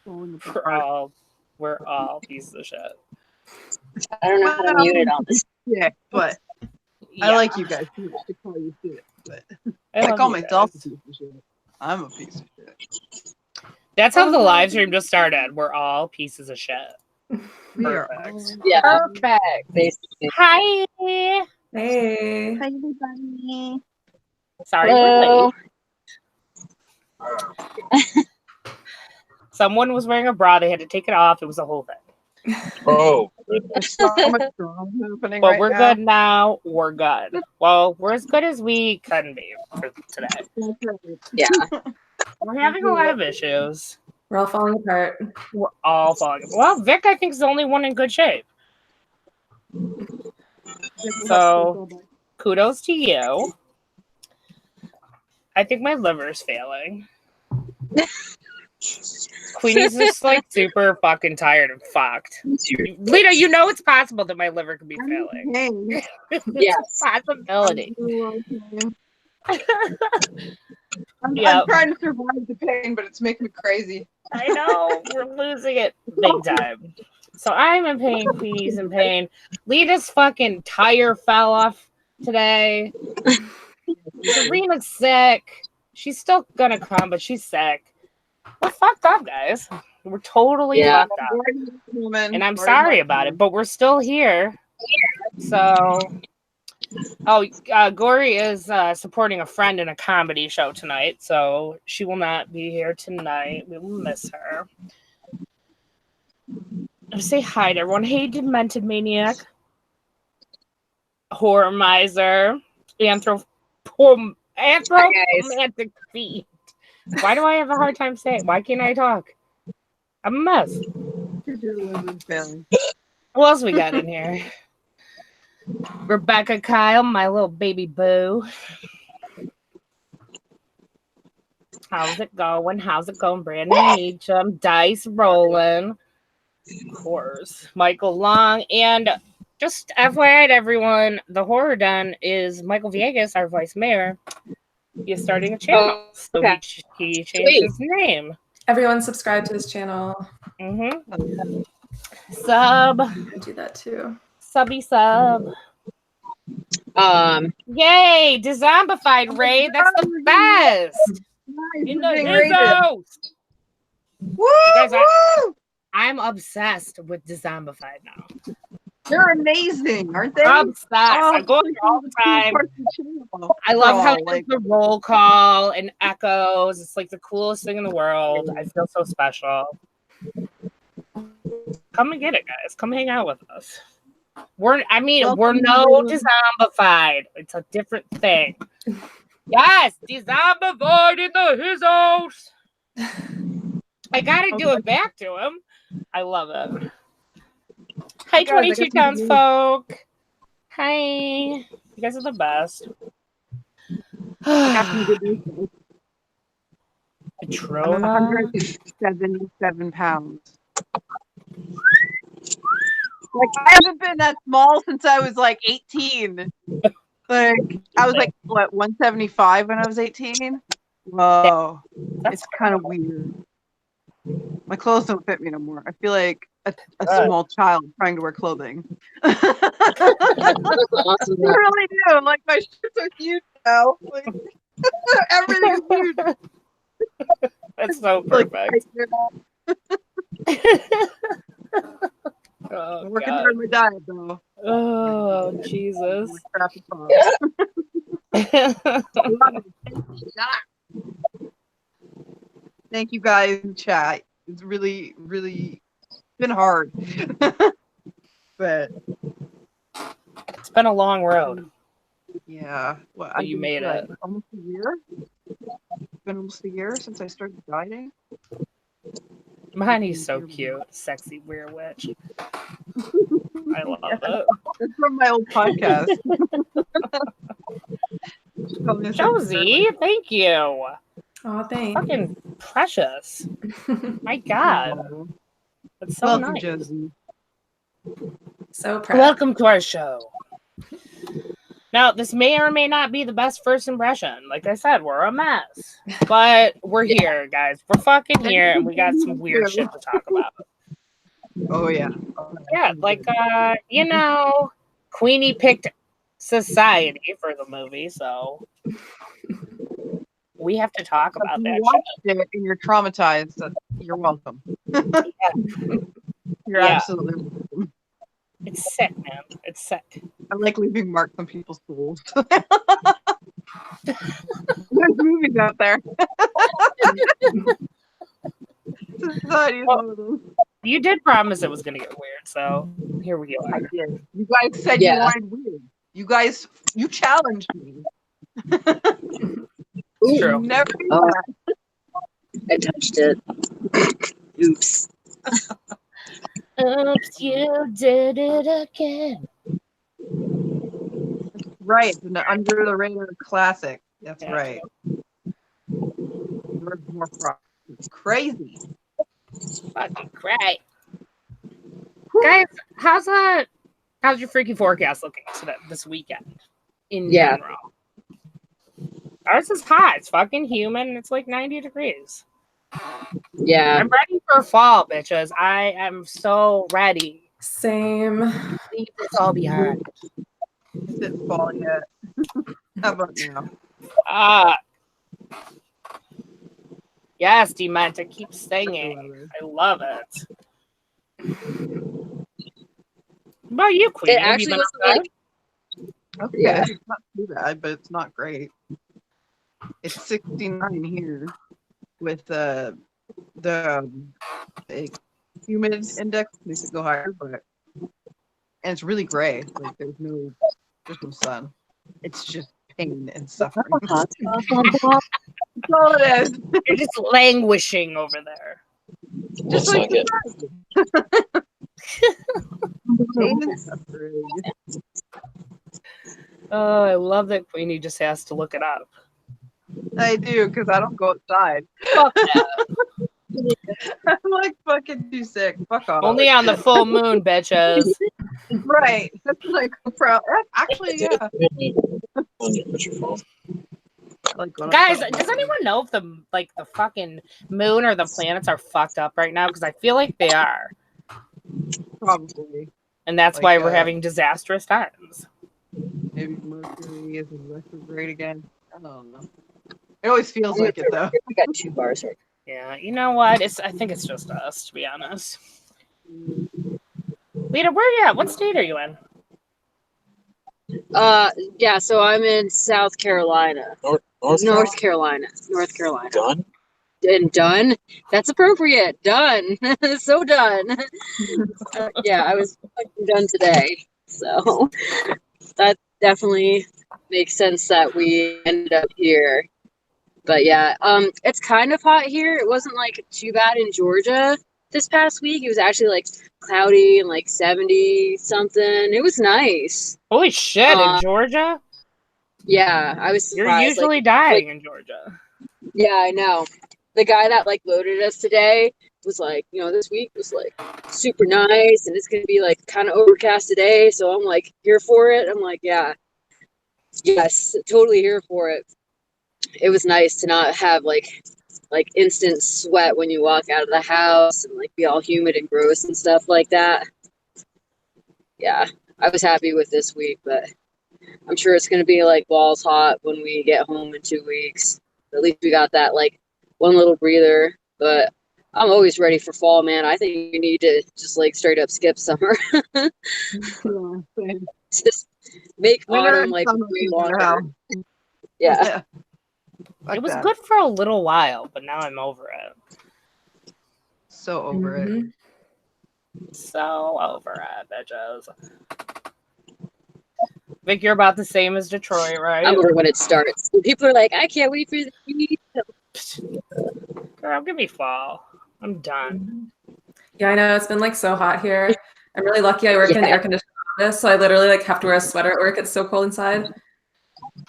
We're all pieces of shit. I don't know how to mute it on this. Yeah, but Yeah. I like you guys too much to call you shit. But I I love call you myself a guys. piece of shit. I'm a piece of shit. That's how the live stream just started. We're all pieces of shit. We are Perfect. Yeah, Perfect. basically. Hi. Hey. Hi, everybody. Sorry Hello. we're late. Someone was wearing a bra. They had to take it off. It was a whole thing. Oh, There's so much drama happening But right we're now. good now. We're good. Well, we're as good as we can be for today. Yeah. We're having a lot of issues. We're all falling apart. We're all falling. Well, Vic, I think, is the only one in good shape. So, kudos to you. I think my liver's failing. Queenie's just like super fucking tired and fucked. Lita, you know it's possible that my liver could be failing. Hey, Yes. It's a possibility. I'm Yep. trying to survive the pain, but it's making me crazy. I know. We're losing it big time. So I'm in pain. Queenie's in pain. Lita's fucking tire fell off today. Serena's sick. She's still gonna come, but she's sick. We're fucked up, guys. We're totally fucked up. And I'm sorry about it, but we're still here. So, Gory is supporting a friend in a comedy show tonight, so she will not be here tonight. We will miss her. Say hi to everyone. Hey, Demented Maniac. Horror Miser. Anthromantic Feet. Why do I have a hard time saying? Why can't I talk? I'm a mess. What else we got in here? Rebecca Kyle, my little baby boo. How's it going? How's it going? Brandon Meacham, Dice rolling. Of course. Michael Long. And just FYI to everyone, the Horror Den is Michael Viegas, our vice mayor. He's starting a channel. So okay. he changed his name. Everyone subscribe to his channel. Mm-hmm. Sub. Do that too. Subby sub. Yay! Dezombified, Ray. That's the best. In the Hizos. Woo! I'm obsessed with Dezombified now. They're amazing, aren't they? Obsessed. I go there all the time. I love how it's the roll call and echoes. It's like the coolest thing in the world. I feel so special. Come and get it, guys. Come hang out with us. We're no Dezombified. It's a different thing. Yes, Dezombified in the Hizzos. I gotta do it back to him. I love it. Hi, 22 townsfolk. Hi. You guys are the best. Patrona. 177 pounds. Like, I haven't been that small since I was like 18. Like, I was like, what, 175 when I was 18? Whoa. It's kind of weird. My clothes don't fit me no more. I feel like a small child trying to wear clothing. That's awesome. I really do. Like, my shirts are huge now. Like, everything is huge. That's so perfect. I'm working hard on my diet, though. Oh, Jesus. Thank you guys in chat. It's really, really been hard. But it's been a long road. Yeah. Well, you made it. Almost a year? It's been almost a year since I started dieting. Honey's so cute. Sexy weird witch. I love it. It's from my old podcast. Josie, thank you. Oh, thanks. Fucking precious. My God. That's so Welcome, nice. Josie. So proud. Welcome to our show. Now, this may or may not be the best first impression. Like I said, we're a mess. But we're here, guys. We're fucking here, and we got some weird shit to talk about. Oh yeah. Yeah, like, Queenie picked Society for the movie, so we have to talk If about you that shit. watched it and you're traumatized, you're welcome. You're absolutely welcome. It's sick, man. It's sick. I like leaving marks on people's schools. There's movies out there. Society is one of those. You did promise it was going to get weird, so here we I go. did. You guys said you wanted weird. You challenged me. It's true. You never do Oh. that. I touched it. Oops. Oops, you did it again. Right, an under the radar classic. That's Yeah. right. More it's crazy. Fucking great. Guys, how's your freaky forecast looking this weekend? In general. Ours is hot. It's fucking humid and it's like 90 degrees. Yeah. I'm ready for fall, bitches. I am so ready. Same. Leave this all behind. It didn't fall yet. How about now? Yes, Dementa, keep singing. I love it. What about you, Queen? It actually was like, Okay, Yeah. it's not too bad, but it's not great. It's 69 here with the humid index makes it go higher, and it's really gray. Like there's no sun. It's just pain and suffering. That's all it is. You're just languishing over there. Just Looks like it. pain and suffering. Oh, I love that Queenie just has to look it up. I do, because I don't go outside. Fuck that. I'm like fucking too sick. Fuck off. Only on the full moon, bitches. Right. That's like actually, yeah. On your phone. Like going Guys, outside. does anyone know if the fucking moon or the planets are fucked up right now? Because I feel like they are. Probably. And that's Like, why we're having disastrous times. Maybe Mercury is retrograde again. I don't know. It always feels like it though. I got 2 bars right. Yeah, you know what? I think it's just us, to be honest. Lita, where are you at? What state are you in? Yeah, so I'm in South Carolina. North Carolina. Done? And done? That's appropriate. Done. So done. Yeah, I was fucking done today. So that definitely makes sense that we ended up here. But yeah, it's kind of hot here. It wasn't like too bad in Georgia this past week. It was actually like cloudy and like 70 something. It was nice. Holy shit, in Georgia? Yeah, I was surprised. You're usually dying in Georgia. Yeah, I know. The guy that like loaded us today was like, this week was like super nice and it's gonna be like kind of overcast today. So I'm like here for it. I'm like, yeah, yes, totally here for it. It was nice to not have like instant sweat when you walk out of the house and like be all humid and gross and stuff like that. Yeah, I was happy with this week, but I'm sure it's gonna be like balls hot when we get home in 2 weeks. At least we got that like one little breather, but I'm always ready for fall, man. I think we need to just like straight up skip summer. Just make autumn like way longer. Yeah. It was good for a little while, but now I'm over it. So over it. So over it, bitches. Vic, you're about the same as Detroit, right? I'm over when it starts. People are like, I can't wait for the heat. Girl, give me fall. I'm done. Yeah, I know. It's been like so hot here. I'm really lucky I work in an air conditioned office, so I literally like have to wear a sweater at work. It's so cold inside,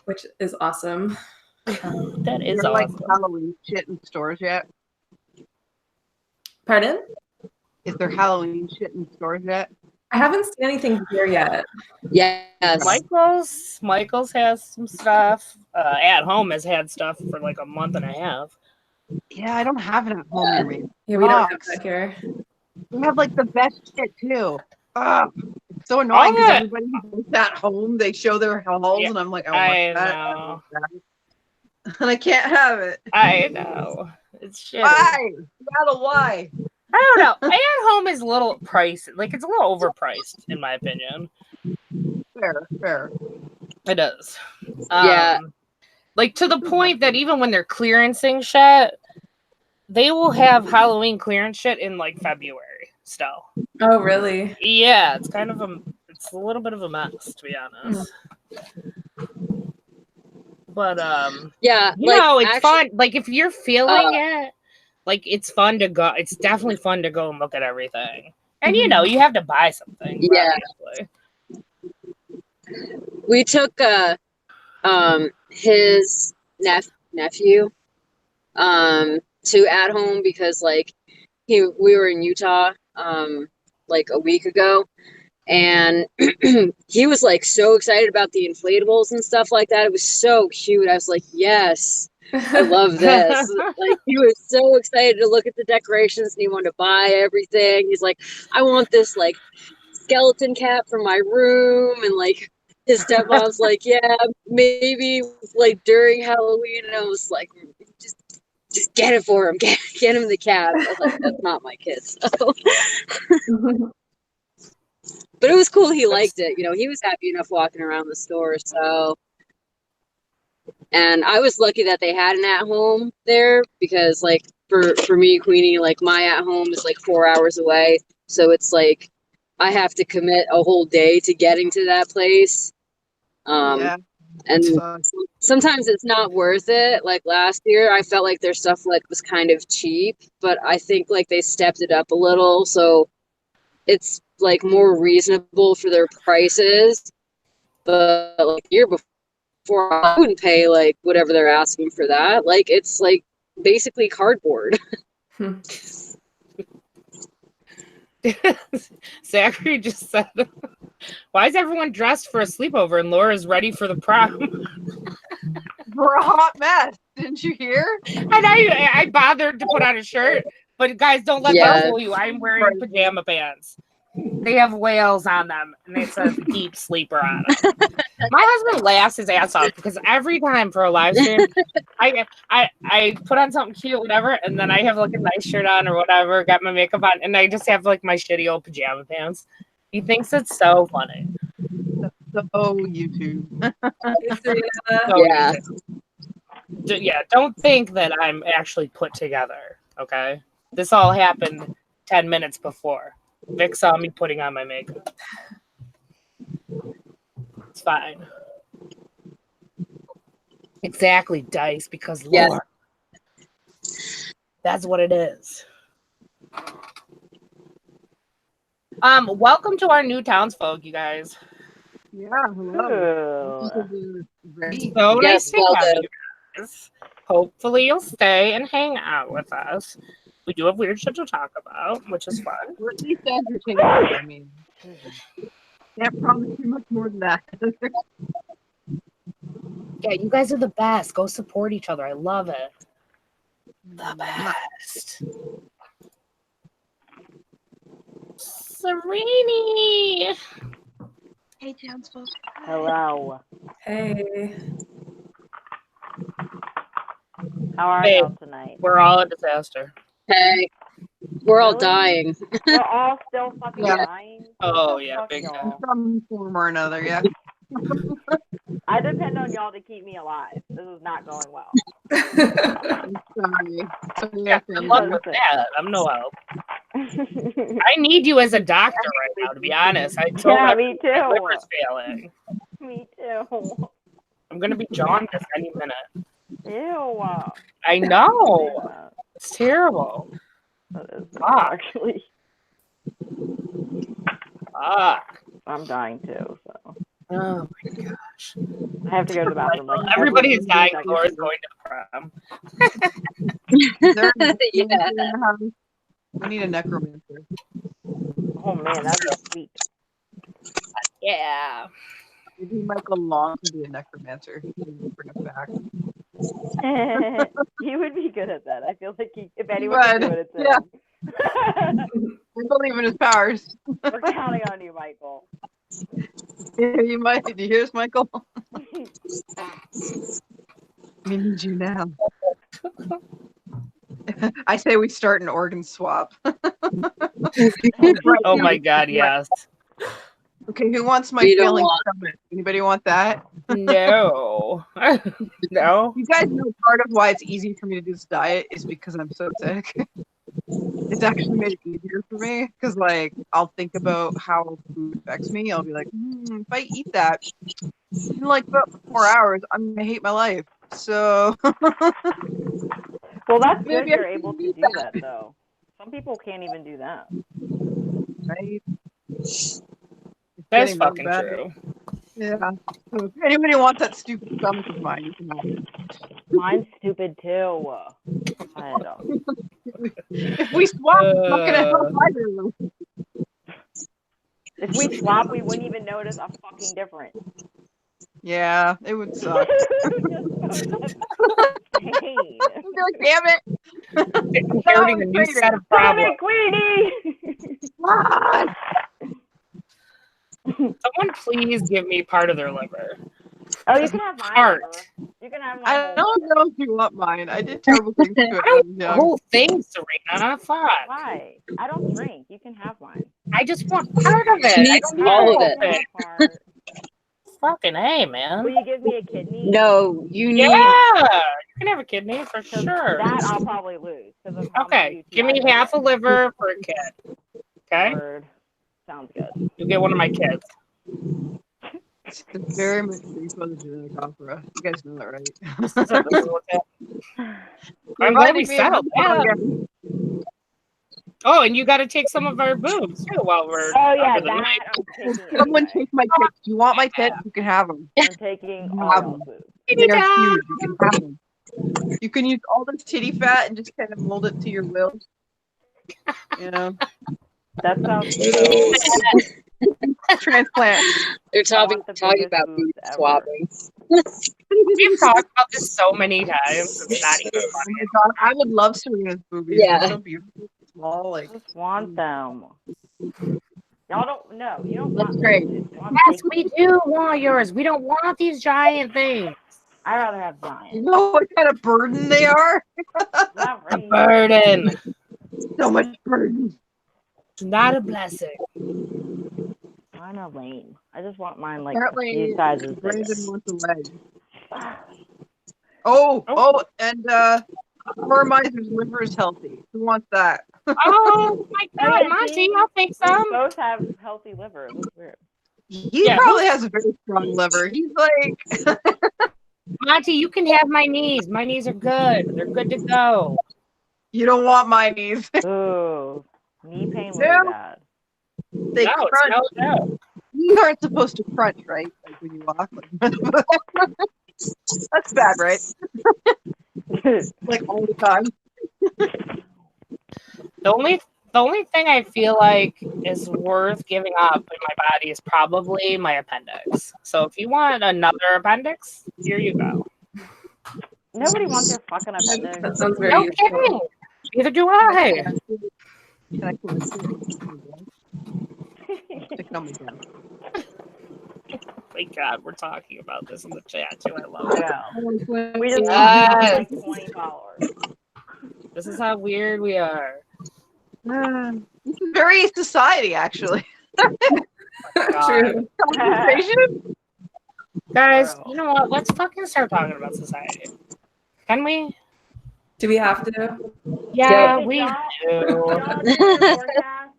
which is awesome. That is You're like awesome. Halloween shit in stores yet? Pardon? Is there Halloween shit in stores yet? I haven't seen anything here yet. Yes. Michael's has some stuff. At Home has had stuff for like a month and a half. Yeah, I don't have it at home near me. Yeah, we don't have Sucks. that here. They have like the best shit too. It's so annoying because yeah. everybody who's at home, they show their hauls, Yeah, and I'm like, I want that, know. want that. And I can't have it. I know. It's shit. Why? Why? I don't know. At Home is a little pricey. Like, it's a little overpriced, in my opinion. Fair. It is. Yeah. Like, to the point that even when they're clearancing shit, they will have Halloween clearance shit in, like, February still. Oh, really? Yeah, it's kind of it's a little bit of a mess, to be honest. But, Yeah. you know, it's fun. Like, if you're feeling it, like, it's fun to go. It's definitely fun to go and look at everything. And, you know, you have to buy something. Yeah. Obviously. We took his nephew to At Home because like we were in Utah like a week ago, and he was like so excited about the inflatables and stuff like that. It was so cute. I was like, yes, I love this. Like, he was so excited to look at the decorations and he wanted to buy everything. He's like, I want this like skeleton cat for my room, and like his stepmom's like, yeah, maybe like during Halloween. And I was like, just get it for him. Get him the cat. I was like, that's not my kid. So. But it was cool. He liked it. You know, he was happy enough walking around the store. So, and I was lucky that they had an At Home there because, like, for me, Queenie, like my At Home is like 4 hours away. So it's like I have to commit a whole day to getting to that place. And sometimes it's not worth it. Like last year, I felt like their stuff like was kind of cheap, but I think like they stepped it up a little, so it's like more reasonable for their prices. But like the year before, I wouldn't pay like whatever they're asking for that. Like it's like basically cardboard. Zachary just said, why is everyone dressed for a sleepover and Laura's ready for the prom? We're a hot mess. Didn't you hear? And I bothered to put on a shirt, but guys, don't let that fool you. I'm wearing pajama pants. They have whales on them, and it says deep sleeper on them. My husband laughs his ass off because every time for a live stream, I put on something cute, whatever, and then I have like a nice shirt on or whatever, got my makeup on, and I just have like my shitty old pajama pants. He thinks it's so funny. So YouTube. Yeah, don't think that I'm actually put together, okay? This all happened 10 minutes before. Vic saw me putting on my makeup. It's fine. Exactly, Dice, because Lord. That's what it is. Welcome to our new townsfolk, you guys. Yeah, hello. So nice to have you guys. Hopefully you'll stay and hang out with us. We do have weird shit to talk about, which is fun. We're at least entertaining. I mean, can't promise too much more than that. Yeah, you guys are the best. Go support each other. I love it. The best. Sereni. Hey, townsfolk. Hello. Hey. How are Babe, y'all tonight? We're all a disaster. Hey, we're all dying. We're all still fucking dying. Oh, What the yeah, fuck, big y'all? Some form or another, yeah. I depend on y'all to keep me alive. This is not going well. I'm sorry. Yeah, good luck with that. I'm no help. I need you as a doctor right now, to be honest. I told Yeah, her me my too. liver's failing. Me too. I'm gonna be jaundiced any minute. Ew. I know. It's terrible. That is Fuck. actually. Fuck. I'm dying too, so Oh my gosh. I have to go to the bathroom. Like Everybody is dying. every Laura's 2 going to the prom. Is there a Yeah. necromancer in the house? We need a necromancer. Oh man, that'd be sweet. Yeah. Maybe Michael Long can be a necromancer. He can bring us back. He would be good at that. I feel like if anyone would, could do it, it's yeah. him. We believe in his powers. We're counting on you, Michael. You might. Do you hear us, Michael? We need you now. I say we start an organ swap. Oh my god, yes. Okay, who wants my We don't failing want- stomach? Anybody want that? No. No. You guys know part of why it's easy for me to do this diet is because I'm so sick. It's actually made it easier for me because, like, I'll think about how food affects me. I'll be like, if I eat that in like about 4 hours, I'm gonna hate my life. So Well, that's good Maybe I you're should able to do do that, though. Some people can't even do that. right? It's That's getting really fucking bad. true. Yeah. So if anybody wants that stupid stomach of mine, you can have it. Mine's stupid too. God. If we swap, it's not gonna help either of them. If we swap, we wouldn't even notice a fucking difference. Yeah, it would suck. Insane. Damn it! Inheriting a new set of Damn problems. it, Queenie! Ah! Someone please give me part of their liver. Oh, you can have mine. Heart. Liver. You can have I mine. don't know if you want mine. I did terrible things to it when I was The young. whole thing, Serena. Fuck. Why? I don't drink. You can have mine. I just want part of it. He I needs don't need all the of whole it. thing. Part. Fucking hey, man. Will you give me a kidney? No, you need. Yeah, you can have a kidney for sure. That I'll probably lose. Of how Okay, many give me UTIs I half a get. liver for a kid. Okay, Word. Sounds good. you get one of my kids. It's very much based on the genetic opera. You guys know that, right? This is what's happening. I'm Glad glad we to be able settled. to Yeah. again. Oh, and you got to take some of our boobs too while we're Oh yeah, under the that knife. I'm taking. Someone Anyway. take my tits. Do you want my tits? You can have them. I'm taking all Have y'all's them. food. They are huge. You can have them. You can use all this titty fat and just kind of mold it to your will. You know, That sounds so. transplant. They're talking want the talking biggest about boobs food ever. swapping. We've talked about this so many times. It's not even Oh funny. my god, I would love Serena's boobies. Yeah. They're so beautiful, small. I Like, just want them. Y'all don't know. You don't That's want great. them. You want Yes, we do want yours. We don't want these giant things. I'd rather have you giant. know what kind of burden they are? Not A really. burden. So much burden. It's not a blessing. Mine are lame. I just want mine like Apparently, a few sizes Brandon bigger. wants a leg. Oh, and poor miser's liver is healthy. Who wants that? Oh my God, yeah, Monty, see? I'll take We some. both have healthy liver. That's weird. He Yeah, probably has a very strong liver. He's like, Monty, you can have my knees. My knees are good. They're good to go. you don't want my knees. Ooh, knee pain would No. be bad. They No, it's crunch. no. You aren't supposed to crunch, right? Like when you walk. That's bad, right? Like all the time. The only thing I feel like is worth giving up in my body is probably my appendix. So if you want another appendix, here you go. Nobody wants your fucking That appendix. sounds very No useful. kidding. Neither do I. Can I collect it? Stick it on my desk. Thank God we're talking about this in the chat too. I love it. Yeah. We just Yes. have like 20 followers. This is how weird we are. This is very society, actually. True. Conversation? Guys, Bro. you know what? Let's fucking start talking about society. Can we? Do we have to? Yeah, Did we y'all- do. y'all do your forecast?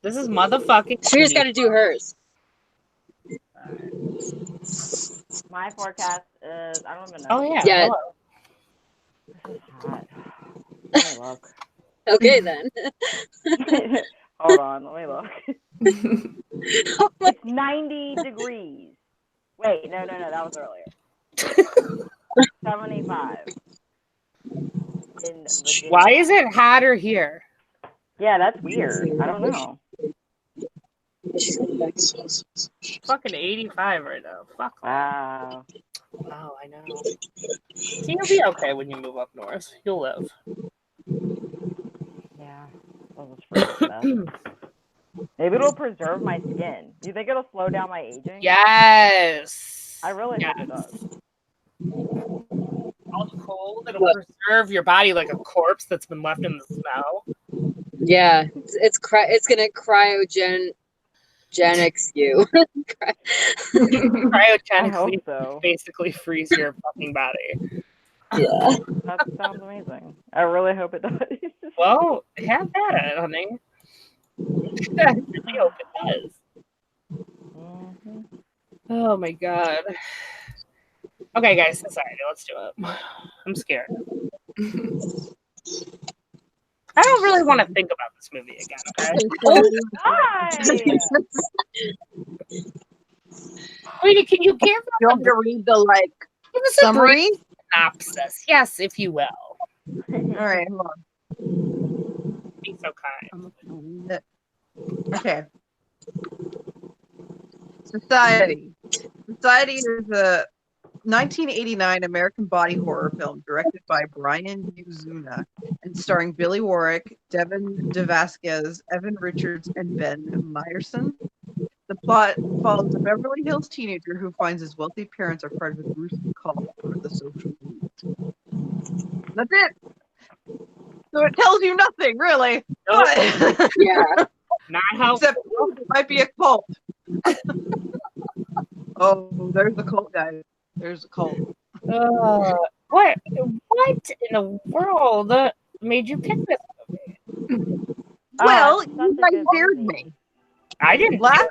This is motherfucking. She just got to do hers. My forecast is, I don't even know. Oh yeah. Yeah. hello. This is hot. Let me look. Okay then. Hold on, let me look. It's 90 degrees. Wait, no, that was earlier. 75. In Virginia. Why is it hotter here? Yeah, that's weird. I don't know. She's going back to sauce. Fucking 85 right now. Fuck. Wow. Oh, I know. You'll be okay when you move up north. You'll live. Yeah. That was freaking nuts. Maybe it'll preserve my skin. Do you think it'll slow down my aging? Yes. I really yes. hope it does. All the cold, it'll preserve your body like a corpse that's been left in the snow. Yeah, it's gonna cryogenics you. I Cryogenically hope so. basically freeze your fucking body. Yeah. That sounds amazing. I really hope it does. Well, have at it, honey. I really hope it does. Mhm. Oh my god. Okay, guys, society, let's do it. I'm scared. I don't really want to think about this movie again, okay? Why? Sweetie, can you give You want me to read the give us a summary? brief synopsis? Yes, if you will. All right, hold on. Be so kind. Okay. Society. Society is a 1989 American body horror film directed by Brian Uzuna and starring Billy Warwick, Devin DeVasquez, Evan Richards, and Ben Meyerson. The plot follows a Beverly Hills teenager who finds his wealthy parents are part of a gruesome cult for the social elite. That's it. So it tells you nothing, really. Nope. But- Yeah. Not how. Except it might be a cult. Oh, there's the cult, guys. There's a cult. What in the world made you pick this movie? Well, it's such you a guys good dared movie. me. I didn't. Last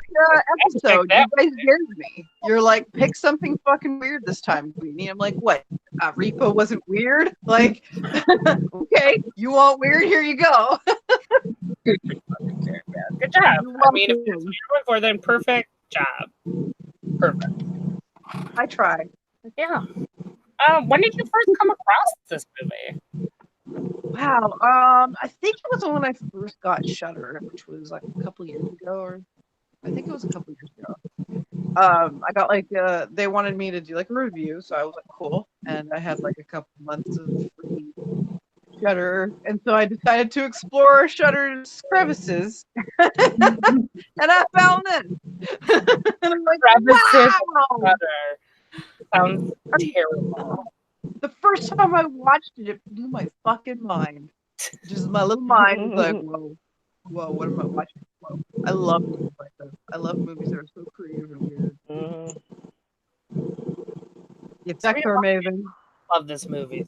episode, that you guys dared me. You're like, pick something fucking weird this time, Queenie. I'm like, what? Repo wasn't weird? Like, okay, you want weird? Here you go. Good job. I mean, if you're going for then perfect job. Perfect. I tried. Yeah. When did you first come across this movie? Wow. I think it was when I first got Shudder, which was like a couple years ago, or I think it was a couple years ago. I got they wanted me to do like a review, so I was like, cool. And I had like a couple months of free Shudder, and so I decided to explore Shudder's crevices, and I found it. And I'm like, Crevices wow! Brother. Sounds terrible. The first time I watched it, it blew my fucking mind. Just my little mind was like, whoa, what am I watching? Whoa. I love movies like this. I love movies that are so creative and weird. Mhm. The effects are amazing. Love this movie.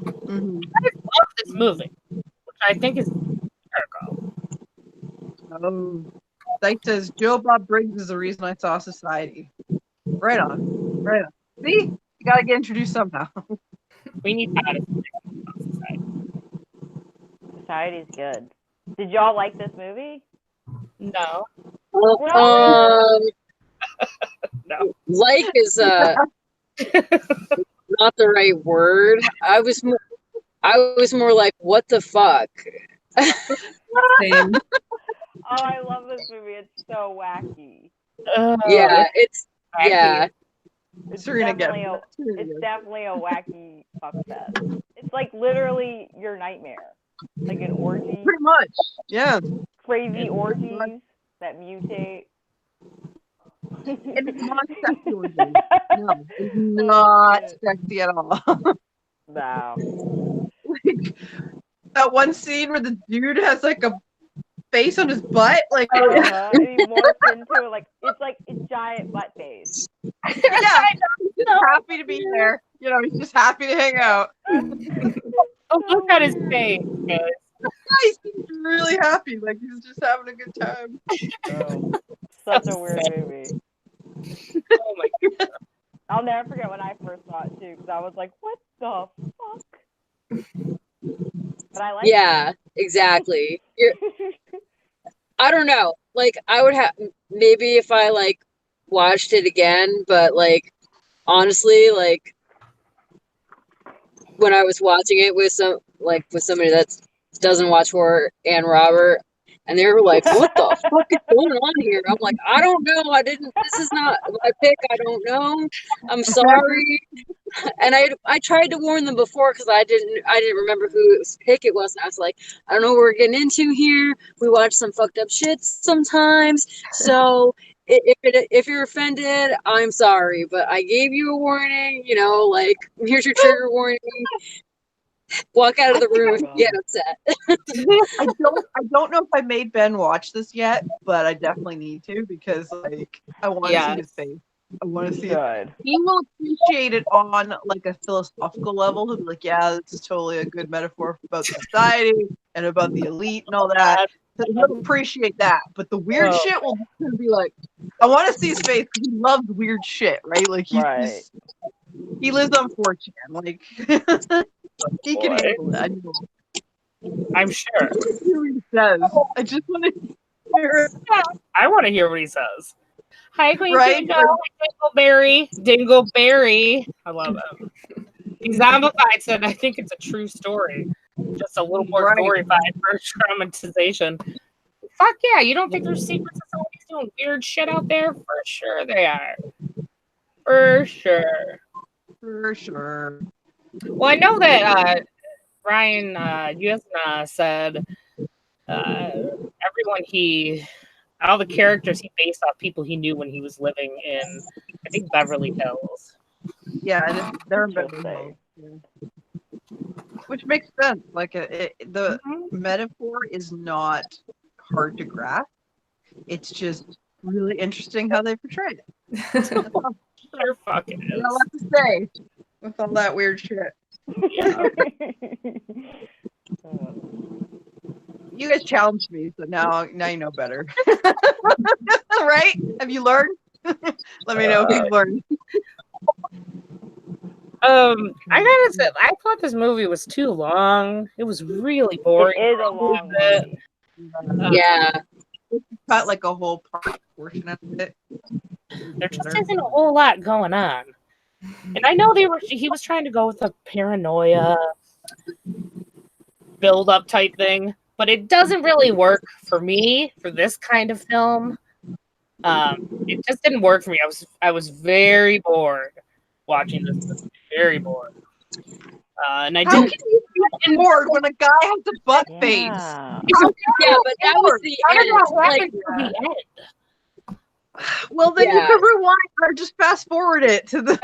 Mm-hmm. I love this movie, which I think is hysterical. Oh, Dyke says Joe Bob Briggs is the reason I saw Society. Right on, right on. See, you gotta get introduced somehow. We need that. Society's good. Did y'all like this movie? No. No. Like is not the right word. I was more like, what the fuck? Same. Oh, I love this movie. It's so wacky. Yeah, it's wacky. yeah. It's Serena definitely again. it's definitely a wacky fuck fest. It's like literally your nightmare. Like an orgy, Pretty much, yeah. crazy orgies that mutate. And it's not sexy. No, it's not sexy at all. No. Like, that one scene where the dude has like a face on his butt, like And he morphs into like it's like a giant butt face. yeah, he's just happy to be there. You know, he's just happy to hang out. Oh, look at his face, guys. He seems really happy, like he's just having a good time. Oh, such a weird movie. Oh my god. I'll never forget when I first saw it too, because I was like, "What the fuck?" But I like. Yeah, exactly. I don't know. Like, I would have maybe if I like watched it again, but like honestly, like when I was watching it with somebody that doesn't watch horror and Robert, And they were like, what the fuck is going on here? I'm like, I don't know. This is not my pick. I don't know. I'm sorry. And I tried to warn them before because I didn't remember whose pick it was. And I was like, I don't know what we're getting into here. We watch some fucked up shit sometimes. So if you're offended, I'm sorry. But I gave you a warning, like, here's your trigger warning. Walk out of the room and get upset. I don't know if I made Ben watch this yet, but I definitely need to because like I want to see his face. I want to see it. He will appreciate it on like a philosophical level. He'll be like, yeah, this is totally a good metaphor about society and about the elite and all that. So he'll appreciate that. But the weird shit will be like, I want to see his face because he loves weird shit, right? Like he lives on 4chan. Like he can handle it. I'm sure. He says. I just want to hear it. I want to hear what he says. Hi, Queen Right? Dingleberry. I love him. He zombified said, I think it's a true story. Just a little more glorified for traumatization. Fuck yeah, you don't think there's secrets of somebody's doing weird shit out there? For sure they are. For sure. For sure. Well, I know that Ryan Yusna said all the characters he based off people he knew when he was living in, I think, Beverly Hills. Yeah, they're in Beverly Hills. Yeah. Which makes sense. Like the metaphor is not hard to grasp. It's just really interesting how they portray it. They're fucking is. Not a lot to say with all that weird shit. Yeah. You guys challenged me, so now you know better. Right? Have you learned? Let me know if you've learned. I gotta say, I thought this movie was too long. It was really boring. It is a long movie. Yeah. Cut like a whole portion of it. There just isn't a whole lot going on. And I know he was trying to go with a paranoia build-up type thing, but it doesn't really work for me for this kind of film. It just didn't work for me. I was very bored watching this movie. Very bored. And I How didn't. can you be bored when a guy has a butt face? Yeah. Yeah, but that was the How did end. that happen Like, to the end? Well, then you Yeah. could rewind or just fast forward it to the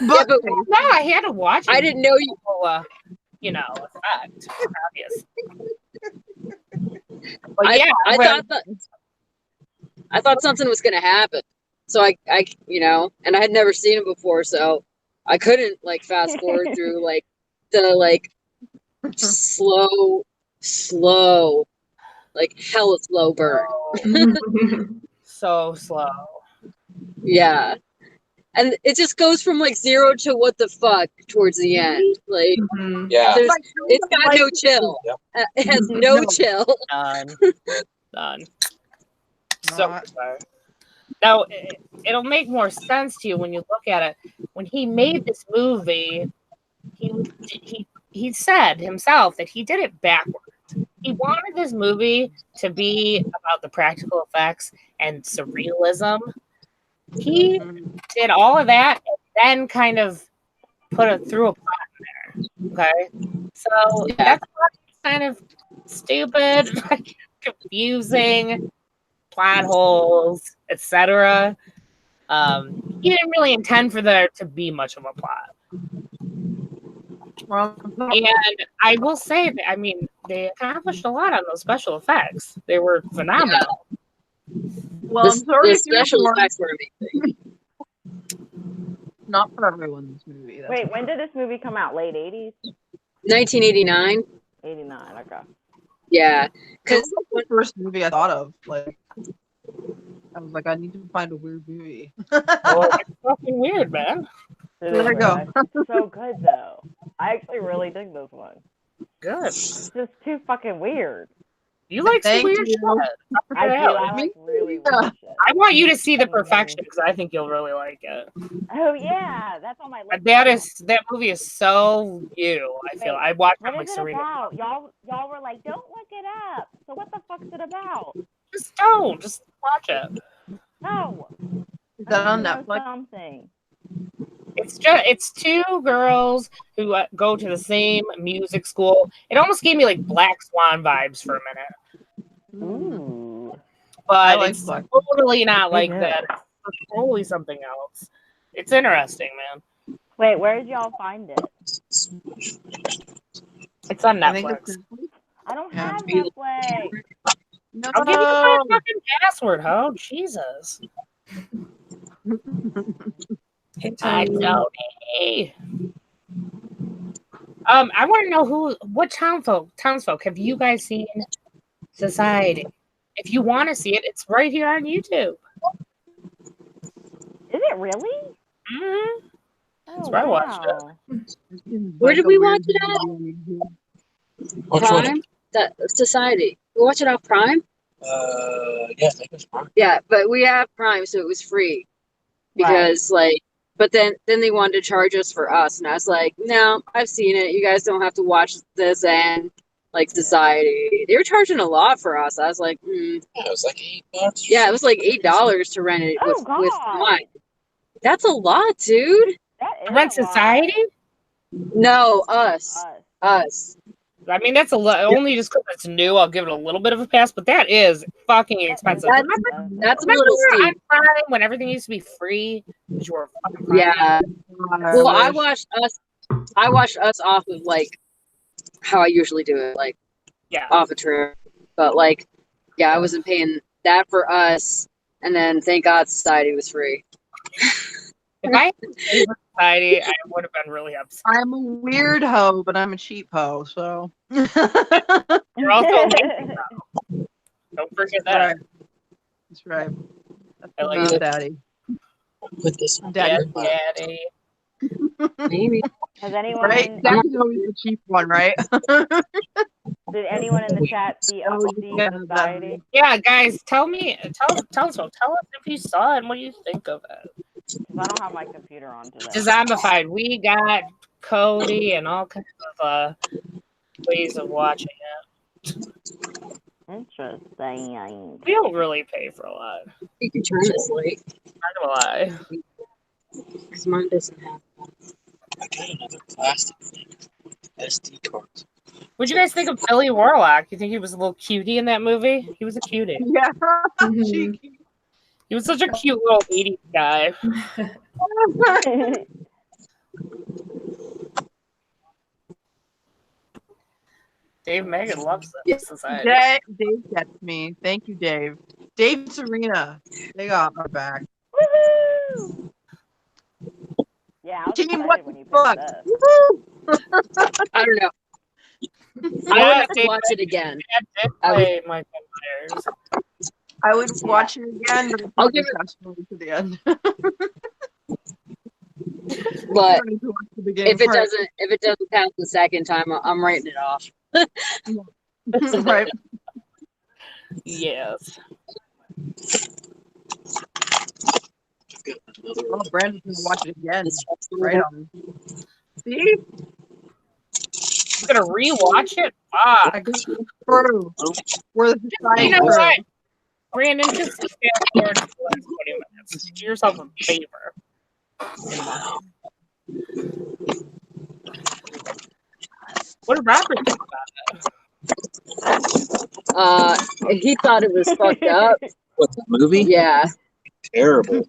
butt but- face. No, I had to watch it. I didn't know you. Effect, obvious. But I thought something was gonna happen. So I and I had never seen him before, so I couldn't like fast forward through like the like slow, like hella slow burn. So slow. Yeah. And it just goes from like 0 to what the fuck towards the end. Like Yeah. it's got no chill. It has no chill. Done. So now it'll make more sense to you when you look at it. When he made this movie, he said himself that he did it backwards. He wanted this movie to be about the practical effects and surrealism. He did all of that and then kind of threw a plot in there. Okay, so that's kind of stupid, confusing, plot holes, etc. He didn't really intend for there to be much of a plot. And I will say that, I mean, they accomplished a lot on those special effects. They were phenomenal. Well, I'm sorry The if you're special bored. effects were amazing. Not for everyone, this movie. That's Wait, when did this movie come out? Late 80s? 1989. 89, okay. Yeah. It Because was like the first movie I thought of. Like, I was like, I need to find a weird movie. Oh, it's fucking weird, man. It There is we go. weird. It's so good, though. I actually really dig this one. Good. It's just too fucking weird. You like some Thank weird you. shit. I do. I Me like really too. weird shit. I want you to see The Perfection because I think you'll really like it. Oh yeah, that's on my list. That movie is so you. I feel Wait, I watched What it like is it Serena. about? Y'all were like, don't look it up. So what the fuck's it about? Just don't. Just watch it. No. Is that on I need to know Netflix? something. It's two girls who go to the same music school. It almost gave me like Black Swan vibes for a minute, Ooh. but I like it's Black totally not like Yeah. that. It's totally something else. It's interesting, man. Wait, where did y'all find it? It's on I think Netflix. it's I don't Yeah. have Netflix. no. I'll give you my fucking password, ho. Jesus. Hey, I Tony. know. I want to know what townsfolk have you guys seen Society? If you want to see it, it's right here on YouTube. Is it really? Mm-hmm. Oh, where I watched wow. Where did we watch it at? Which one? Prime? That Society. We watch it off Prime? Yeah, I think it was Prime. Yeah, but we have Prime, so it was free. Because but then they wanted to charge us for us, and I was like, no, I've seen it. You guys don't have to watch this and like Society. They were charging a lot for us. I was like, Yeah, it was like $8. yeah, it was like $8 to rent it Oh, with God. Prime. That's a lot, dude. That is Rent a lot. Society? No, us. I mean, that's a lot. Only just because it's new, I'll give it a little bit of a pass, but that is fucking expensive. That's- Remember That's a little on steep. Prime when everything used to be free? Because you were a fucking Prime. Yeah. Well, I watched us off of like how I usually do it, like Yeah. off a trip. But like, yeah, I wasn't paying that for us, and then thank God Society was free. If I had paid for Society, I would have been really upset. I'm a weird hoe, but I'm a cheap hoe, so. You're also amazing, though. Don't forget that. Right. That's right. That's I like about it. Daddy. Put this on. Daddy. Yeah, Daddy. Maybe. Has anyone Right? Daddy's always the cheap one, right? did anyone in the chat see yeah, Society? Yeah, guys, tell us if you saw it and what do you think of it. Because I don't have my computer on today. Zombified. We got Cody and all kinds of ways of watching it. Interesting. We don't really pay for a lot. You can turn this late Not gonna lie. because mine doesn't have. I got another plastic thing. SD cards. What'd you guys think of Billy Warlock? You think he was a little cutie in that movie? He was a cutie. Yeah. Mhm. Cheeky. He was such a cute little 80s guy. Dave Megan loves this society. Dave gets me. Thank you, Dave. Dave and Serena. They got our back. Woohoo! Yeah, I was Team, excited what when the you picked fuck? this. I don't know. I would have to watch it again. I play Michael Myers. I would watch it again, but I'll give fast forward to the end. But If if it doesn't pass the second time, I'm writing it off. right. Yes. I've got another Oh, Brandon's gonna watch it again. It's Right on. See? I'm gonna rewatch it? Ah. I go through. Where the society You know is. what? Brandon, just fast forward to the last 20 minutes. Do yourself a favor. What did Robert think about it? He thought it was fucked up. What, the movie? Yeah. Terrible.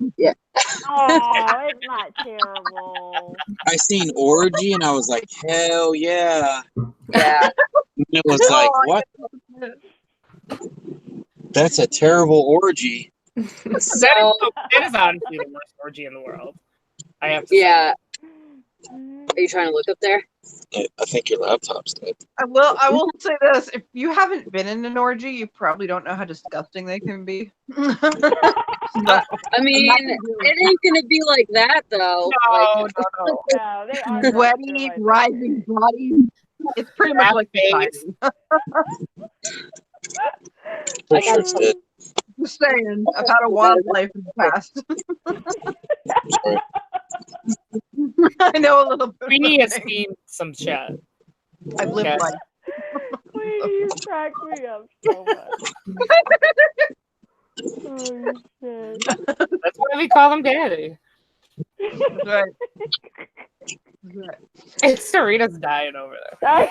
Oh, it's not terrible. I seen Orgy and I was like, hell yeah. Yeah. And it was like, what? That's a terrible orgy. That is honestly the worst orgy in the world. I have to say. Yeah. Are you trying to look up there? I think your laptop's dead. I will say this: if you haven't been in an orgy, you probably don't know how disgusting they can be. I mean, it ain't gonna be like that though. No, Like, no. No, they are not Sweaty, sure, I think. rising body. It's pretty much like Face. society. For sure it's dead. Just saying, I've had a wild life in the past. I know a little bit. Queenie about has things. seen some shit. I've lived Okay. life. Please crack me up so much. Oh shit. That's why we call him Daddy. That's right. That's right. And Serena's dying over there.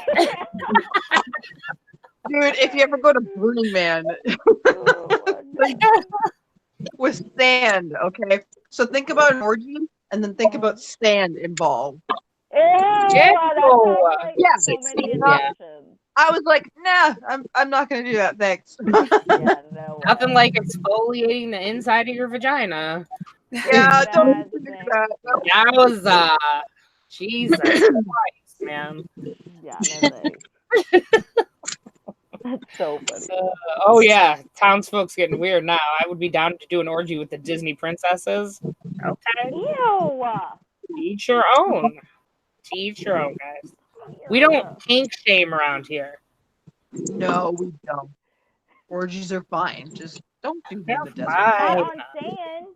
Dude, if you ever go to Burning Man Oh my God. with sand, okay? So think about an orgy and then think about sand involved. Ew, that sounds like Yeah. so many Yeah. injections. I was like, nah, I'm not gonna do that, thanks. Yeah, no Nothing way. like exfoliating the inside of your vagina. Yeah, don't Bad do thing. that. No. That was Jesus Christ, man. Yeah, no thanks. That's so funny. Oh yeah, townsfolk's getting weird now. I would be down to do an orgy with the Disney princesses. Okay, Ew. each your own. To each your own, guys. We don't kink shame around here. No, we don't. Orgies are fine. Just don't do them in the They're desert. Not fine. on sand.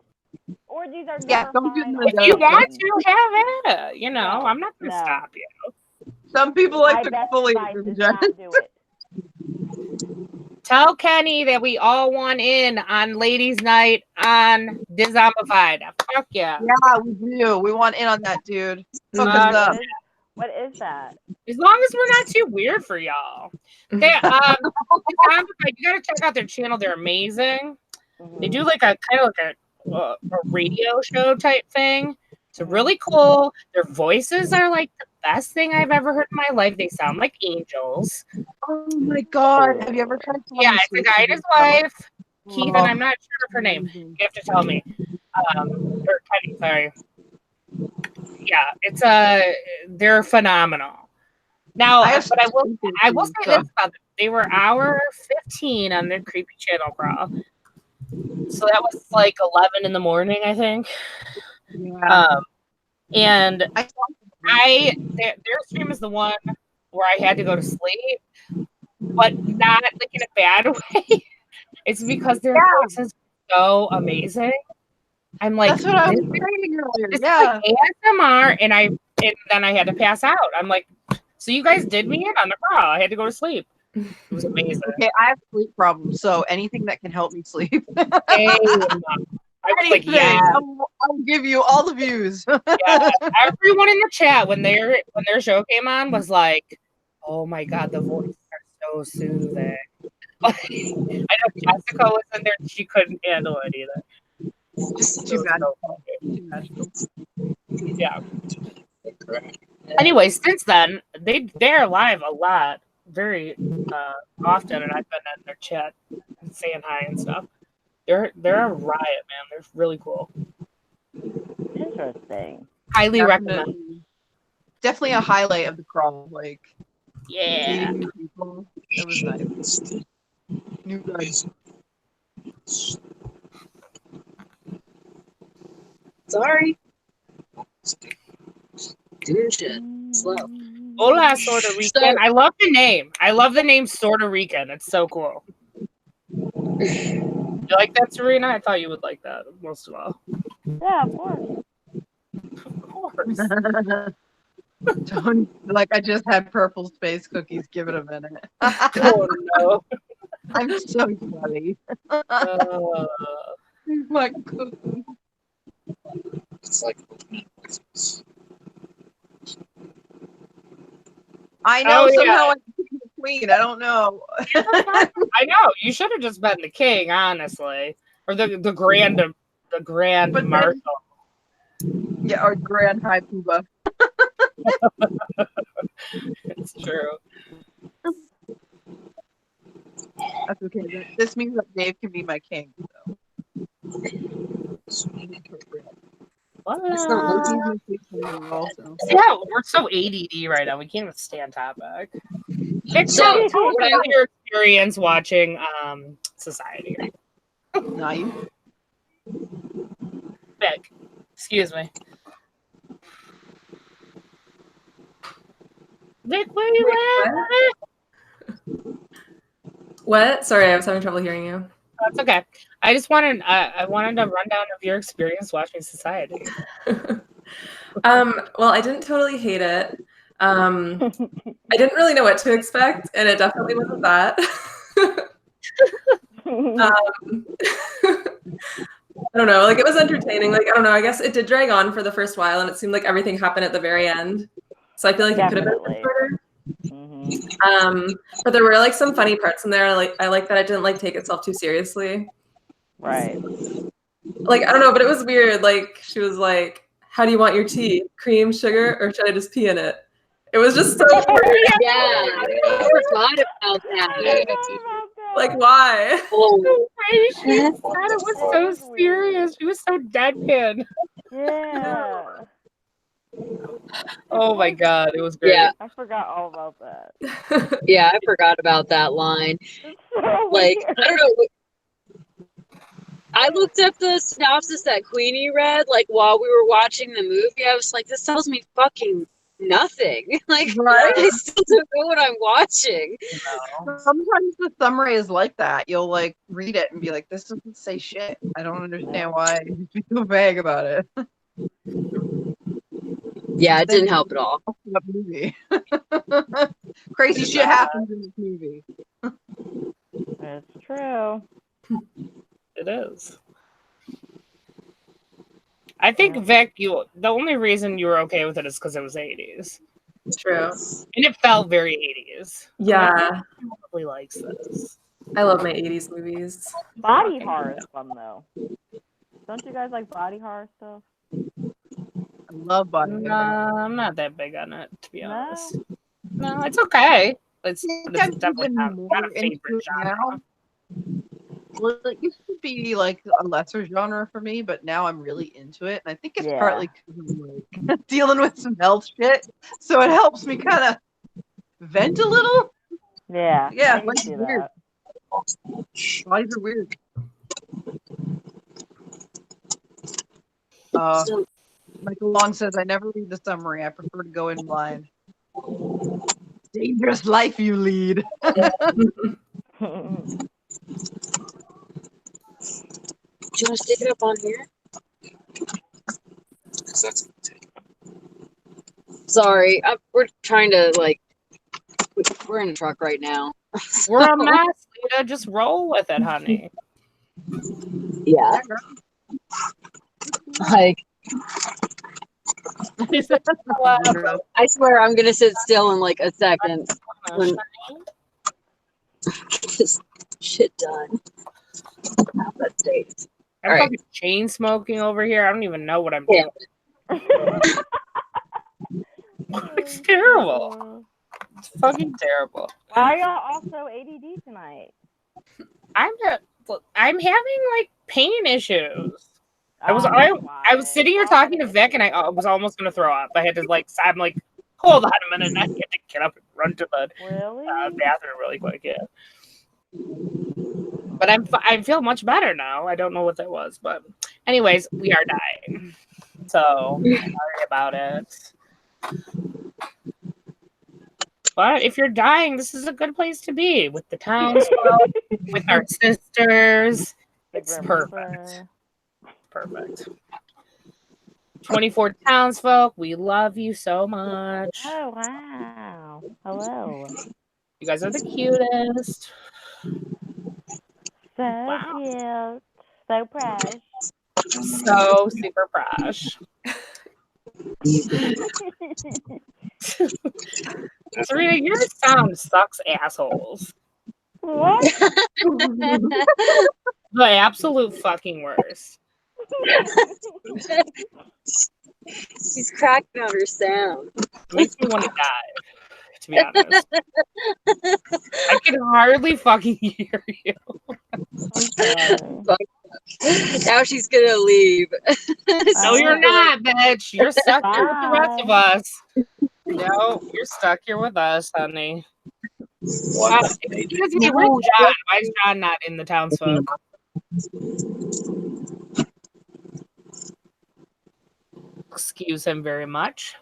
Orgies are Yeah, never don't do fine them on in the If you desert. want sand. to, have at it. You know, No, I'm not gonna no. stop you. Some people like to My best fully advice the is vagina. not do it. Tell Kenny that we all want in on Ladies' Night on Dizombified. Fuck yeah. Yeah, we do. We want in on that, dude. Hook us Uh, up. What is that? As long as we're not too weird for y'all. They, Dizombified, you gotta check out their channel. They're amazing. They do like a kind of like a radio show type thing. It's really cool. Their voices are like the best thing I've ever heard in my life. They sound like angels. Oh my god. Have you ever tried Yeah, it's a guy and his wife, Keith, and I'm not sure of her name. Amazing. You have to tell me. Or Kenny, sorry. Yeah, it's they're phenomenal. Now, but I will say this about them. They were hour 15 on their creepy channel crawl. So that was like 11 in the morning, I think. Yeah. And I their stream is the one where I had to go to sleep, but not like in a bad way. It's because their voices are so amazing. I'm like, that's what I was saying earlier. this is Yeah. like ASMR, and then I had to pass out. I'm like, so you guys did me in on the call. I had to go to sleep. It was amazing. Okay, I have sleep problems, so anything that can help me sleep. I was like, Anything. yeah, I'll give you all the views. yeah. Everyone in the chat when their show came on was like, oh my god, the voices are so soothing. I know Jessica was in there; she couldn't handle it either. Just too bad. Too bad. Yeah. Anyway, since then they're live a lot, very often, and I've been in their chat and saying hi and stuff. They're a riot, man. They're really cool. Interesting. Highly recommend. Definitely a highlight of the crawl. Like Yeah. meeting new people. It was nice. New guys. Sorry. Doing shit. Slow. Hola, Sorta Rican. I love the name. I love the name Sorta Rican. It's so cool. You like that, Serena? I thought you would like that most of all. Yeah, of course. Of course. Don't, like I just had purple space cookies. Give it a minute. Oh no. I'm so sorry. My cookies. It's like opening Christmas. I know Oh, yeah. somehow I became the queen. I don't know. I know. You should have just been the king, honestly, or the grand But then- marshal. Yeah, or Grand High Poobah. It's true. That's okay. This means that Dave can be my king. So. It's not He's Lindsay. my king for me also. Yeah, we're so ADD right now. We can't even stay on topic. Nick, So, tell us what I- about your experience watching Society. Nice. Vic, excuse me. Vic, where you at? What? Sorry, I was having trouble hearing you. That's okay. I just wanted I wanted a rundown of your experience watching Society. Well, I didn't totally hate it. I didn't really know what to expect, and it definitely wasn't that. um, I don't know. Like it was entertaining. Like I don't know. I guess it did drag on for the first while, and it seemed like everything happened at the very end. So I feel like it could have been Definitely. shorter. Mhm. But there were like some funny parts in there. I like that it didn't like take itself too seriously. Right. Like I don't know, but it was weird. Like she was like, "How do you want your tea? Cream, sugar, or should I just pee in it?" It was just so weird. Yeah, I forgot about that. Like why? Oh, The way she said it was so was weird. serious. She was so deadpan. Yeah. Oh my god, it was great. yeah, I forgot all about that. yeah, I forgot about that line. It's so Like, weird. I don't know. I looked up the synopsis that Queenie read, like, while we were watching the movie. I was like, this tells me fucking nothing. Like, Right? I still don't know what I'm watching. Sometimes the summary is like that. You'll like read it and be like, "This doesn't say shit. I don't understand why you feel vague about it." Yeah, it didn't help at all. That movie. Crazy shit happens in this movie. It's true. It is. I think Vic, the only reason you were okay with it is because it was 80s. True. And it felt very 80s. Yeah, Probably likes this. I love my 80s movies. Body horror is fun though. Don't you guys like body horror stuff? I love body. I'm not that big on it, to be No? honest. No, it's okay. It's, I but think it's I'm definitely even not more a favorite into it genre. now. Well, it used to be like a lesser genre for me, but now I'm really into it, and I think it's Yeah. partly because I'm like dealing with some health shit, so it helps me kind of vent a little. Yeah. Yeah, I can like see weird. that. Bodies are weird. Michael Long says, "I never read the summary. I prefer to go in blind." Dangerous life you lead. Do you want to stick it up on here? Because that's gonna take. Sorry, we're trying to, like, we're in a truck right now. We're a mess, Lita. Just roll with it, honey. Yeah. Like, I swear I'm going to sit still in, like, a second. When get this shit done. That takes. I'm All right. fucking chain smoking over here. I don't even know what I'm doing. It's terrible. It's fucking terrible. Why are y'all also ADD tonight? I'm having like pain issues. I was sitting here talking to Vic, and I was almost gonna throw up. I had to I'm like, hold on a minute. And I had to get up and run to the Really? bathroom really quick. Yeah. But I feel much better now. I don't know what that was, but anyways, we are dying. So sorry about it. But if you're dying, this is a good place to be with the townsfolk, with our sisters. It's perfect. Perfect. 24 townsfolk, we love you so much. Oh, wow. Hello. You guys are the cutest. So Wow. cute. So fresh. So super fresh. Serena, your sound sucks, assholes. What? The absolute fucking worst. She's cracking out her sound. It makes me want to die, to be honest. I can hardly fucking hear you. Now she's gonna leave. No, you're not, bitch. You're stuck here with the rest of us. No, you're stuck here with us, honey. Excuse me, where's John? Why is John not in the townsfolk? Excuse him very much.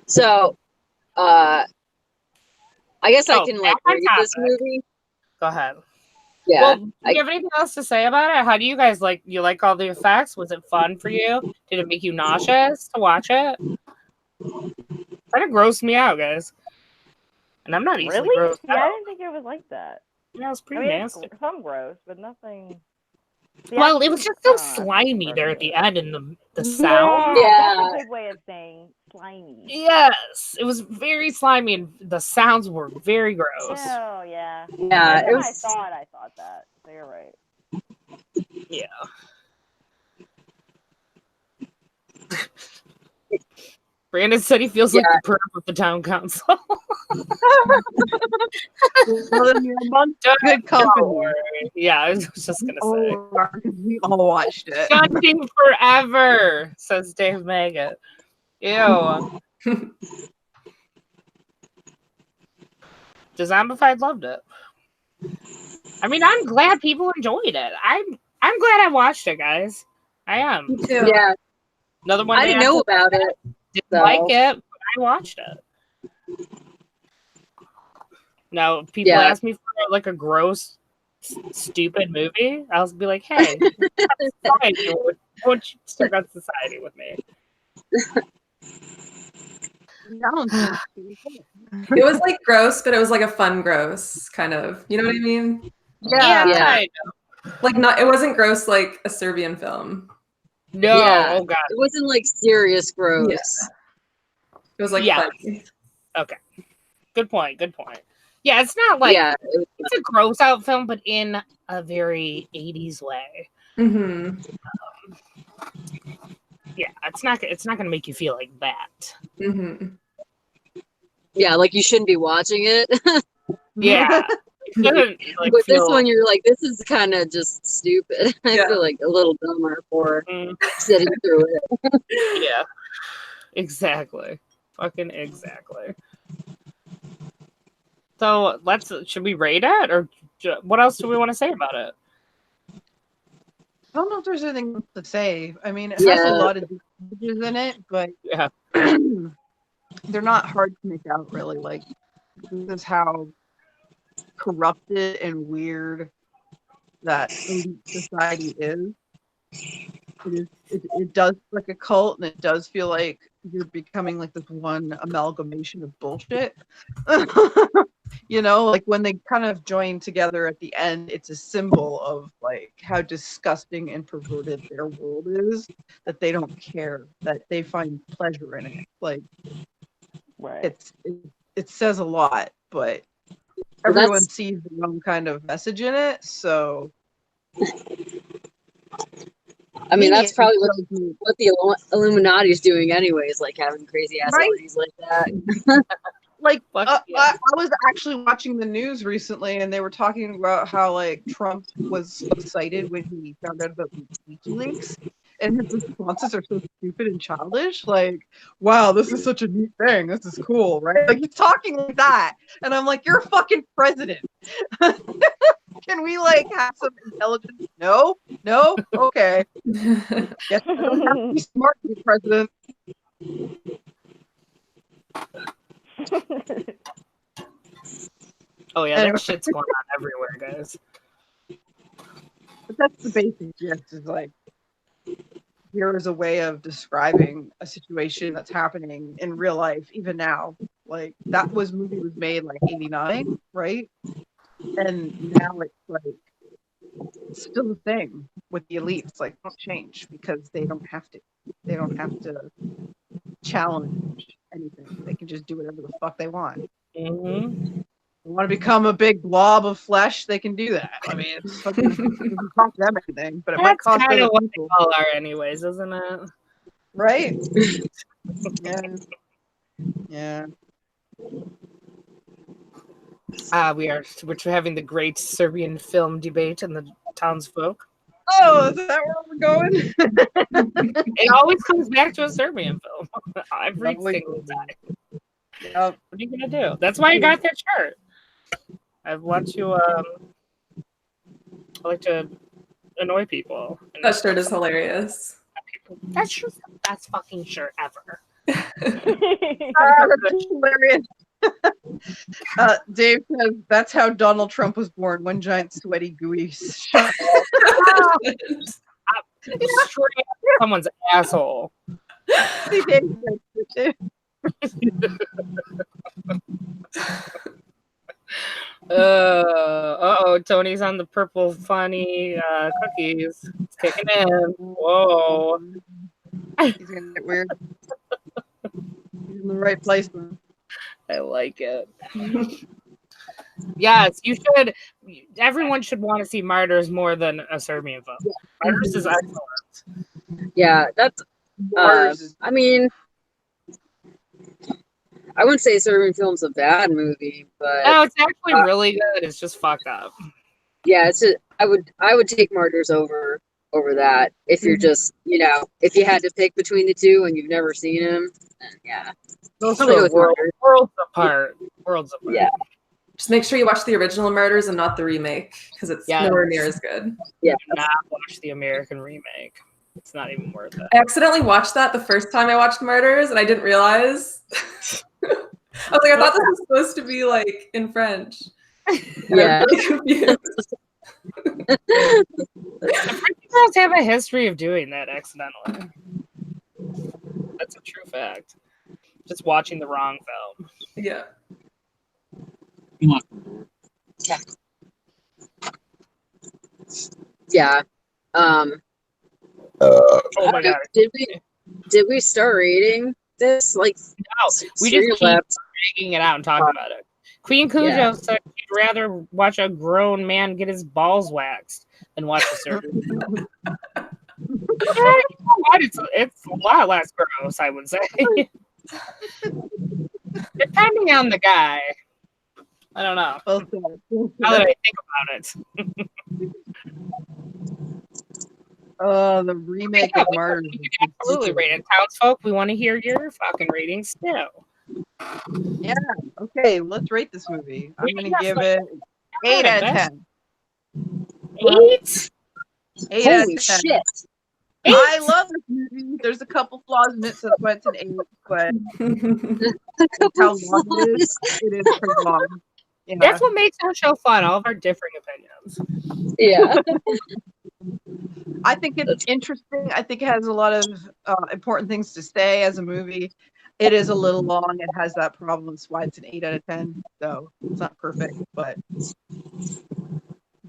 So, I guess I Oh, can like back on rate this topic. movie. Go ahead. Yeah. Well, do you have anything else to say about it? How do you guys like? You like all the effects? Was it fun for you? Did it make you nauseous to watch it? Kind of grossed me out, guys. And I'm not easily Really? grossed Yeah, I out. didn't think it was like that. Yeah, it was I pretty mean, nasty. it's some gross, but nothing. Well, it was just so I don't know, slimy gross there at with the it. end, and the sound. Yeah, Yeah. that's a good way of saying slimy. Yes, it was very slimy, and the sounds were very gross. Oh, yeah. Yeah, Last it time was. I thought that. So you're right. Yeah. Brandon said he feels like the perp of the town council. Well, then you're amongst good Don't company. worry. Yeah, I was just gonna say. Oh, we all watched it. Judging forever, says Dave Maggot. Ew. Zombified loved it. I mean, I'm glad people enjoyed it. I'm glad I watched it, guys. I am. Me too. Yeah, Another one. I didn't know about it. Didn't so. like it, but I watched it. Now, if people Yeah. ask me for like a gross, stupid movie, I'll be like, "Hey, society, won't you stick on society with me?" It was like gross, but it was like a fun gross, kind of. You know what I mean? Yeah, Yeah. kind Like not. It wasn't gross like a Serbian film. of. No, Yeah. oh god. It wasn't like serious gross. It was like Yeah. funny. Okay. Good point. Good point. Yeah, it's not like Yeah, it's a gross out film, but in a very 80s way. Mm-hmm. Yeah, it's not gonna make you feel like that. Mm-hmm. yeah, like you shouldn't be watching it. Yeah. It doesn't, like, With this feel- one, you're like, this is kind of just stupid. I Yeah. feel like a little dumber for Mm, sitting through it. yeah. Exactly. Fucking exactly. So should we rate it, or what else do we want to say about it? I don't know if there's anything else to say. I mean, it has Yeah. a lot of images in it, but Yeah. they're not hard to make out, really. Like, this is how corrupted and weird that elite society is. It does feel like a cult, and it does feel like you're becoming like this one amalgamation of bullshit. You know, like when they kind of join together at the end, it's a symbol of like how disgusting and perverted their world is, that they don't care, that they find pleasure in it. Like, Right. it says a lot, but Well, everyone that's- sees their own kind of message in it. So I mean, that's it probably shows me- what the Illuminati is doing anyways, like having crazy ass Right. orgies like that. like Fuck yeah. I was actually watching the news recently, and they were talking about how like Trump was excited when he found out about WikiLeaks, and his responses are so stupid and childish. Like, wow, this is such a neat thing. This is cool, right? Like, he's talking like that, and I'm like, you're a fucking president. Can we like have some intelligence? No, okay. Yes, you don't have to be smart to be president. Oh yeah, Anyway. that shit's going on everywhere, guys. But that's the basic gist, is like, here is a way of describing a situation that's happening in real life, even now. Like, that movie was made like 89, right? And now it's like, it's still a thing with the elites. Like, don't change, because they don't have to. They don't have to challenge anything. They can just do whatever the fuck they want. Mm-hmm. They want to become a big blob of flesh, they can do that. I mean, it's fucking, it doesn't cost them anything, but it might That's cost kind other of what they people. all are, anyways, isn't it? Right? Yeah. Yeah. We're having the great Serbian film debate in the townsfolk. Oh, is that where we're going? It always comes back to a Serbian film every Always. single time. Yep. What are you gonna do? That's why I got that shirt. I want to. I like to annoy people. That shirt is hilarious. That's just the best fucking shirt ever. Ah, that's hilarious. Dave says that's how Donald Trump was born. One giant sweaty gooey shot. Straight up someone's asshole. Uh-oh, Tony's on the purple funny cookies. It's kicking in. Whoa. He's gonna get weird. He's in the right place. I like it. Yes, you should. Everyone should want to see Martyrs more than a Serbian film. Martyrs is excellent. Yeah, that's. I mean, I wouldn't say Serbian Film's a bad movie, but No, it's actually really good. It's just fucked up. yeah, it's just, I would take Martyrs over that if you're just, if you had to pick between the two and you've never seen them, then yeah. Those Probably go are with Martyrs. worlds apart. Worlds apart. Yeah. Just make sure you watch the original Murders and not the remake, because it's Yes. nowhere near as good. Yeah. Do not watch the American remake. It's not even worth it. I accidentally watched that the first time I watched Murders, and I didn't realize. I was like, I thought this was supposed to be like in French. And Yeah. I'm really confused. French girls have a history of doing that accidentally. That's a true fact. Just watching the wrong film. Yeah. Yeah. Oh my god. Did we start reading this? Like, No, we Serial just keep Labs. digging it out and talking about it. Queen Cujo Yeah. said she'd rather watch a grown man get his balls waxed than watch a Serbian film. Yeah, you know what? It's a lot less gross, I would say. Depending on the guy. I don't know. Now that I think about it. The remake of Martyrs. You can absolutely rate it. Townsfolk, we want to hear your fucking ratings too. Yeah. Okay, let's rate this movie. I'm gonna Yes, give like- it 8 out of 10. 8? 8 out Holy of 10. shit. I love this movie. There's a couple flaws in it, so that's why it's an 8. But how long it is pretty long. Yeah. That's what makes our show fun, all of our differing opinions. Yeah. I think it's interesting. I think it has a lot of important things to say as a movie. It is a little long. It has that problem. That's why it's an 8 out of 10. So it's not perfect, but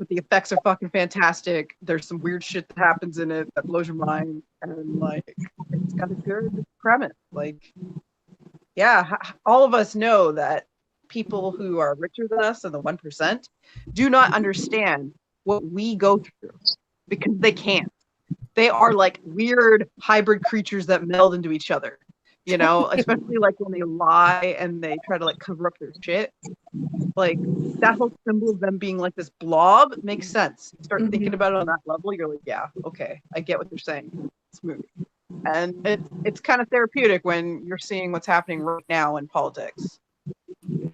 the effects are fucking fantastic. There's some weird shit that happens in it that blows your mind, and like it's got a good premise. Like, yeah, all of us know that people who are richer than us and the 1% do not understand what we go through because they can't. They are like weird hybrid creatures that meld into each other, especially like when they lie and they try to like cover up their shit. Like that whole symbol of them being like this blob makes sense. You start thinking about it on that level, you're like, yeah, okay, I get what you're saying. This movie. And it's kind of therapeutic when you're seeing what's happening right now in politics.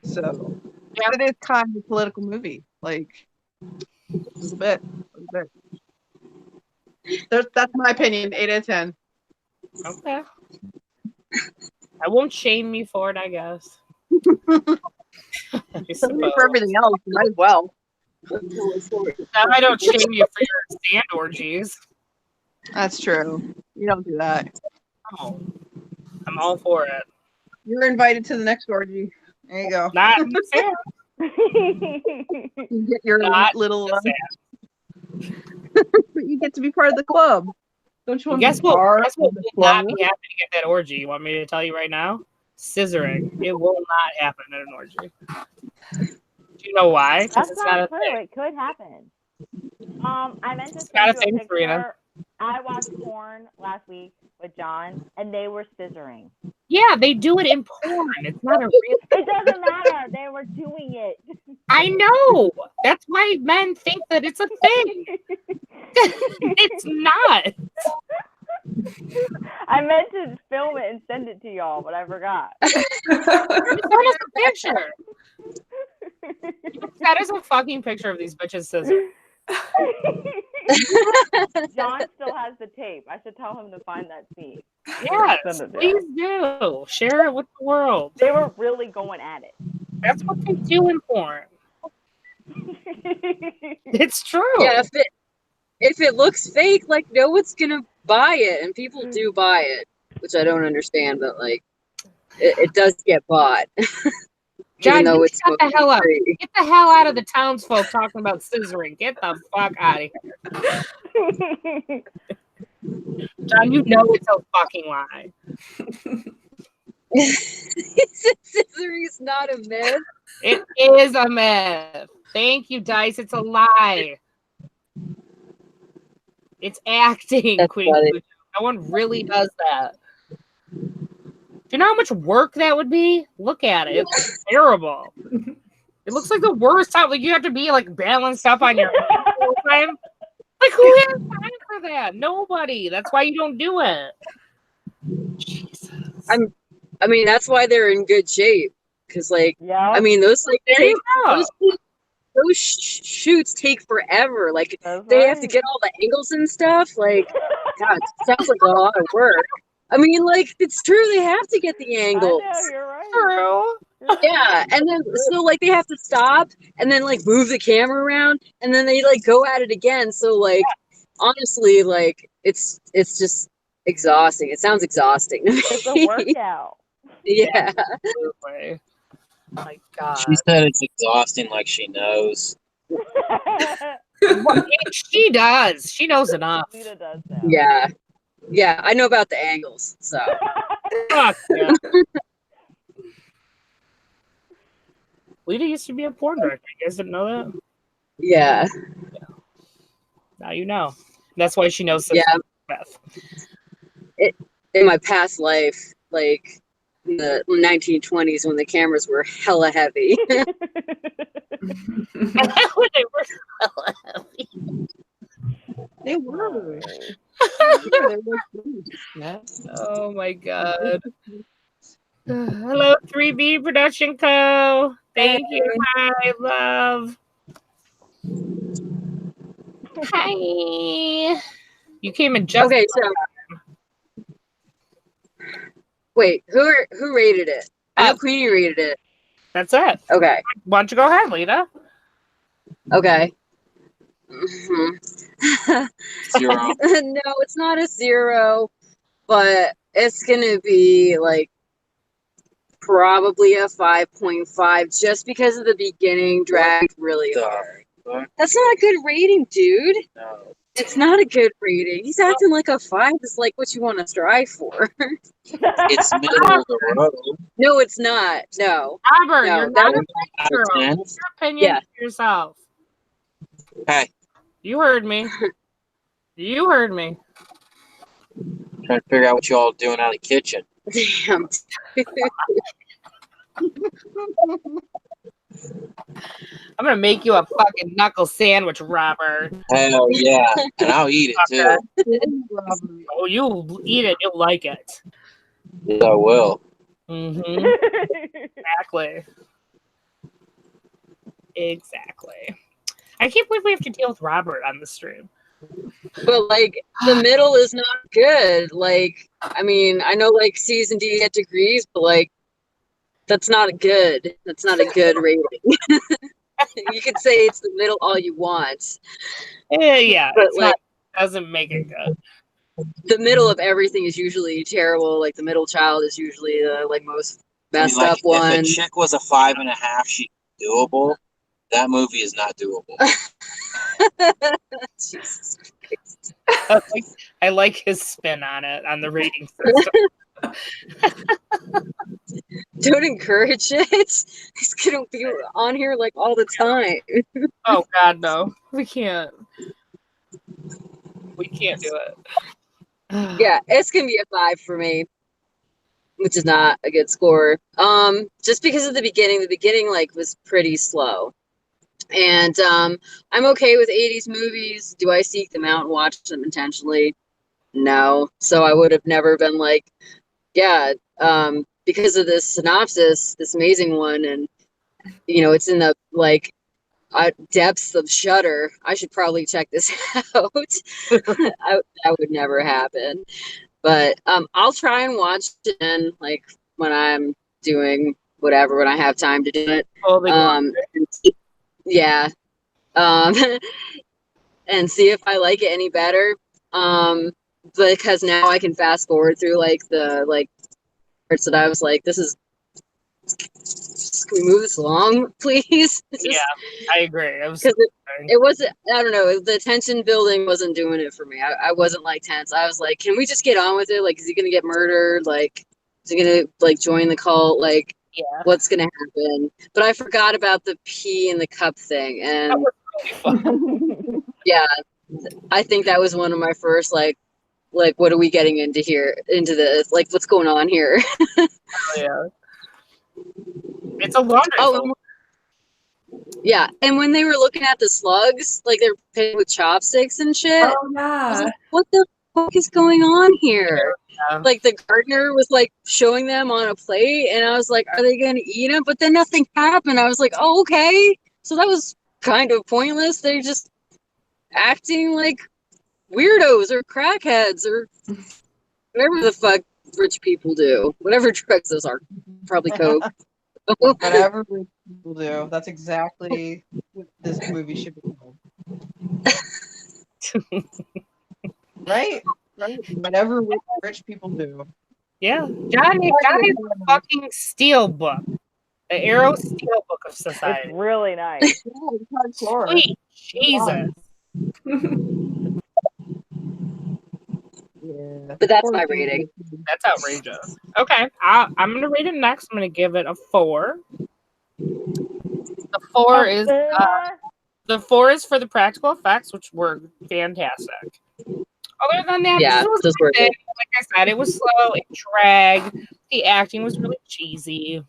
So yeah, it is kind of a political movie. Like a little bit. That's my opinion. 8 out of 10. Okay. I won't shame you for it, I guess. I suppose. For everything else, you might as well. I don't shame you for your sand orgies. That's true. You don't do that. No. I'm all for it. You're invited to the next orgy. There you go. Not fair. You get your Not little. fair. But you get to be part of the club. Don't you want Guess to be what? part Guess what of the will not club? be happening at that orgy? You want me to tell you right now? Scissoring. It will not happen at an orgy. Do you know why? 'Cause That's it's not a not true. thing. It could happen. I meant to It's not a send you a thing, Serena. picture. I watched porn last week with John, and they were scissoring. Yeah, they do it in porn. It's not a real. It doesn't matter. They were doing it. I know. That's why men think that it's a thing. It's not. I meant to film it and send it to y'all, but I forgot. Send us a picture. That is a fucking picture of these bitches scissors. John still has the tape. I should tell him to find that scene. Yes, Send it to please do. Share it with the world. They were really going at it. That's what they do in porn. It's true. Yeah, if it looks fake, like no one's gonna buy it, and people do buy it, which I don't understand, but like it does get bought. John, even though you it's shut the hell up. free. Get the hell out of the townsfolk talking about scissoring. Get the fuck out of here. John, you know it's a fucking lie. Scissoring's not a myth. It is a myth. Thank you, Dice. It's a lie. It's acting, That's Queen. funny. No one really does that. Do you know how much work that would be? Look at it. It's terrible. It looks like the worst time. Like you have to be like balanced up on your whole time. Like who has time for that? Nobody. That's why you don't do it. Jesus. I mean, that's why they're in good shape. Cause like, Yeah. I mean, those like There you go. those shoots take forever. Like That's they have to right. get all the angles and stuff. Like, God, it sounds like a lot of work. I mean, like it's true. They have to get the angles. I know, you're right. True. Yeah, and then so like they have to stop and then like move the camera around and then they like go at it again. So like honestly, like it's just exhausting. It sounds exhausting. to It's a me. workout. Yeah. Absolutely. My God. She said it's exhausting, like she knows. She does. She knows enough. Lita does now. Yeah. Yeah, I know about the angles. So Fuck yeah. Lita used to be a porn director. You guys didn't know that? yeah. Now you know. That's why she knows such Yeah. Beth. In my past life, like in the 1920s when the cameras were hella heavy. When they were hella heavy. They were. Oh my God. Hello, 3B Production Co. Thank you. Hi, love. Hi. You came in just Okay, so wait, who rated it? I know Queenie rated it. That's it. Okay. Why don't you go ahead, Lita? Okay. Mhm. 0. No, it's not a 0, but it's gonna be like probably a 5.5 just because of the beginning dragged really The hard. fuck? That's not a good rating, dude. No. It's not a good rating. He's acting like a 5 is like what you want to strive for. It's middle of the road. No, it's not. No. Robert, No, you're that not was a Out girl. of 10. Keep your opinion Yeah. to yourself. Hey, You heard me. You heard me. trying to figure out what you all doing out of the kitchen. damn. I'm gonna make you a fucking knuckle sandwich, Robert. Hell yeah. And I'll eat it too. Oh, you'll eat it. You'll like it. Yes, I will. Mm-hmm. Exactly. Exactly. I can't believe we have to deal with Robert on the stream. But like the middle is not good. Like, I mean, I know like C's and D's get degrees, but like that's not good. That's not a good rating. You could say it's the middle all you want. Yeah, But it's like not, doesn't make it good. the middle of everything is usually terrible. Like the middle child is usually the like most messed up one. If a chick was a 5.5, she's doable. That movie is not doable. Jesus. I like his spin on it, on the rating system. Don't encourage it. He's gonna be on here like all the time. Oh God, no. We can't. We can't do it. Yeah, it's gonna be a 5 for me, which is not a good score. Just because of the beginning like was pretty slow. And I'm okay with 80s movies. Do I seek them out and watch them intentionally? No. So I would have never been like, yeah, because of this synopsis, this amazing one, and you know, it's in the like depths of Shudder. I should probably check this out. That would never happen. But I'll try and watch it in, like when I'm doing whatever when I have time to do it. Totally Yeah. Um, and see if I like it any better. Because now I can fast forward through like the parts that I was like, this is. Can we move this along, please? yeah, I agree. It wasn't. I don't know. The tension building wasn't doing it for me. I wasn't like tense. I was like, can we just get on with it? Like, is he gonna get murdered? Like, is he gonna like join the cult? Like, yeah. what's gonna happen? But I forgot about the pee in the cup thing, That and was really fun. yeah, I think that was one of my first like what are we getting into here? Into this? Like, what's going on here? Yeah. It's a laundry. Oh, yeah. And when they were looking at the slugs, like they're playing with chopsticks and shit. Oh I was yeah. like, what the fuck is going on here? Yeah. Like the gardener was like showing them on a plate, and I was like, are they gonna eat them? But then nothing happened. I was like, oh, okay. So that was kind of pointless. They're just acting like weirdos or crackheads or whatever the fuck rich people do. Whatever drugs those are. Probably coke. Whatever rich people do. That's exactly what this movie should be called. Right? Right. Whatever rich people do. Yeah. Johnny's a fucking steel book. The Arrow Steel Book of It's Society. really nice. Sweet Jesus. Yeah. But that's my rating. That's outrageous. Okay. I'm going to rate it next. I'm going to give it a 4. The 4 is the 4 is for the practical effects, which were fantastic. Other than that, Yeah, it was those were like I said, it was slow, it dragged, the acting was really cheesy.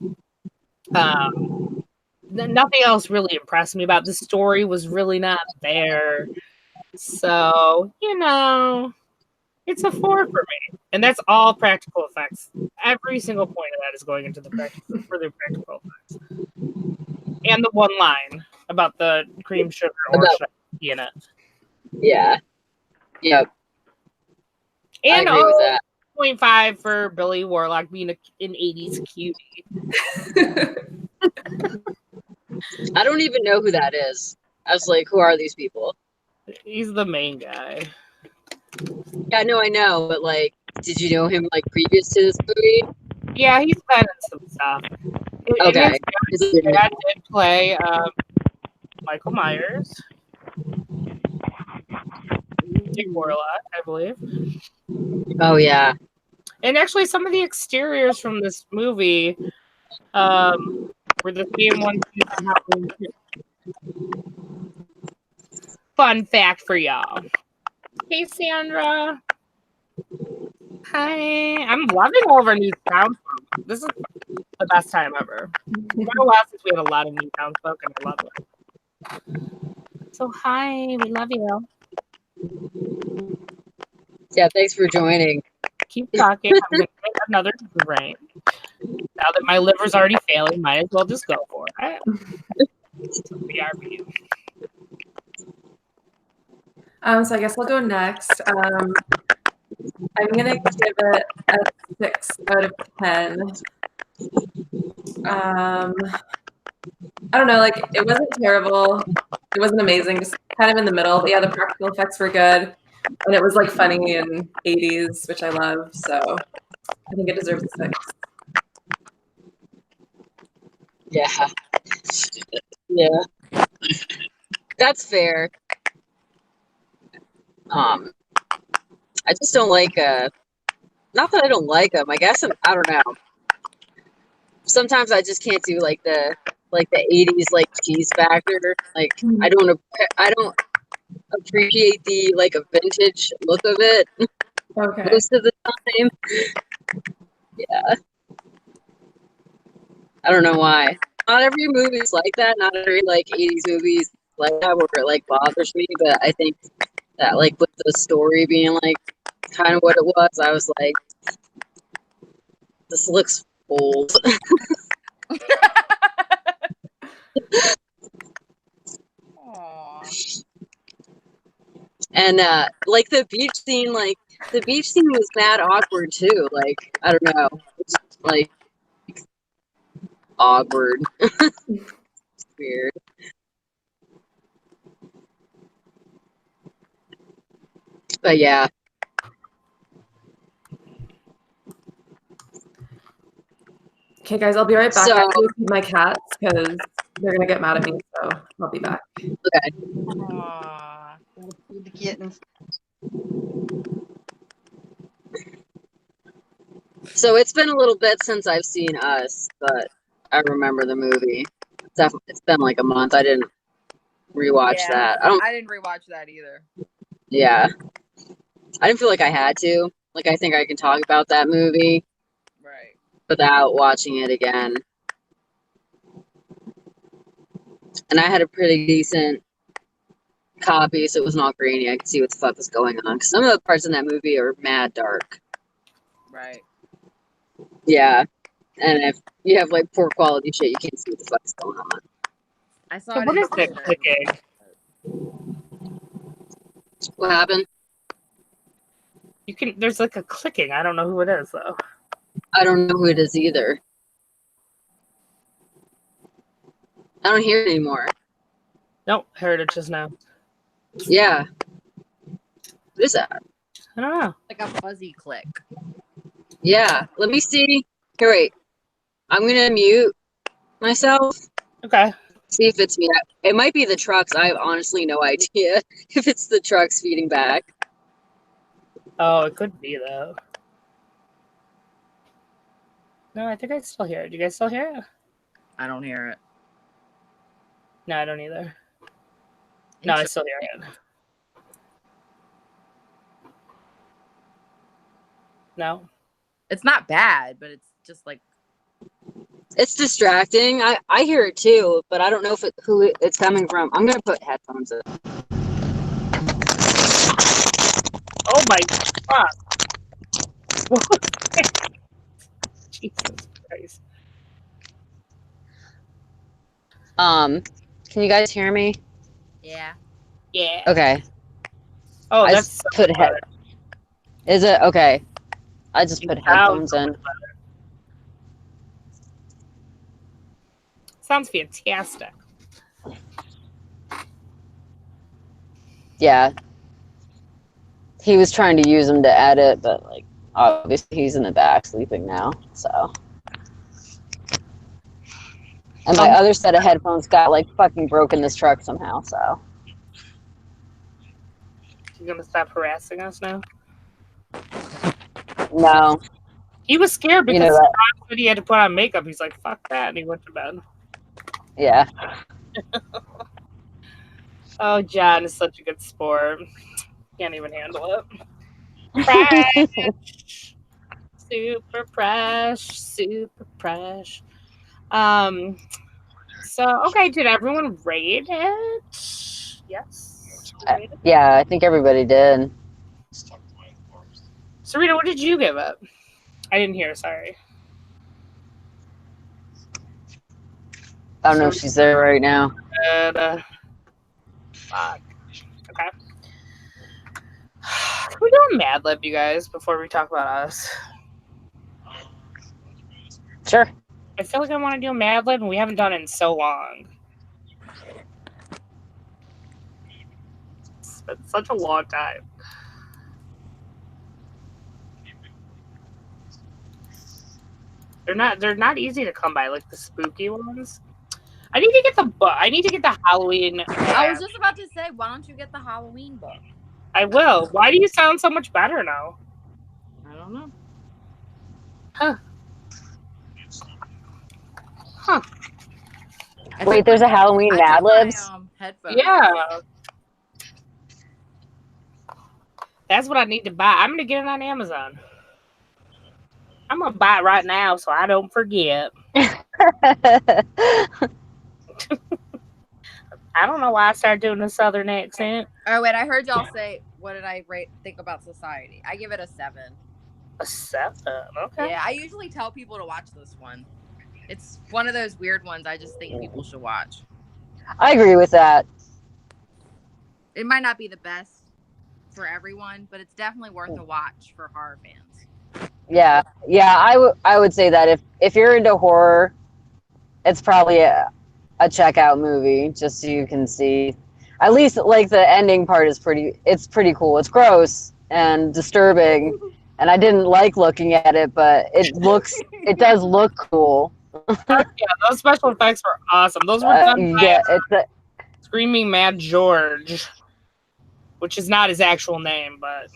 Nothing else really impressed me about the story was really not there. So, it's a 4 for me. And that's all practical effects. Every single point of that is going into the practical effects. And the one line about the cream sugar or in it. Yeah. Yep. And I agree with that. 0.5 for Billy Warlock being an 80s cutie. I don't even know who that is. I was like, who are these people? He's the main guy. Yeah, no, I know, but like, did you know him like previous to this movie? Yeah, he's been in some stuff. Okay. His dad did play Michael Myers. Dick Warlock, I believe. Oh yeah. And actually, some of the exteriors from this movie were the same ones. Fun fact for y'all. Hey, Sandra. Hi. I'm loving all of our new townsfolk. This is the best time ever. It's been a while since we had a lot of new townsfolk, and I love it. So, hi. We love you. Yeah, thanks for joining. Keep talking. I'm going to make another drink. Now that my liver's already failing, might as well just go for it. BRB. So I guess I'll go next. I'm gonna give it a 6 out of 10. I don't know, like it wasn't terrible. It wasn't amazing, just kind of in the middle. But yeah, the practical effects were good. And it was like funny and 80s, which I love. So I think it deserves a 6. Yeah. Yeah. That's fair. I just don't like not that I don't like them. I guess I don't know. Sometimes I just can't do like the 80s like cheese factor. Like I don't appreciate the like a vintage look of it Okay. most of the time. Yeah. I don't know why. Not every movie is like that. Not every like 80s movies like that where it like bothers me. But I think that like with the story being like kind of what it was, I was like, this looks old. And like the beach scene was mad awkward too. Like I don't know, like awkward. It's weird. But yeah. Okay, guys, I'll be right back. So- I have to go feed my cats because they're gonna get mad at me. So I'll be back. Okay. Aw, feed the kittens. So it's been a little bit since I've seen Us, but I remember the movie. It's been like a month. I didn't rewatch that. I didn't rewatch that either. Yeah. I didn't feel like I had to. Like, I think I can talk about that movie Right. without watching it again. And I had a pretty decent copy, so it wasn't all grainy. I could see what the fuck was going on. 'Cause some of the parts in that movie are mad dark. Right. Yeah. And if you have, like, poor quality shit, you can't see what the fuck is going on. I saw So it. what in is that theater. clicking? What happened? You can. There's like a clicking. I don't know who it is though. I don't know who it is either. I don't hear it anymore. Nope, heard it just now. Yeah. What is that? I don't know. Like a fuzzy click. Yeah. Let me see. Here, wait. I'm gonna mute myself. Okay. See if it's me. It might be the trucks. I have honestly no idea if it's the trucks feeding back. Oh, it could be though. No, I think I still hear it. Do you guys still hear it? I don't hear it. No, I don't either. No, I still hear it. No. It's not bad, but it's just like It's distracting. I hear it too, but I don't know who it's coming from. I'm gonna put headphones in. Oh my god. What was that? Jesus Christ. Can you guys hear me? yeah. Yeah. Okay. Oh, I that's just so put better. Is it okay? I just put headphones in. Sounds fantastic. Yeah. He was trying to use them to edit, but like obviously he's in the back sleeping now, so. And my other set of headphones got like fucking broken this truck somehow, so. You gonna stop harassing us now? No. He was scared because You know that. Tom said he had to put on makeup. He's like, fuck that, and he went to bed. Yeah. Oh, John is such a good sport. Can't even handle it. Fresh. Super fresh. Super fresh. So, okay, did everyone rate it? Yes. Rate it? Yeah, I think everybody did. Serena, what did you give it? I didn't hear, sorry. I don't know if she's there right now. And, fuck. Okay. Can we do a Mad Lib, you guys, before we talk about us? Sure. I feel like I want to do a Mad Lib, and we haven't done it in so long. It's been such a long time. They're not easy to come by, like the spooky ones. I need to get the Halloween. I was just about to say, why don't you get the Halloween book? I will. Why do you sound so much better now? I don't know. Huh. Wait, there's a Halloween I Mad took my, Libs? headphones. Yeah. That's what I need to buy. I'm gonna get it on Amazon. I'm gonna buy it right now so I don't forget. I don't know why I started doing a southern accent. Oh wait, I heard y'all say, what did I think about Society? I give it a 7. A 7. Okay. Yeah, I usually tell people to watch this one. It's one of those weird ones I just think people should watch. I agree with that. It might not be the best for everyone, but it's definitely worth a watch for horror fans. Yeah, I would say that if you're into horror, it's probably a checkout movie, just so you can see. At least, like, the ending part is pretty cool. It's gross and disturbing, and I didn't like looking at it, but it does look cool. Yeah, those special effects were awesome. Those were done by Yeah, it's Screaming Mad George, which is not his actual name, but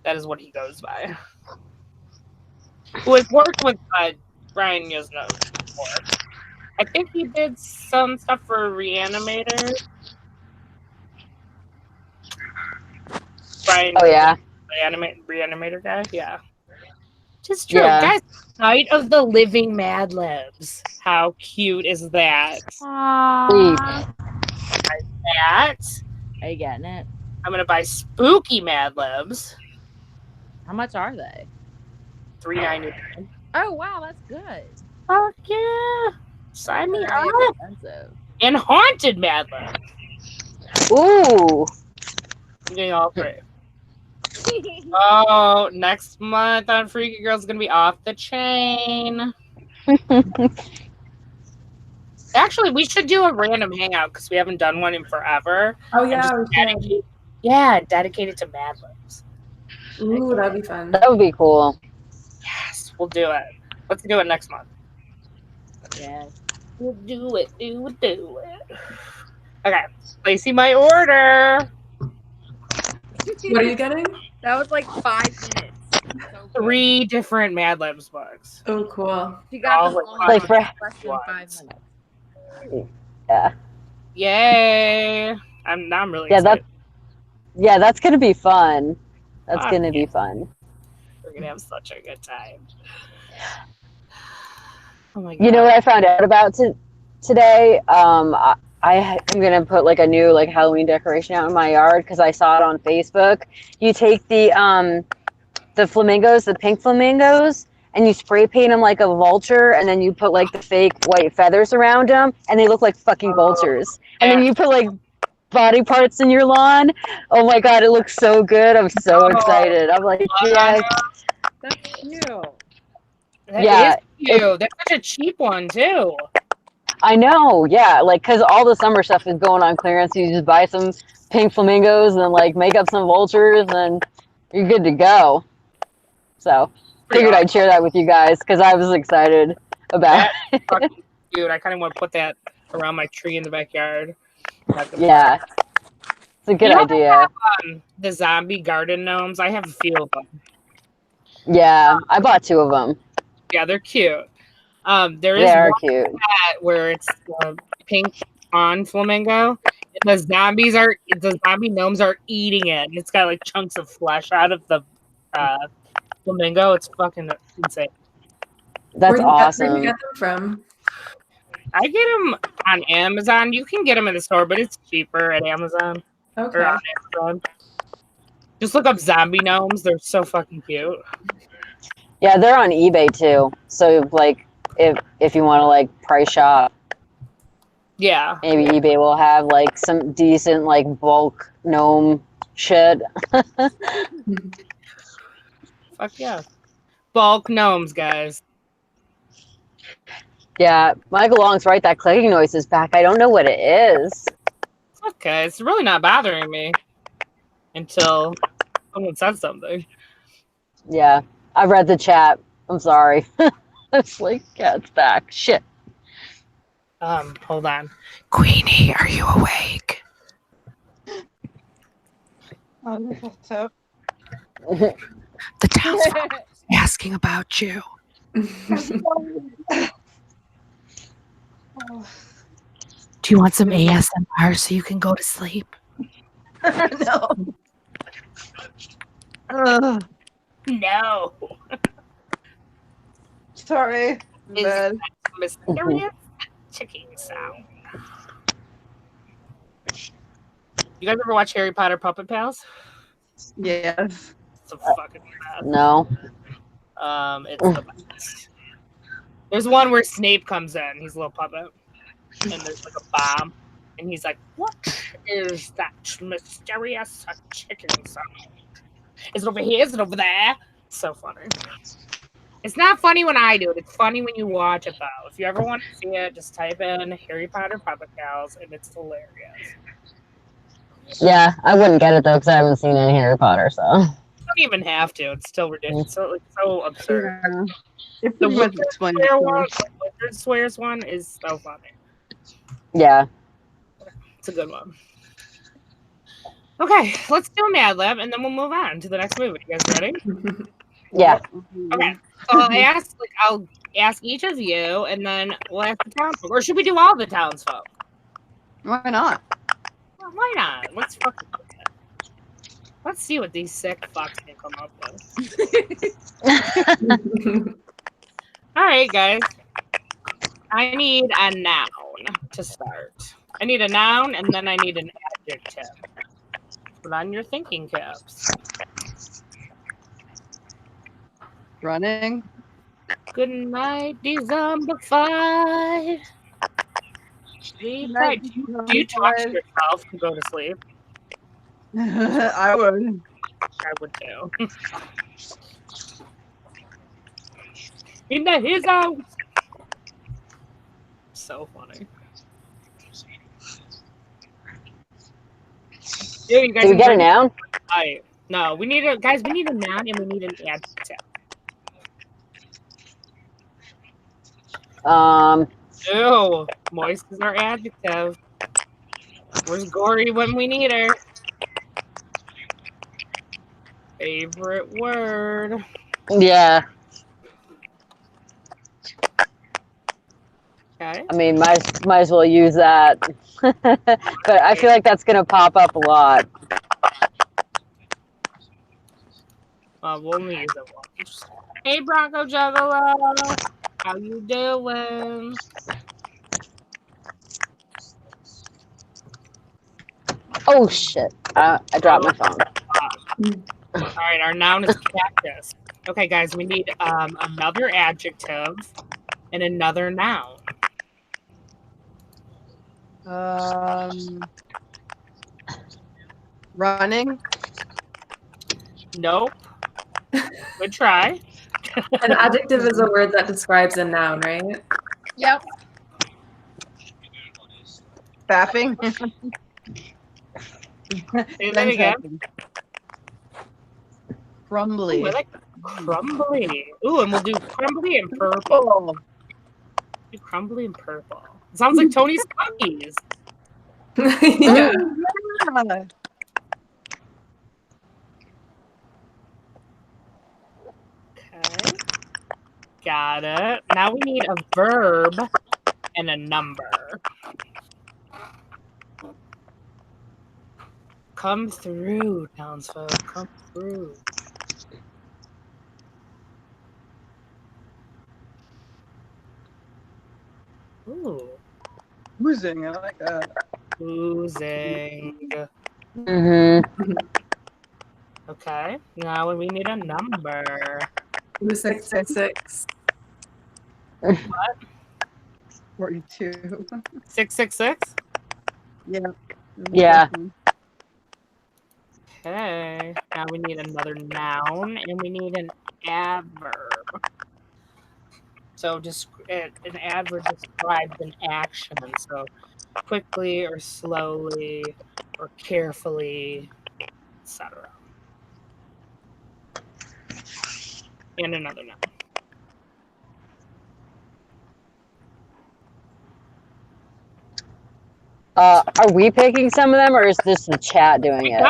that is what he goes by. Who has worked with Brian Yuzna before. I think he did some stuff for Reanimator. Brian, oh yeah, Reanimator guy, yeah. Just true, Yeah. guys. Night of the Living Mad Libs. How cute is that? Aww. That Are you getting it? I'm gonna buy Spooky Mad Libs. How much are they? $3.99. Oh wow, that's good. Fuck yeah! Sign me They're up. expensive. And Haunted Mad Libs. ooh, I'm getting all three. Oh, next month on Freaky Girls is gonna be Off the Chain. Actually, we should do a random hangout because we haven't done one in forever. Oh And yeah, just we should. dedicated to Mad Libs. Ooh, that'd be fun. that would be cool. Yes, we'll do it. Let's do it next month. Yeah. We'll do it. Okay, Lacey, my order. What are you getting? That was like 5 minutes. So quick. 3 different Mad Libs books. Oh, cool. You got them Like, all like in for- less than 5 minutes. Yeah, Yay! I'm really Yeah, excited. that's gonna be fun. That's Ah, gonna be fun. We're gonna have such a good time. Oh my god! You know what I found out about today? I'm gonna put like a new like Halloween decoration out in my yard because I saw it on Facebook. You take the flamingos, the pink flamingos, and you spray paint them like a vulture, and then you put like the fake white feathers around them, and they look like fucking vultures. And then you put like body parts in your lawn. Oh my god, it looks so good! I'm so excited. I'm like, yes, That's cute. That yeah, is cute. That's such a cheap one too. I know, yeah, like because all the summer stuff is going on clearance. You just buy some pink flamingos and like make up some vultures, and you're good to go. So figured I'd share that with you guys because I was excited about. That's fucking cute. I kind of want to put that around my tree in the backyard. Yeah, it's a good You know, idea. The zombie garden gnomes. I have a few of them. Yeah, I bought 2 of them. Yeah, they're cute. There is They are one cute. where it's pink on flamingo. And the zombie gnomes are eating it. And it's got like chunks of flesh out of the flamingo. It's fucking insane. That's Where do awesome. you get them from? I get them on Amazon. You can get them in the store, but it's cheaper at Amazon Okay. or on Amazon. Just look up zombie gnomes. They're so fucking cute. Yeah, they're on eBay too. So like, if you want to like price shop, Yeah. maybe eBay will have like some decent like bulk gnome shit. Fuck yeah. Bulk gnomes, guys. Yeah, Michael Long's right. That clicking noise is back. I don't know what it is. It's okay. It's really not bothering me until someone says something. Yeah, I read the chat. I'm sorry. It's like, yeah, it's back. Shit. Hold on. Queenie, are you awake? So The townsfolk is asking about you. Do you want some ASMR so you can go to sleep? no. Ugh, No. sorry. Is Bad. mysterious ticking sound. You guys ever watch Harry Potter Puppet Pals? Yes. It's a fucking bad. No. It's the best. There's one where Snape comes in. He's a little puppet, and there's like a bomb, and he's like, "What is that mysterious ticking sound? Is it over here? Is it over there?" It's so funny. It's not funny when I do it. It's funny when you watch it, though. If you ever want to see it, just type in Harry Potter Puppet Cows, and it's hilarious. Yeah, I wouldn't get it though because I haven't seen any Harry Potter. So You don't even have to. It's still ridiculous. So absurd. Yeah. It The pretty much wizard explains swear it. one, the wizard swears one is so funny. yeah. It's a good one. Okay, let's do a Mad Lib, and then we'll move on to the next movie. You guys ready? Yeah. Okay. So I'll ask each of you, and then we'll ask the townsfolk. Or should we do all the townsfolk? Why not? Well, why not? Let's fucking do it. Let's see what these sick fucks can come up with. All right, guys. I need a noun to start. I need a noun, and then I need an adjective. Put on your thinking caps. Running. Good night, December-fied. Sleep tight. Do you talk to yourself to go to sleep? I would. I would too. In his house. So funny. Dude, you guys Do we get a enjoy- noun? No, we need a guys. We need a noun and we need an adjective. Ew, moist is our adjective. Where's Gory when we need her? Favorite word. Yeah. Okay. I mean, might as well use that. But I feel like that's gonna pop up a lot. We'll only use it once. Hey, Bronco Juggalo. How you doing? Oh shit! I dropped my phone. All right, our noun is cactus. Okay, guys, we need another adjective and another noun. Running. Nope. Good try. An adjective is a word that describes a noun, right? Yep. Baffing. Say that again. Crumbly. Ooh, I like crumbly. Ooh, and we'll do crumbly and purple. Do crumbly and purple. It sounds like Tony's cookies. Yeah. Yeah. Okay. Got it. Now we need a verb and a number. Come through, townsfolk. Come through. Ooh. Oozing. I like that. Oozing. Mm-hmm. Okay. Now we need a number. 666. 42. 666? Yeah. Yeah. Okay. Now we need another noun and we need an adverb. So just an adverb describes an action. So quickly or slowly or carefully, etc. And another noun. Are we picking some of them, or is this the chat doing it?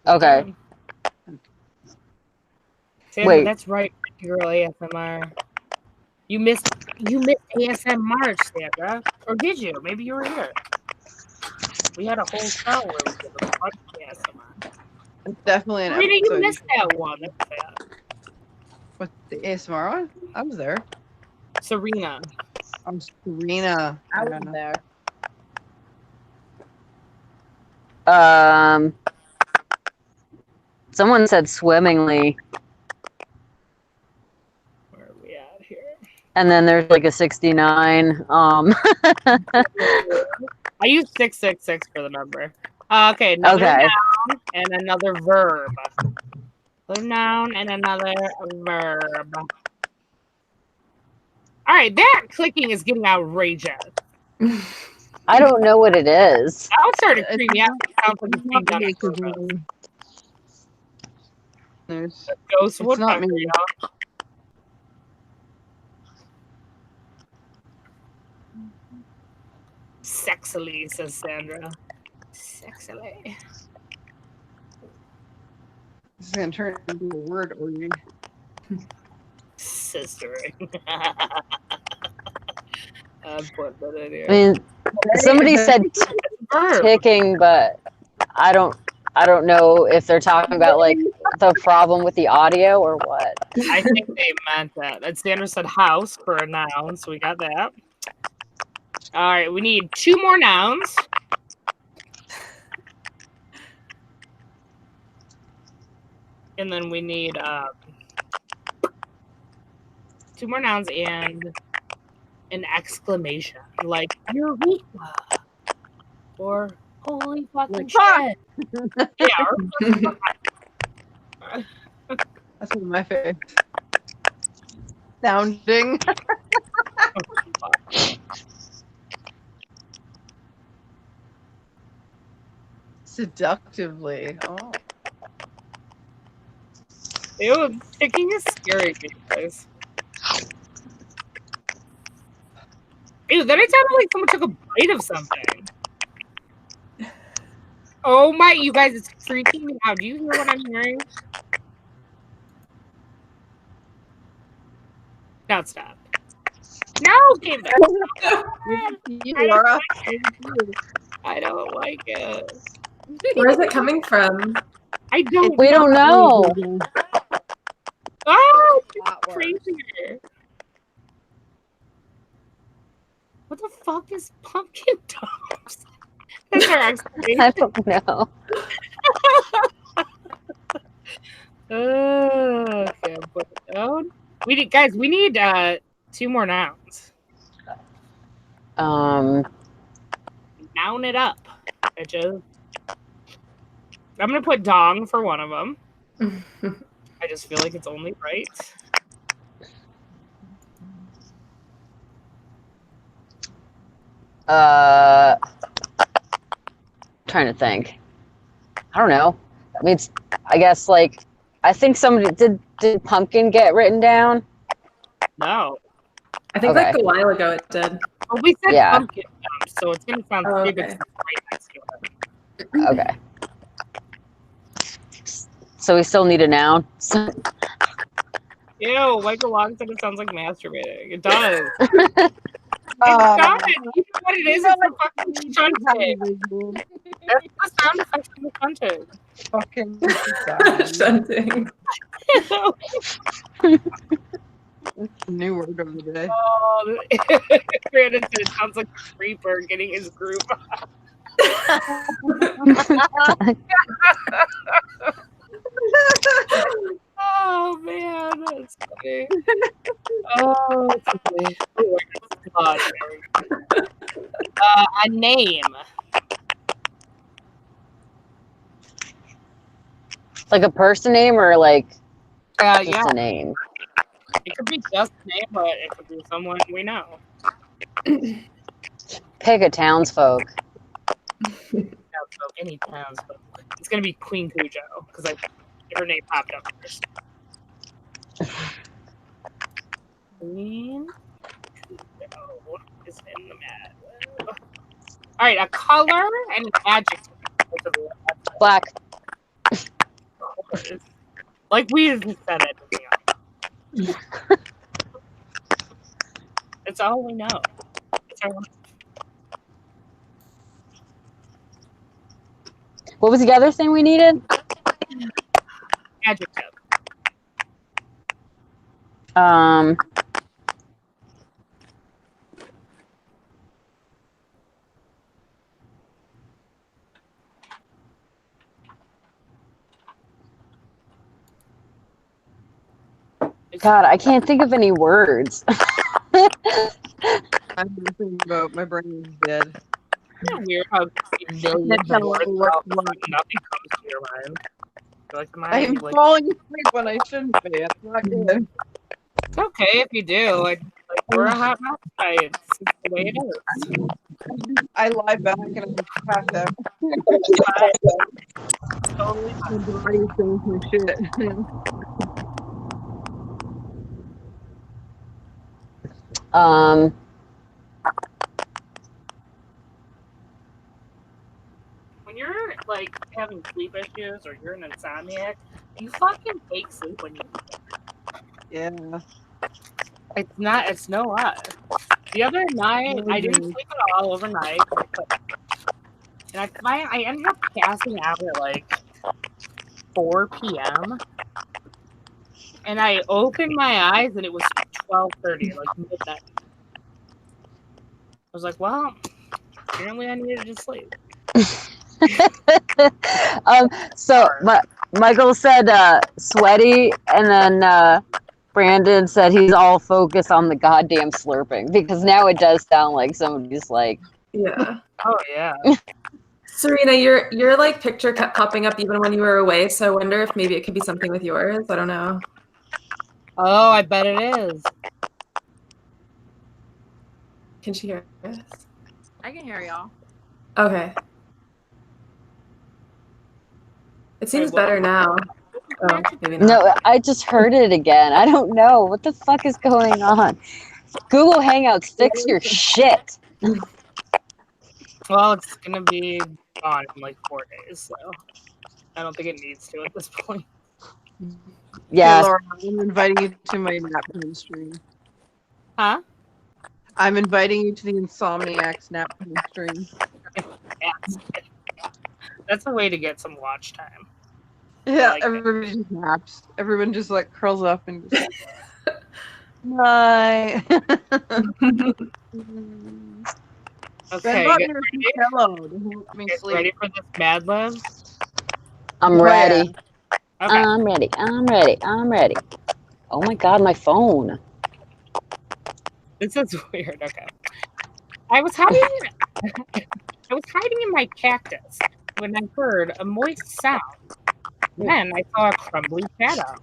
Okay. Sandra, Wait. that's right, girl ASMR. You missed ASM March, Sandra. Or did you? Maybe you were here. We had a whole show where we did a bunch of ASMR. Definitely an Rita, you episode. missed that one. That's bad. What, the ASMR one? I was there. Serena. I'm Serena. I don't was know. there. Someone said swimmingly, Where are we at here? and then there's like a 69. I used 666 for the number. Okay, another Okay. noun and another verb. A noun and another verb. All right, that clicking is getting outrageous. I don't know what it is. Now it's starting to creep me out. It sounds like it's being done on purpose. Ghost It's woodpecker, not me. y'all. Sexily, says Sandra. Sexily. This is gonna turn into a word orgy. Sistering. I'm putting that in here. I mean, somebody said Verb. ticking, but I don't know if they're talking about like the problem with the audio or what. I think they meant that. And Sandra said house for a noun, so we got that. All right, we need 2 more nouns. And then we need 2 more nouns and an exclamation, like Eureka or holy fucking shit. Yeah. That's one of my favorites. Sounding. Seductively. Oh. Ew, ticking is scary, guys. Ew, then it sounded like someone took a bite of something. Oh my, you guys, it's freaking me out. Do you hear what I'm hearing? Now stop. No, game back. Laura. I don't like it. Where is it coming from? I don't We don't know. Oh, Lot it's worse. crazier. What the fuck is pumpkin tops? That's our I explanation. don't know. Okay, I'll put it down. We need, guys. We need 2 more nouns. Noun it up, bitches. I'm gonna put dong for one of them. I just feel like it's only right. Trying to think. I don't know. I mean, I guess like I think somebody did pumpkin get written down? No. I think Okay. like a while ago it did. Well, we said Yeah. pumpkin, so it's gonna sound Oh, stupid. okay. since it's right next to it. Okay. So we still need a noun. Ew, Michael Long said it sounds like masturbating. It does. Um, Stop it. You know what it is? It's a fucking shunting. That's the sound effect from the shunting. Fucking Shunting. new word of the day. Oh, Brandon said it sounds like a creeper getting his groove on. Oh man, that's funny. Oh, it's funny. Oh, God, there we go. A name. Like a person name or like just Yeah, a name? it could be just a name, but it could be someone we know. Pick a townsfolk. Townsfolk, any townsfolk. It's gonna be Queen Cujo because her name popped up first. Queen Cujo is in the mad. All right, a color and an adjective. Black. Like we just said it. It's all we know. It's our What was the other thing we needed? adjective. God, I can't think of any words. I'm thinking about my brain is dead. Isn't it weird how millions of words are all nothing comes to your mind? Like, am I I am like, falling asleep when I shouldn't be. It's not good. it's okay if you do. Like we're a hot mouth guy. It's the way it is. I lie back and I pass out. Totally My body's doing some shit. when you're like having sleep issues or you're an insomniac, you fucking take sleep when you. Yeah. It's no lie. The other night, I didn't sleep at all overnight. And I ended up passing out at like 4 p.m. And I opened my eyes and it was 12:30, like midnight. I was like, well, apparently I needed to sleep. So Michael said sweaty, and then Brandon said he's all focused on the goddamn slurping, because now it does sound like somebody's like, Yeah. Oh yeah. Serena, your like picture kept popping up even when you were away, so I wonder if maybe it could be something with yours. I don't know. Oh, I bet it is. Can she hear us? I can hear y'all. Okay. It seems Wait, what? better now. Oh, maybe not. no, I just heard it again. I don't know. What the fuck is going on? Google Hangouts, fix your shit. Well, it's gonna be gone in like 4 days, so I don't think it needs to at this point. Yeah. Hey, Laura, I'm inviting you to my nap time stream. Huh? I'm inviting you to the Insomniacs nap time stream. Yes. That's a way to get some watch time. Yeah, like it. everybody just naps. Everyone just like curls up and just night. Okay, Bend get your ready. pillow to help me Get sleep. ready for this Mad Lib. I'm Oh, yeah. ready. Okay. I'm ready. I'm ready. I'm ready. Oh my god, my phone. This is weird. Okay. I was hiding in my cactus when I heard a moist sound. Then I saw a crumbly shadow.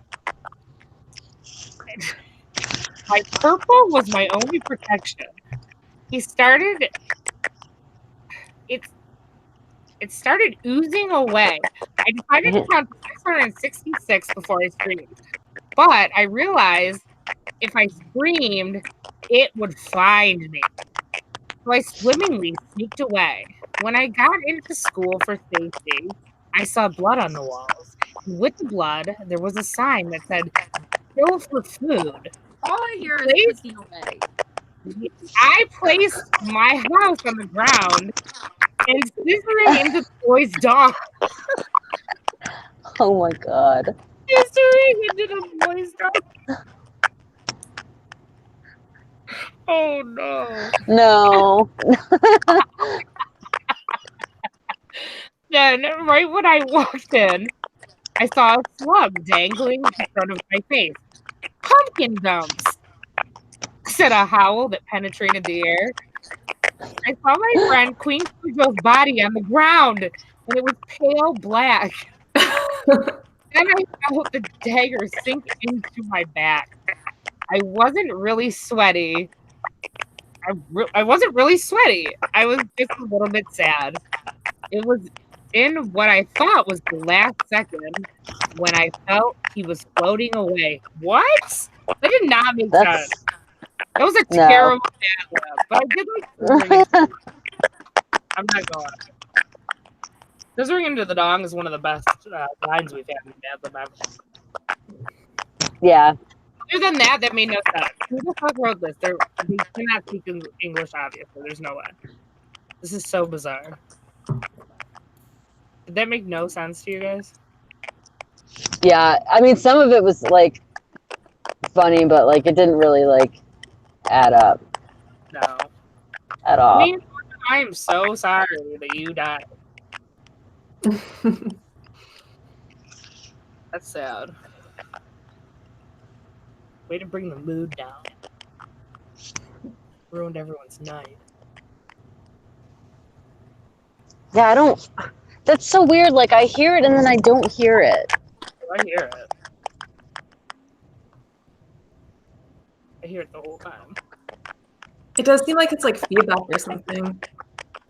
My purple was my only protection. It started oozing away. I decided to count to 666 before I screamed. But I realized if I screamed, it would find me. So I swimmingly sneaked away. When I got into school for safety, I saw blood on the walls. And with the blood, there was a sign that said, "Kill for food." All I hear is Please? pissing away. I placed my house on the ground and scissoring into the boy's dog. Oh my god. Scissoring into the boy's dog. Oh no. No. Then, right when I walked in, I saw a slug dangling in front of my face. Pumpkin dumps, said a howl that penetrated the air. I saw my friend Queen Cujo's body on the ground, and it was pale black. Then I felt the dagger sink into my back. I wasn't really sweaty. I wasn't really sweaty. I was just a little bit sad. It was in what I thought was the last second when I felt he was floating away. What? That did not make That's sense. That was a no. terrible bad lab, but I did like I'm not going. Scissoring into the dong is one of the best lines we've had in Bad Lab ever. Yeah. Other than that, that made no sense. Who the fuck wrote this? They cannot speak English, obviously. There's no way. This is so bizarre. Did that make no sense to you guys? Yeah. I mean, some of it was like funny, but like it didn't really like add up No. at all. I mean, I am so sorry that you died. That's sad. Way to bring the mood down. Ruined everyone's night. Yeah, I don't. That's so weird. Like I hear it and then I don't hear it. I hear it. I hear it the whole time. It does seem like it's like feedback or something.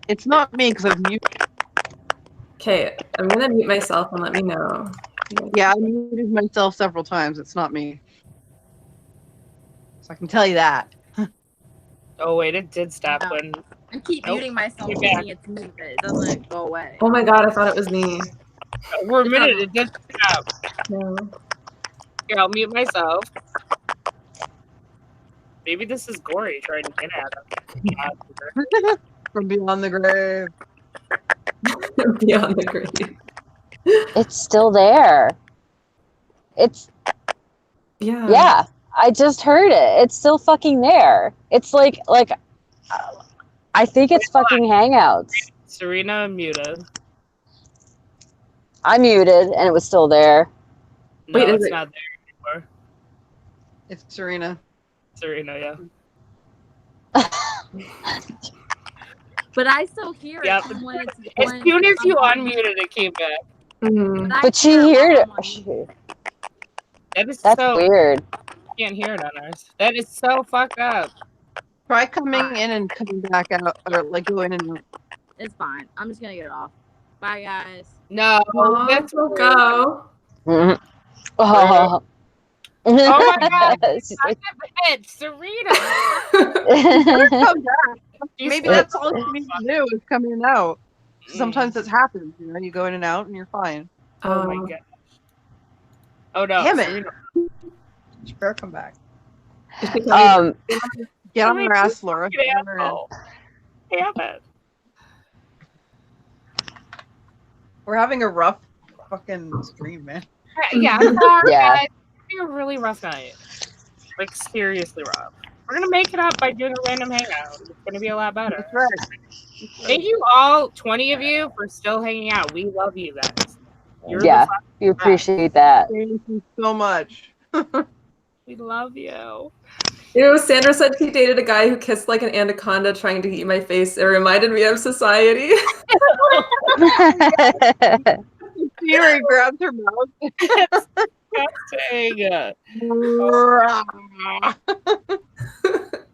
It's not me because I've muted. Okay, I'm gonna mute myself and let me know. Yeah, I muted myself several times. It's not me. So I can tell you that. Oh wait, it did stop No. when. I keep Nope. muting myself You're thinking back. it's muted. It doesn't go away. Oh my god, I thought it was me. For a minute, it did stop. No. Here, I'll mute myself. Maybe this is Gory trying to get at him. From beyond the grave. Beyond the grave. It's still there. It's yeah. I just heard it. It's still fucking there. It's like I think it's fucking Hangouts. Serena muted. I muted and it was still there. No, Wait, is it's it- not there anymore. It's Serena. Serena, yeah. But I still hear Yep. it when it's As when soon as you I'm- unmuted, it came back. Mhm. I But she hear heard while it. I'm on mute. That is That's so. weird. You can't hear it on ours. That is so fucked up. Try coming in and coming back out, or like go in and out. It's fine. I'm just gonna get it off. Bye, guys. No, Oh, that's we'll weird. go. Mhm. Oh. Oh my God. She's like- Hey, Serena. Come back. She's Maybe so- that's all you need to do is come in and out. Sometimes this happens, you know. You go in and out, and you're fine. Oh my God. Oh no. Damn it. Serena. You better come back. um, Get on Oh my your ass, Laura. fucking Get on her ass. asshole. Damn it. We're having a rough fucking stream, man. Yeah, I'm sorry, Yeah. guys. It's been a really rough night. Like, seriously rough. We're gonna make it up by doing a random hangout. It's gonna be a lot better. That's right. Thank you all, 20 of you, for still hanging out. We love you guys. You're Yeah. the we appreciate that. Thank you so much. we love you. You know, Sandra said she dated a guy who kissed like an anaconda trying to eat my face. It reminded me of Society. Fury grabs her mouth. Disgusting.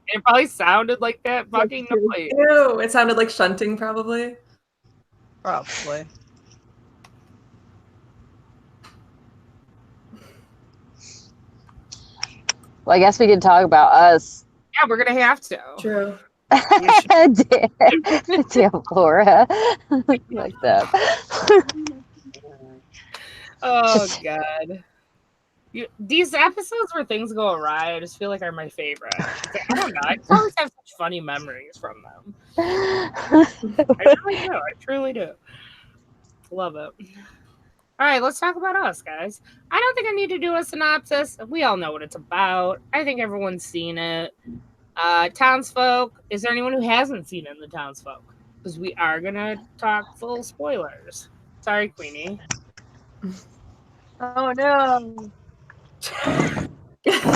It probably sounded like that fucking noise. Ew, it sounded like shunting probably. Probably. Well, I guess we can talk about us. Yeah, we're gonna have to. True. Damn, Laura. Like that. Oh God. These episodes where things go awry, I just feel like are my favorite. I don't know. I just always have such funny memories from them. I really do. I truly do. Love it. All right, let's talk about us, guys. I don't think I need to do a synopsis. We all know what it's about. I think everyone's seen it. Townsfolk. Is there anyone who hasn't seen it in the Townsfolk? Because we are gonna talk full spoilers. Sorry, Queenie. Oh no. My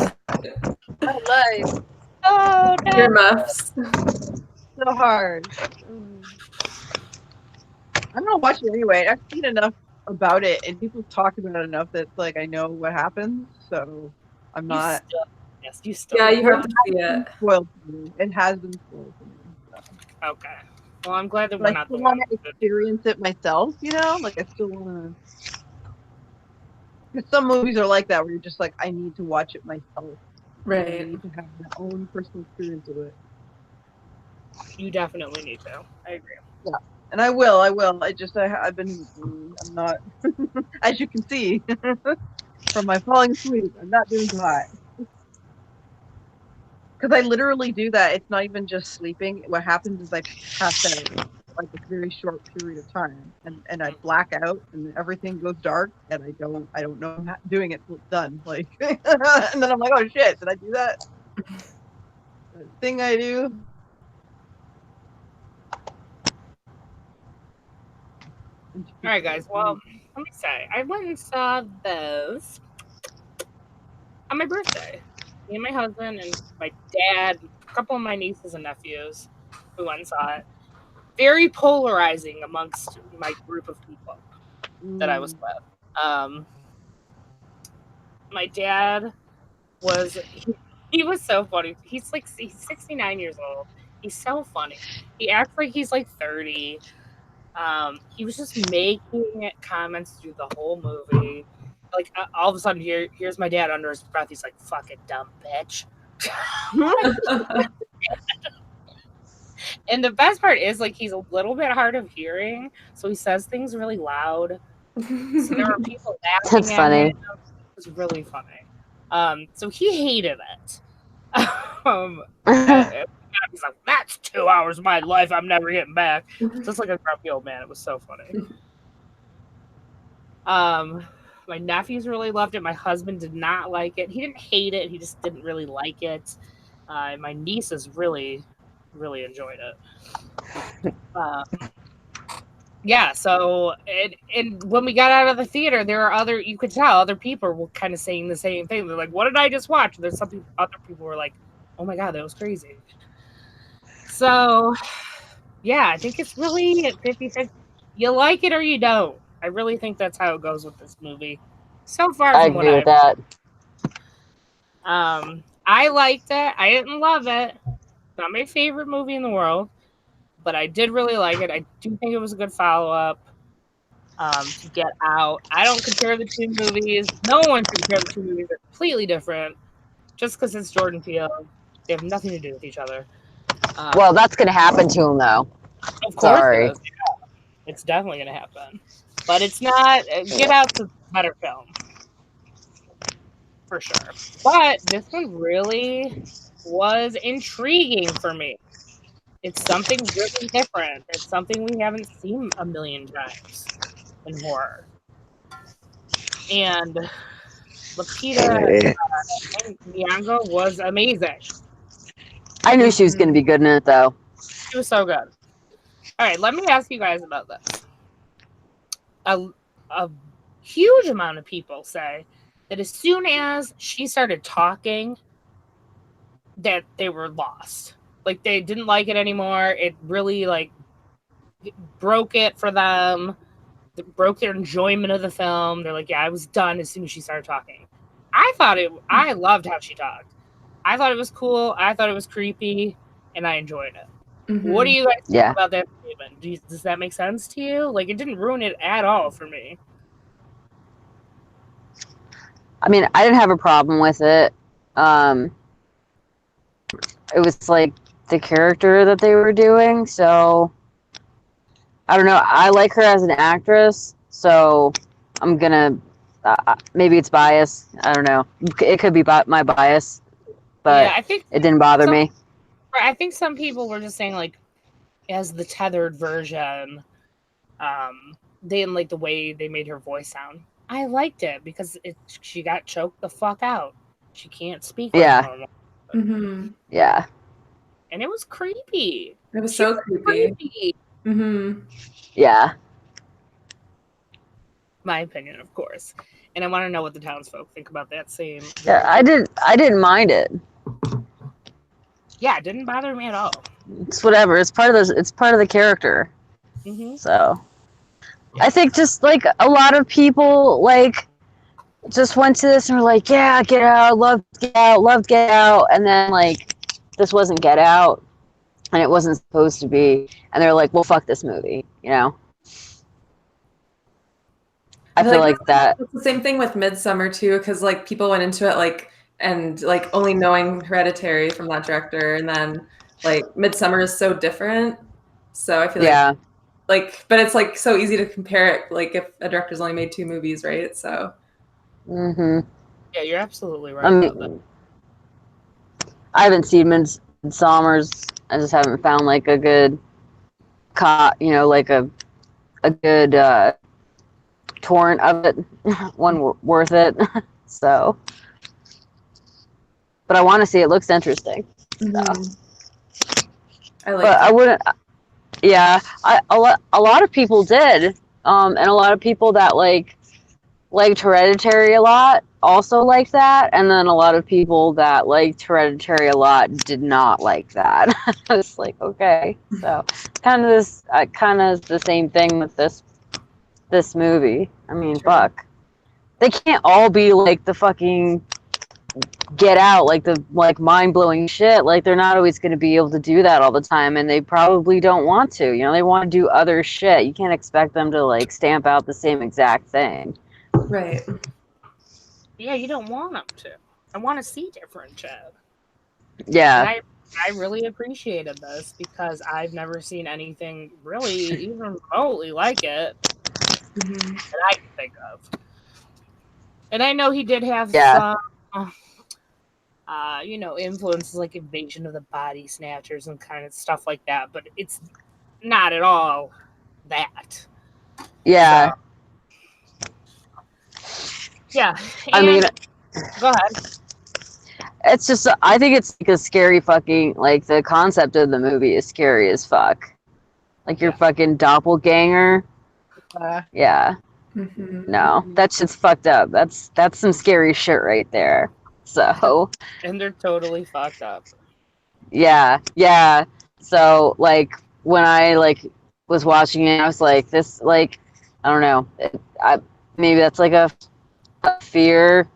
life. Oh no. Your muffs. So hard. I'm gonna watch it anyway. I've seen enough about it and people talk about it enough that like I know what happens, so I'm not You still. Yeah, you have to see it. spoiled for me. It has been spoiled for me. So. Okay. Well, I'm glad that But we're I not the still ones. want to experience it myself, you know? Like I still want to. Because some movies are like that, where you're just like, I need to watch it myself. I Right. need to have my own personal experience with it. You definitely need to. I agree. And I will. I've been, I'm not, as you can see, from my falling asleep, I'm not doing so hot. Because I literally do that. It's not even just sleeping. What happens is I pass out like a very short period of time, and I black out, and everything goes dark, and I don't know I'm doing it till it's done. Like, and then I'm like, oh shit, did I do that? That thing I do. All right, guys. Well, let me say, I went and saw this on my birthday. Me and my husband and my dad, a couple of my nieces and nephews who went and saw it. Very polarizing amongst my group of people that I was with. my dad was he was so funny. He's 69 years old. He's so funny. He acts like he's like 30. He was just making comments through the whole movie. Like all of a sudden, here's my dad under his breath. He's like, "Fucking dumb bitch." And the best part is, like, he's a little bit hard of hearing, so he says things really loud. So there were people laughing That's at funny. him. It was really funny. So he hated it. He's like, "That's 2 hours of my life I'm never getting back." Just like a grumpy old man. It was so funny. My nephews really loved it. My husband did not like it. He didn't hate it. He just didn't really like it. My nieces really enjoyed it. Yeah, so and when we got out of the theater, there are you could tell other people were kind of saying the same thing. They're like, "What did I just watch?" And there's other people were like, "Oh my god, that was crazy." So, yeah, I think it's really at 50-50. You like it or you don't. I really think that's how it goes with this movie. So far, I from what agree with that. I liked it. I didn't love it. Not my favorite movie in the world, but I did really like it. I do think it was a good follow-up to Get Out. I don't compare the two movies. No one can compare the two movies. They're completely different. Just because it's Jordan Peele, they have nothing to do with each other. Well, that's gonna happen to him though. Of course Sorry. it is. Yeah. It's definitely going to happen. But it's not. Get Out's a better film. For sure. But this one really was intriguing for me. It's something really different. It's something we haven't seen a million times in horror. And Lupita Nyong'o was amazing. I knew she was gonna be good in it though. She was so good. All right, let me ask you guys about this. A huge amount of people say that as soon as she started talking, that they were lost. Like, they didn't like it anymore. It really, like, broke it for them. It broke their enjoyment of the film. They're like, yeah, I was done as soon as she started talking. I loved how she talked. I thought it was cool. I thought it was creepy, and I enjoyed it. Mm-hmm. What do you guys think Yeah. about that statement? Does that make sense to you? Like, it didn't ruin it at all for me. I mean, I didn't have a problem with it. It was like the character that they were doing, so I don't know. I like her as an actress, so I'm gonna maybe it's bias. I don't know. It could be my bias, but yeah, I think it didn't bother me. I think some people were just saying, like, as the tethered version, they didn't like the way they made her voice sound. I liked it because she got choked the fuck out. She can't speak. Yeah. Normal. Mm-hmm. Yeah. And it was creepy. It was so creepy. Mm-hmm. Yeah. My opinion, of course. And I want to know what the townsfolk think about that same. Yeah, I didn't mind it. Yeah, it didn't bother me at all. It's whatever. It's part of the character. Mm-hmm. So I think just like a lot of people like just went to this and were like, yeah, Get Out, loved Get Out, and then like this wasn't Get Out and it wasn't supposed to be, and they're like, well, fuck this movie, you know. I feel like that. It's the same thing with Midsommar too, because like people went into it like and like only knowing Hereditary from that director, and then like Midsommar is so different. So I feel like but it's like so easy to compare it, like if a director's only made 2 movies, right? So Mm-hmm. Yeah, you're absolutely right. I about that. mean, I haven't seen Midsommar. I just haven't found like a good, like a good torrent of it, one worth it. So, but I want to see it. Looks interesting. mm-hmm. I like. But I wouldn't. Yeah, a lot of people did, and a lot of people that liked Hereditary a lot also liked that, and then a lot of people that liked Hereditary a lot did not like that. It's like, okay, so kind of the same thing with this movie. I mean, fuck. they can't all be like the fucking Get Out, like the like mind-blowing shit. Like they're not always going to be able to do that all the time, and they probably don't want to. You know, they want to do other shit. You can't expect them to like stamp out the same exact thing. Right. Yeah, you don't want them to. I want to see different shit. Yeah. And I really appreciated this because I've never seen anything really even remotely like it that I can think of. And I know he did have some, influences like Invasion of the Body Snatchers and kind of stuff like that, but it's not at all that. Yeah. So, yeah. I mean, go ahead. It's just, I think it's like a scary fucking, like the concept of the movie is scary as fuck. Like your fucking doppelganger. Yeah. No, that shit's fucked up. That's some scary shit right there. So. And they're totally fucked up. Yeah. So like when I like was watching it, I was like, this like, I don't know. Maybe that's like a fear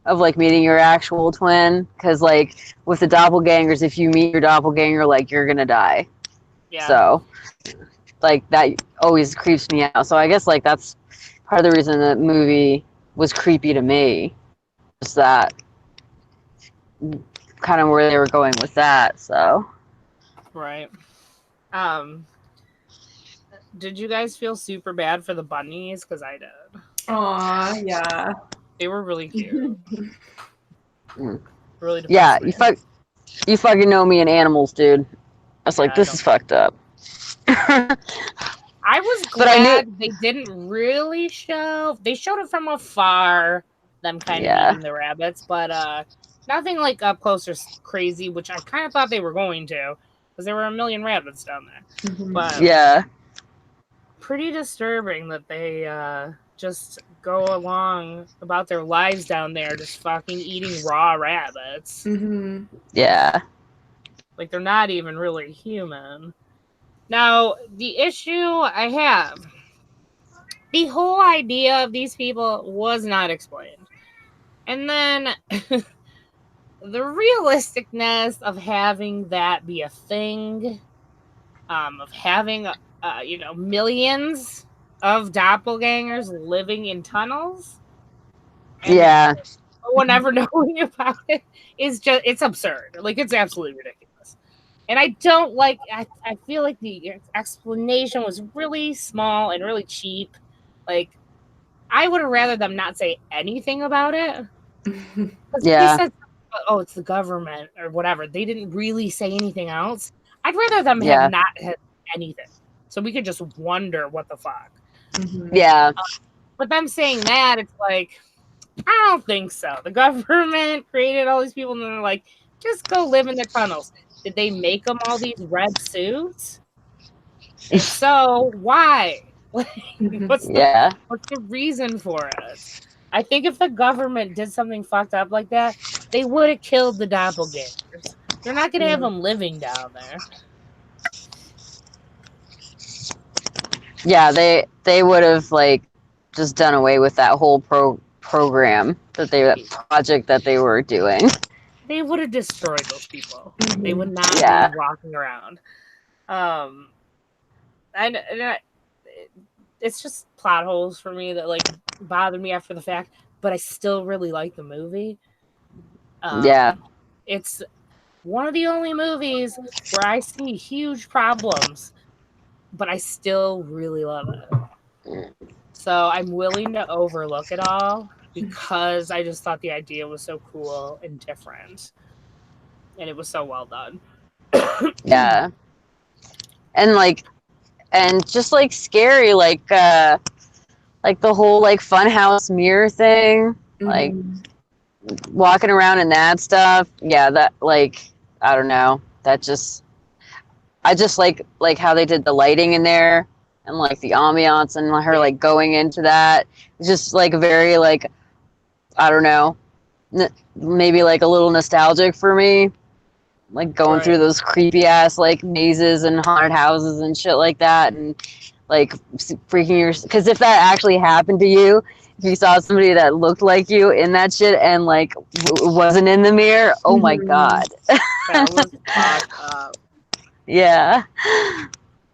of like meeting your actual twin, because like with the doppelgangers, if you meet your doppelganger, like you're gonna die. Yeah. So like that always creeps me out. So I guess like that's part of the reason the movie was creepy to me. Just that kind of where they were going with that. So right. Did you guys feel super bad for the bunnies? Because I did. Aw, yeah. They were really cute. Really. Yeah, you fucking know me and animals, dude. I was like, this is fucked up. I was glad they didn't really show. They showed it from afar, them kind of eating the rabbits, but nothing like up close or crazy, which I kind of thought they were going to, because there were a million rabbits down there. But yeah, pretty disturbing that they just go along about their lives down there, just fucking eating raw rabbits. Yeah. Like they're not even really human. Now, the issue I have, the whole idea of these people was not explained. And then the realisticness of having that be a thing, of having, millions of doppelgangers living in tunnels. Yeah. No one ever knowing about it is just, it's absurd. Like, it's absolutely ridiculous. And I don't like, I feel like the explanation was really small and really cheap. Like, I would have rather them not say anything about it. Yeah. They said, oh, it's the government or whatever. They didn't really say anything else. I'd rather them have not had anything. So we could just wonder what the fuck. Yeah. But them saying that, it's like, I don't think so. The government created all these people and they're like, just go live in the tunnels. Did they make them all these red suits? If so, why? What's the reason for it? I think if the government did something fucked up like that, they would have killed the doppelgangers. They're not going to have them living down there. Yeah, they would have like just done away with that whole program that project that they were doing. They would have destroyed those people. They would not be walking around. And it's just plot holes for me that like bothered me after the fact, but I still really like the movie. It's one of the only movies where I see huge problems, but I still really love it. So I'm willing to overlook it all because I just thought the idea was so cool and different. And it was so well done. Yeah. And just like scary, like the whole like funhouse mirror thing, like walking around in that stuff. Yeah, that like I don't know. That just I just like how they did the lighting in there and like the ambiance and her like going into that. It's just like very like I don't know, maybe like a little nostalgic for me. Like going through those creepy ass like mazes and haunted houses and shit like that, and like freaking your, because if that actually happened to you, if you saw somebody that looked like you in that shit and like wasn't in the mirror, oh my god. That was fucked up. Yeah.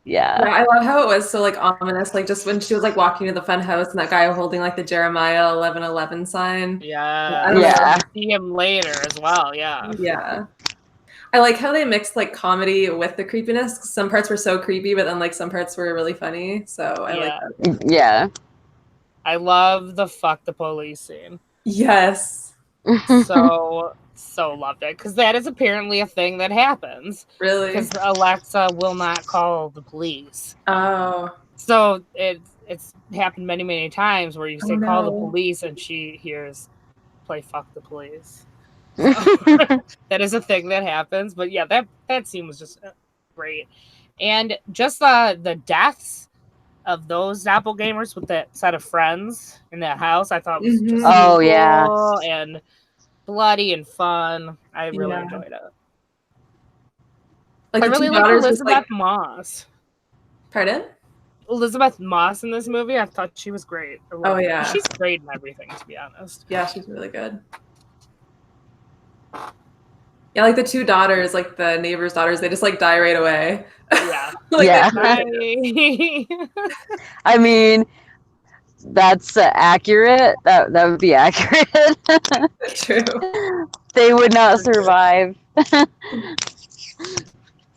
Yeah, Yeah. I love how it was so like ominous, like just when she was like walking to the fun house and that guy holding like the Jeremiah 11:11 sign. Yeah. I don't Yeah. We see him later as well. Yeah. Yeah. I like how they mixed like comedy with the creepiness. 'Cause some parts were so creepy, but then like some parts were really funny. So I like Yeah. that. Yeah. I love the fuck the police scene. Yes. So loved it because that is apparently a thing that happens Really. because Alexa will not call the police. Oh. So it's happened many times where you say Oh, call the no. police and she hears play fuck the police. So, that is a thing that happens. But yeah, that scene was just great, and just the deaths of those doppelgangers with that set of friends in that house, I thought was just Oh, cool yeah. and bloody and fun. I really Yeah. enjoyed it. Like I the really two like daughters Elizabeth was like. Moss. Pardon? Elizabeth Moss in this movie, I thought she was great. I Oh, loved her. yeah. She's great in everything, to be honest. Yeah, she's really good. Yeah, like the two daughters, like the neighbor's daughters, they just like die right away. Yeah. Like, Yeah. Bye. I mean, that's accurate. That would be accurate. True. They would not survive.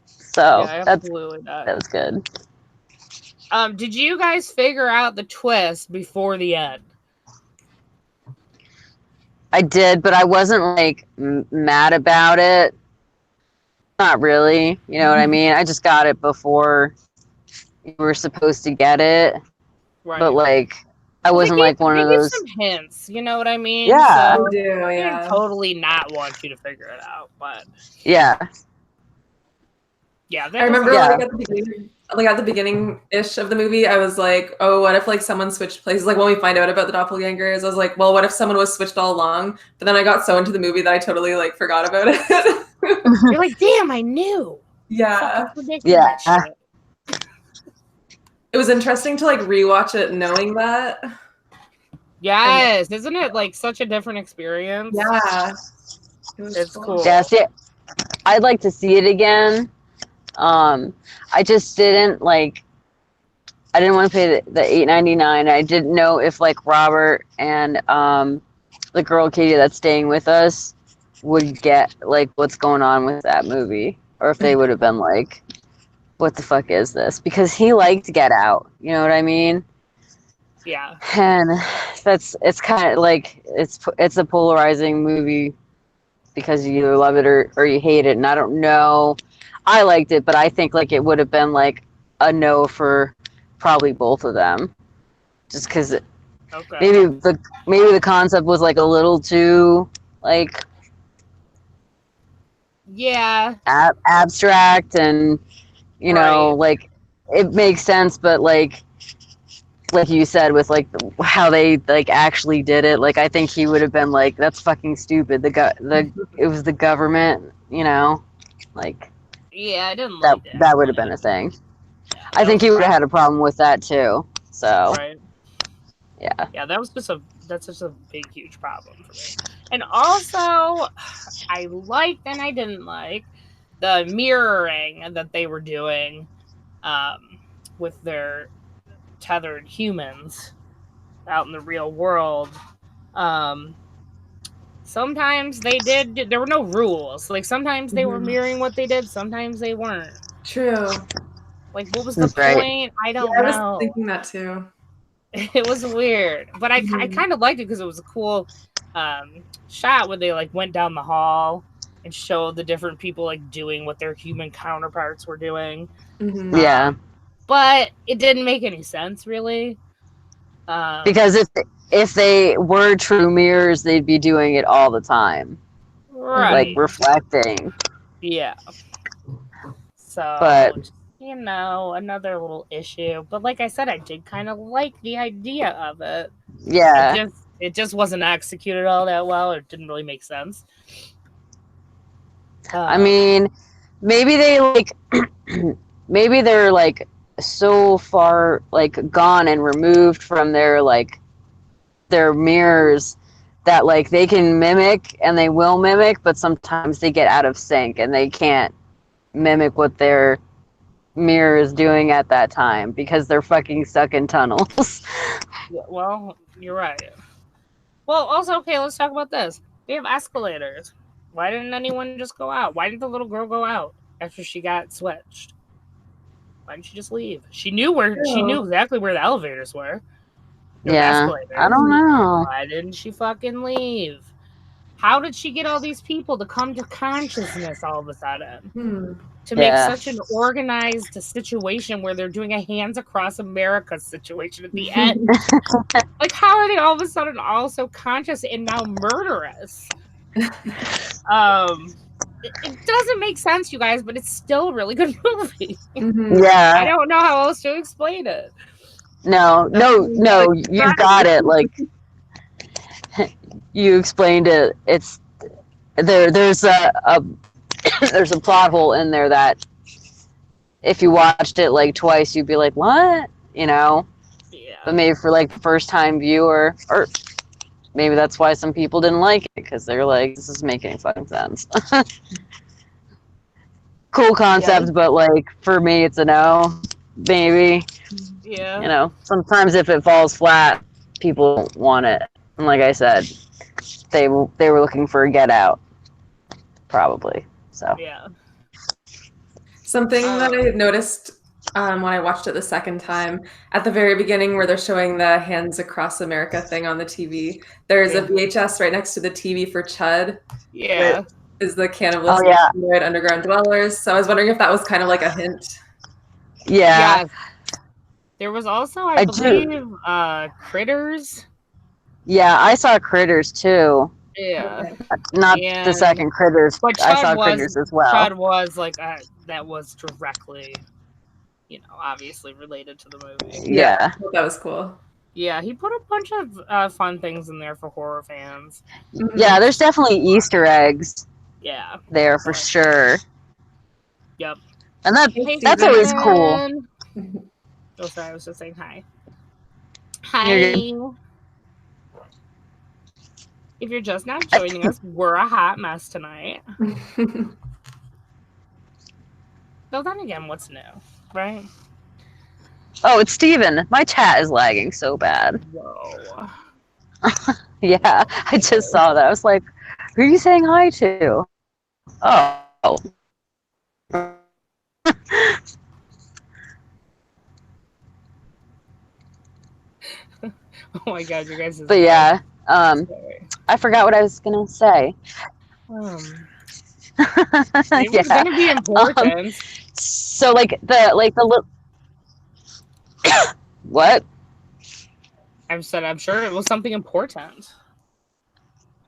So Yeah, that absolutely not. was good. Did you guys figure out the twist before the end? I did, but I wasn't like mad about it. Not really. You know what I mean? I just got it before you were supposed to get it. Right. But like, I wasn't They like one gave of those. some hints, you know what I mean? Yeah. So, I do, I yeah. didn't totally not want you to figure it out, but Yeah. yeah, I remember Yeah. like at the beginning-ish of the movie, I was like, oh, what if like someone switched places? Like when we find out about the doppelgangers, I was like, well, what if someone was switched all along? But then I got so into the movie that I totally like forgot about it. you're like, damn, I knew. Yeah. Fucking predicted Yeah. that shit. It was interesting to like rewatch it knowing that. Yes, isn't it like such a different experience? Yeah. It was It's cool. Yeah. See, I'd like to see it again. I just didn't like. I didn't want to pay the $8.99. I didn't know if like Robert and the girl Katie that's staying with us would get like what's going on with that movie, or if they would have been like, "What the fuck is this?" Because he liked Get Out. You know what I mean? Yeah. And it's kind of like it's a polarizing movie because you either love it or you hate it. And I don't know. I liked it, but I think like it would have been like a no for probably both of them, just because Okay. maybe the concept was like a little too like Yeah. abstract, and you know Right. like it makes sense, but like you said with like how they like actually did it, like I think he would have been like, that's fucking stupid. It was the government, you know, like Yeah, I didn't that like that. that would have been a thing. I think he would have had a problem with that too. So Right. yeah. Yeah, that's just a big, huge problem for me. And also, I liked and I didn't like the mirroring that they were doing with their tethered humans out in the real world. Sometimes there were no rules. Like sometimes they were mirroring what they did, sometimes they weren't. True. Like what was the That's right. point? I don't I know. was thinking that too. It was weird, but I kind of liked it because it was a cool shot where they like went down the hall and showed the different people like doing what their human counterparts were doing. Mhm. Yeah. But it didn't make any sense really. Because if they were true mirrors, they'd be doing it all the time, right, like reflecting. yeah. So, But- you know, another little issue. But like I said, I did kind of like the idea of it. Yeah. It just wasn't executed all that well. It didn't really make sense. I mean, maybe they like, maybe they're like so far like gone and removed from their mirrors that like they can mimic and they will mimic, but sometimes they get out of sync and they can't mimic what their mirror is doing at that time because they're fucking stuck in tunnels. Yeah, well, you're right. Well, also, okay, let's talk about this. We have escalators. Why didn't anyone just go out? Why did the little girl go out after she got switched? Why didn't she just leave? She knew exactly where the elevators were. The escalators. I don't know. Why didn't she fucking leave? How did she get all these people to come to consciousness all of a sudden? To make such an organized situation where they're doing a Hands Across America situation at the end. Like, how are they all of a sudden also conscious and now murderous? It doesn't make sense, you guys, but it's still a really good movie. Yeah. I don't know how else to explain it. No, you've got it. Like, you explained it. It's there's a there's a plot hole in there that if you watched it like twice, you'd be like, what? You know? Yeah. But maybe for like the first time viewer, or maybe that's why some people didn't like it, because they're like, this is making fucking sense. Cool concept, but like for me it's a no, maybe. Yeah. You know, sometimes if it falls flat, people don't want it. And like I said, they were looking for a Get Out, probably. So yeah. Something that I noticed when I watched it the second time, at the very beginning where they're showing the Hands Across America thing on the TV, there's a VHS right next to the TV for Chud. Yeah. Is the cannibalistic underground dwellers. So I was wondering if that was kind of like a hint. Yeah. There was also, I believe, Critters. Yeah, I saw Critters too. Yeah. Not the second Critters, but I saw Critters as well. Chud was like that was directly, obviously related to the movie. Yeah. That was cool. Yeah, he put a bunch of fun things in there for horror fans. Yeah, there's definitely Easter eggs. Yeah. There for sure. Yep. And that's always cool. Oh, sorry, I was just saying hi. Hi. If you're just now joining us, we're a hot mess tonight. Well, then again, what's new, right? Oh, it's Steven. My chat is lagging so bad. Whoa. Yeah, I just saw that. I was like, who are you saying hi to? Oh. Oh my god, you guys. But yeah, I forgot what I was gonna say. It was gonna be important. So like the little what? I'm sure it was something important.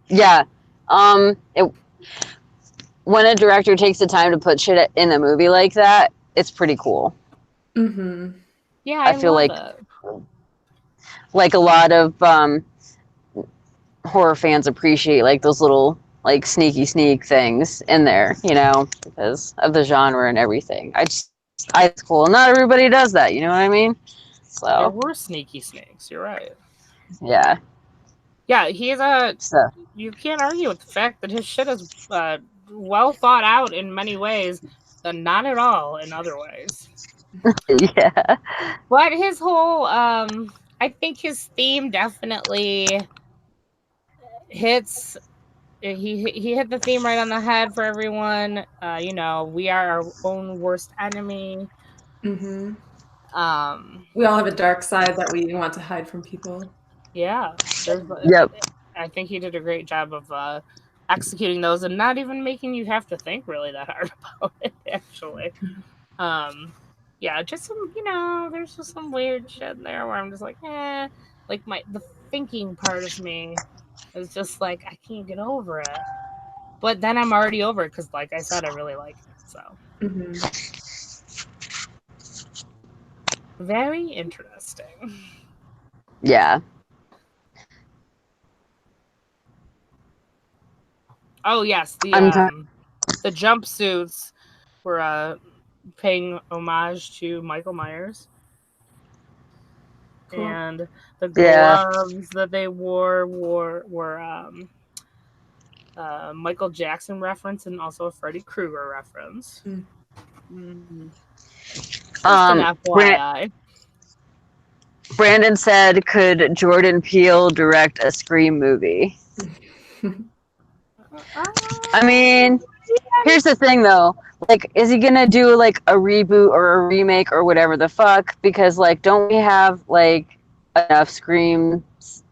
Yeah. When a director takes the time to put shit in a movie like that, it's pretty cool. Mm-hmm. Yeah, I feel like it. Like a lot of horror fans appreciate like those little like sneak things in there, because of the genre and everything. It's cool. Not everybody does that, you know what I mean? So there were sneaky snakes. You're right. Yeah. Yeah, he's you can't argue with the fact that his shit is well thought out in many ways, and not at all in other ways. Yeah. But his whole, I think his theme definitely hits. He hit the theme right on the head for everyone. We are our own worst enemy. Mm-hmm. We all have a dark side that we want to hide from people. Yeah. Yep. I think he did a great job of executing those and not even making you have to think really that hard about it, actually. Yeah, just some, there's just some weird shit in there where I'm just like, like the thinking part of me is just like, I can't get over it. But then I'm already over it because, like I said, I really like it. So. Mm-hmm. Very interesting. Yeah. Oh yes, the jumpsuits were paying homage to Michael Myers. Cool. And the Yeah. gloves that they wore were Michael Jackson reference and also a Freddy Krueger reference. Mm. Just an FYI. Brandon said, could Jordan Peele direct a Scream movie? I mean, here's the thing though. Like, is he gonna do like a reboot or a remake or whatever the fuck? Because like, don't we have like enough Screams?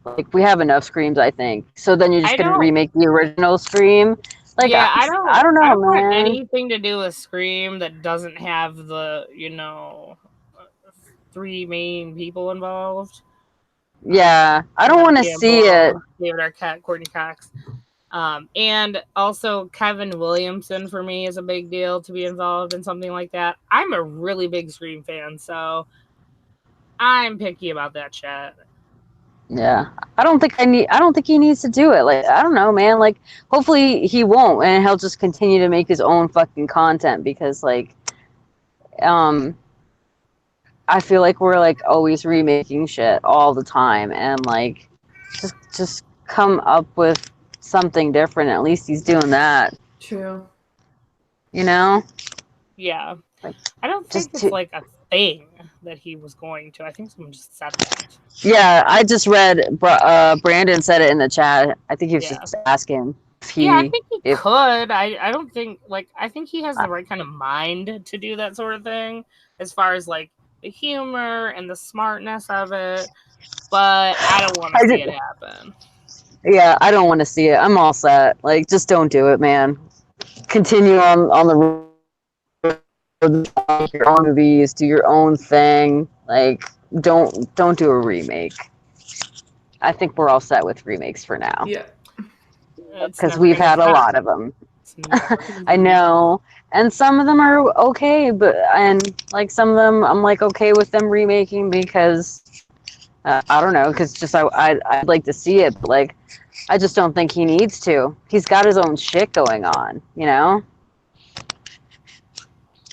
Like, we have enough Screams, I think. So then you're just I gonna don't- remake the original Scream? Like, yeah, I don't know, I don't want man. anything to do with Scream that doesn't have the, 3 main people involved. Yeah, I don't want to see it. David Arquette, Courtney Cox. And also Kevin Williamson for me is a big deal to be involved in something like that. I'm a really big Scream fan, so I'm picky about that shit. Yeah, I don't think he needs to do it. Like, I don't know, man. Like, hopefully he won't, and he'll just continue to make his own fucking content because, like, I feel like we're like always remaking shit all the time, and like, just come up with something different. At least he's doing that, True. you know? Yeah. Like, I don't think just it's like a thing that he was going to. I think someone just said that. Yeah, I just read. Brandon said it in the chat. I think he was Yeah. just asking if he. Yeah, I think he if- could. I don't think I think he has the right kind of mind to do that sort of thing, as far as like the humor and the smartness of it. But I don't want to see it happen. Yeah, I don't want to see it. I'm all set. Like, just don't do it, man. Continue on the road, your own movies, do your own thing. Like, don't do a remake. I think we're all set with remakes for now Yeah. because we've had a lot of them. Mm-hmm. I know, and some of them are okay, and like some of them, I'm like okay with them remaking because I don't know, because just I'd like to see it, but like I just don't think he needs to. He's got his own shit going on, you know.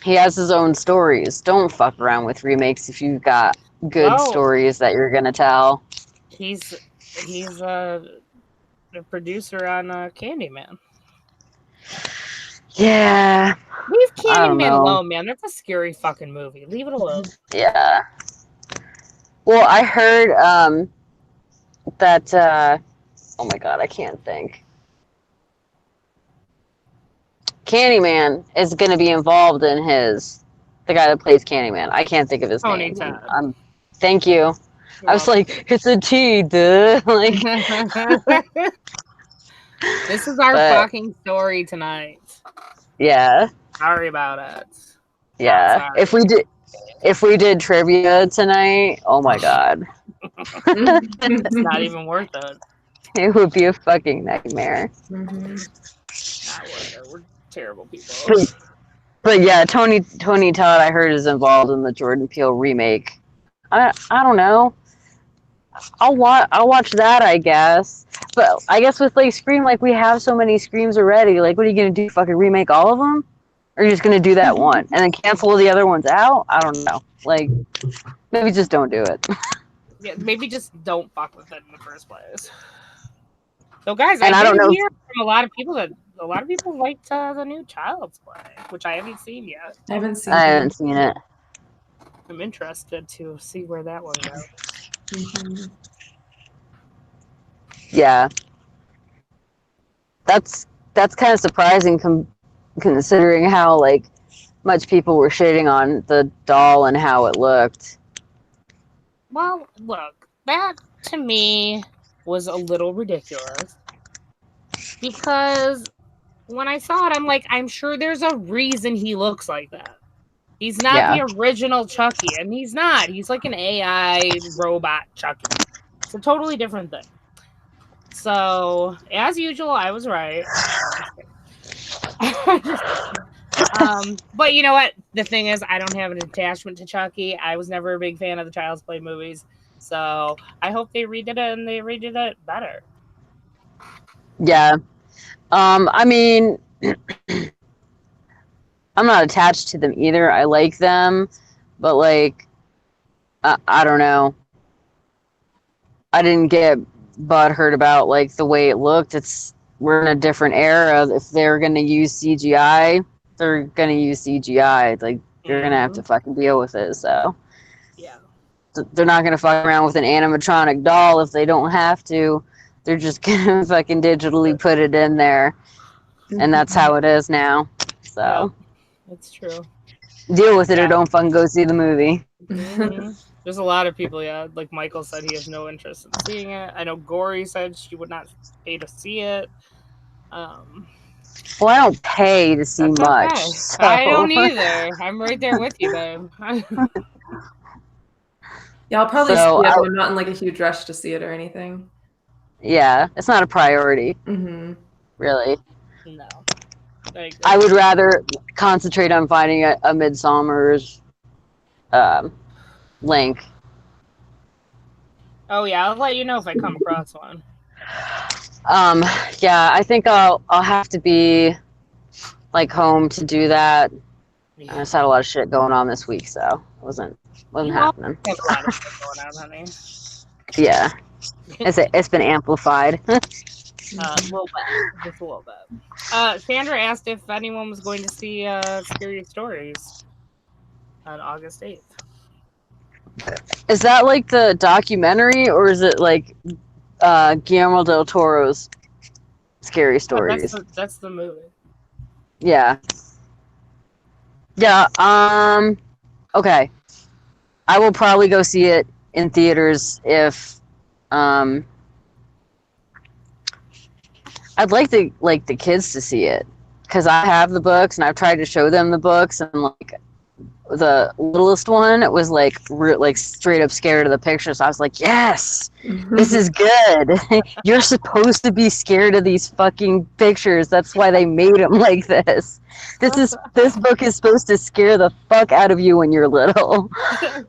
He has his own stories. Don't fuck around with remakes if you've got good stories that you're gonna tell. He's a producer on Candyman. Yeah. Leave I don't Candyman know. alone, man. That's a scary fucking movie. Leave it alone. Yeah. Well, I heard that oh my god, I can't think. Candyman is going to be involved in the guy that plays Candyman. I can't think of his Tony name. Todd. Thank you. I was like, it's a T, duh. Like, this is our But- fucking story tonight. yeah, Sorry about it. yeah. sorry. If we did trivia tonight, oh my god, It's not even worth it. it would be a fucking nightmare. Not worth it. We're terrible people. But yeah, Tony Todd, I heard, is involved in the Jordan Peele remake. I don't know. I'll watch that, I guess. But I guess with like Scream, like we have so many Screams already. Like, what are you gonna do? Fucking remake all of them? Or are you just gonna do that one and then cancel the other ones out? I don't know. Like, maybe just don't do it. Yeah, maybe just don't fuck with it in the first place. So, guys, And I I don't did know- hear from a lot of people liked the new Child's Play, which I haven't seen yet. I haven't seen I it. haven't seen it. I'm interested to see where that one goes. Mhm. Yeah, that's kind of surprising considering how like much people were shitting on the doll and how it looked. Well, look, that to me was a little ridiculous because when I saw it, I'm like, I'm sure there's a reason he looks like that. He's not Yeah. the original Chucky, and he's not. He's like an AI robot Chucky. It's a totally different thing. So, as usual, I was right. But you know what? The thing is, I don't have an attachment to Chucky. I was never a big fan of the Child's Play movies. So, I hope they redid it and they redid it better. Yeah. I mean, I'm not attached to them either. I like them, but like, I don't know. I didn't get butthurt about like the way it looked. We're in a different era. If they're gonna use CGI, they're gonna use CGI. Like you're gonna have to fucking deal with it. So Yeah. they're not gonna fuck around with an animatronic doll if they don't have to. They're just gonna fucking digitally put it in there, and that's how it is now. So That's true. deal with it or Yeah. don't fucking go see the movie. There's a lot of people, yeah. Like Michael said, he has no interest in seeing it. I know Gory said she would not pay to see it. Well, I don't pay to see That's much. okay. So. I don't either. I'm right there with you, babe. Yeah, I'll probably So see it, but I'm not in like a huge rush to see it or anything. Yeah, it's not a priority, Mm-hmm. really. No. I would rather concentrate on finding a Midsommar's link. Oh yeah, I'll let you know if I come across one. Yeah, I think I'll have to be like home to do that. I just had a lot of shit going on this week, so it wasn't happening. There's a lot of shit going on, honey. Yeah, it's been amplified. A little bit, just a little bit. Sandra asked if anyone was going to see Scary Stories on August 8th. Is that like the documentary, or is it like Guillermo del Toro's Scary Stories? That's the movie. Yeah. Yeah. Okay. I will probably go see it in theaters if I'd like the kids to see it because I have the books and I've tried to show them the books, and like the littlest one was like straight up scared of the picture, so I was like, yes, this is good. You're supposed to be scared of these fucking pictures. That's why they made them like this. This book is supposed to scare the fuck out of you when you're little.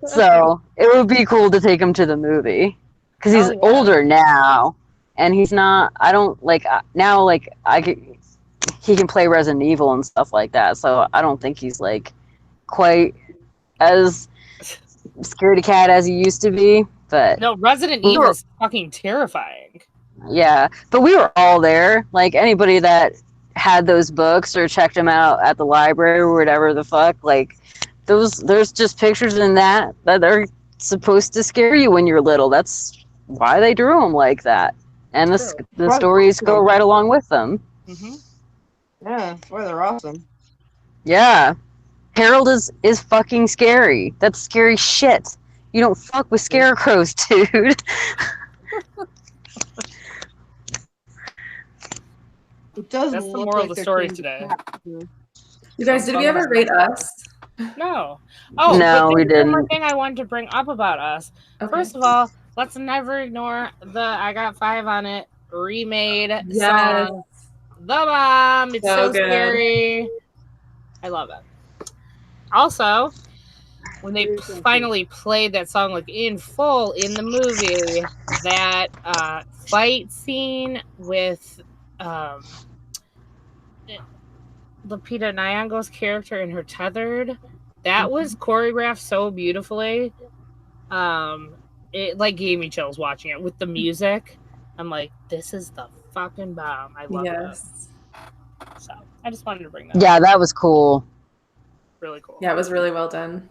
So it would be cool to take him to the movie because he's older now, and he's not. I don't like now. Like he can play Resident Evil and stuff like that. So I don't think he's like quite as scaredy cat as he used to be. But no, Resident Evil is fucking terrifying. Yeah, but we were all there. Like anybody that had those books or checked them out at the library or whatever the fuck, like there's just pictures in that are supposed to scare you when you're little. That's why they drew them like that, and the stories go right along with them. Mm-hmm. Yeah, that's why they're awesome. Yeah, Harold is fucking scary. That's scary shit. You don't fuck with scarecrows, dude. It does. That's the moral of the story today. You guys, did we ever rate Us? No. Oh, no, we didn't. One more thing I wanted to bring up about Us. Okay. First of all, let's never ignore the I Got 5 on It remade Yes. song. The Bomb. It's so good. scary. I love it. Also, when they finally played that song like in full in the movie, that fight scene with Lupita Nyong'o's character and her tethered, that was choreographed so beautifully. It like gave me chills watching it with the music. I'm like, this is the fucking bomb. I love it. So I just wanted to bring that up. Yeah, that was cool. Really cool. Yeah, it was really well done.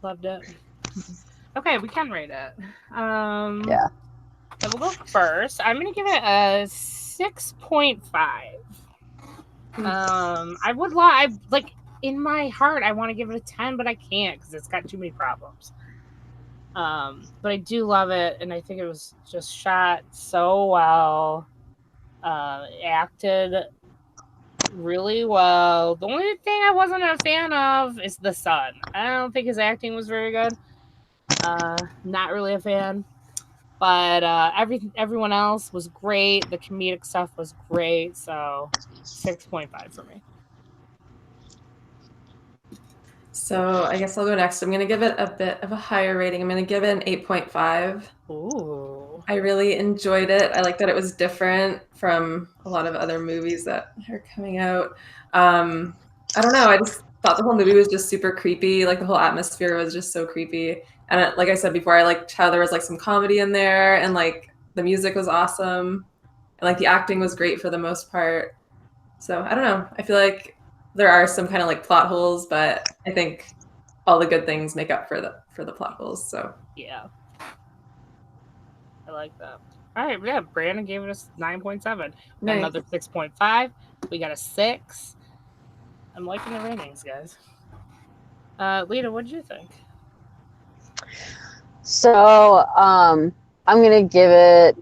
Loved it. Okay, we can rate it. Yeah. So we'll go first. I'm gonna give it a 6.5. I would like in my heart I want to give it a 10, but I can't because it's got too many problems. But I do love it, and I think it was just shot so well, acted really well. The only thing I wasn't a fan of is the son. I don't think his acting was very good. Not really a fan. But everyone else was great. The comedic stuff was great. So 6.5 for me. So I guess I'll go next. I'm going to give it a bit of a higher rating. I'm going to give it an 8.5. Ooh. I really enjoyed it. I like that it was different from a lot of other movies that are coming out. I don't know. I just thought the whole movie was just super creepy. Like the whole atmosphere was just so creepy. And like I said before, I liked how there was like some comedy in there, and like the music was awesome, and like the acting was great for the most part. So I don't know. I feel like there are some kind of like plot holes, but I think all the good things make up for the plot holes. So Yeah. I like that. All right, yeah, Brandon gave us 9.7. Nice. Another 6.5. We got a 6. I'm liking the ratings, guys. Lita, what did you think? So, I'm gonna give it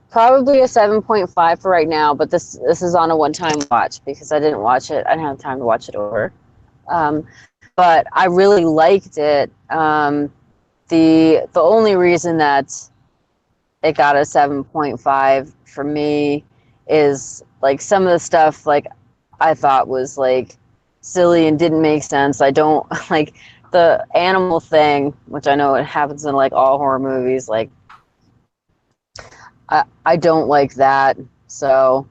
probably a 7.5 for right now, but this is on a one-time watch because I didn't watch it. I didn't have time to watch it over. But I really liked it. The only reason that it got a 7.5 for me is like some of the stuff like I thought was like silly and didn't make sense. I don't like the animal thing, which I know it happens in like all horror movies. Like I don't like that. So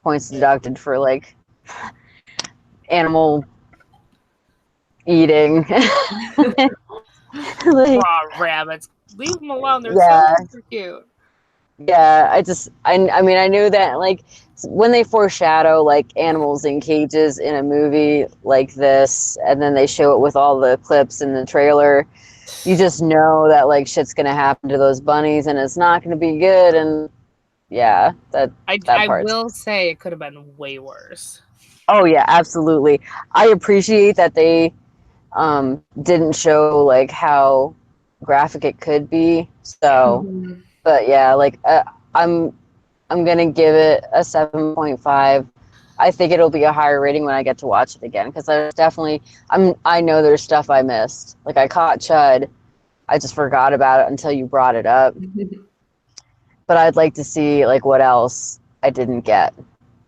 points deducted for like animal eating. Like, Raw rabbits. Leave them alone. They're Yeah. so super cute. yeah, I mean, I knew that like when they foreshadow like animals in cages in a movie like this, and then they show it with all the clips in the trailer, you just know that like shit's gonna happen to those bunnies and it's not gonna be good. And yeah, that I part's- will say it could have been way worse. Oh yeah, absolutely. I appreciate that they didn't show like how graphic it could be. So, but yeah, like I'm gonna give it a 7.5. I think it'll be a higher rating when I get to watch it again because there's definitely I know there's stuff I missed. Like I caught Chud, I just forgot about it until you brought it up. But I'd like to see like what else I didn't get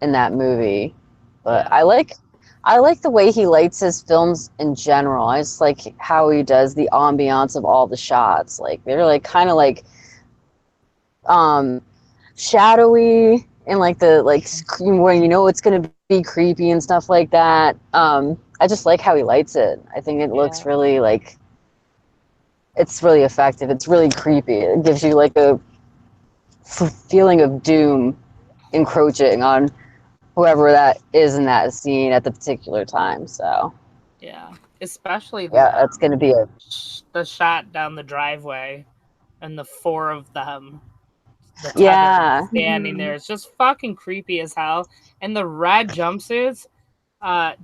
in that movie. But I like the way he lights his films in general. I just like how he does the ambiance of all the shots. Like they're like kind of like shadowy and like the like where you know it's gonna be creepy and stuff like that. I just like how he lights it. I think it looks really like it's really effective. It's really creepy. It gives you like a feeling of doom encroaching on whoever that is in that scene at the particular time. So Yeah, especially it's gonna be the shot down the driveway and the four of them. The Yeah. standing there. It's just fucking creepy as hell. And the red jumpsuits,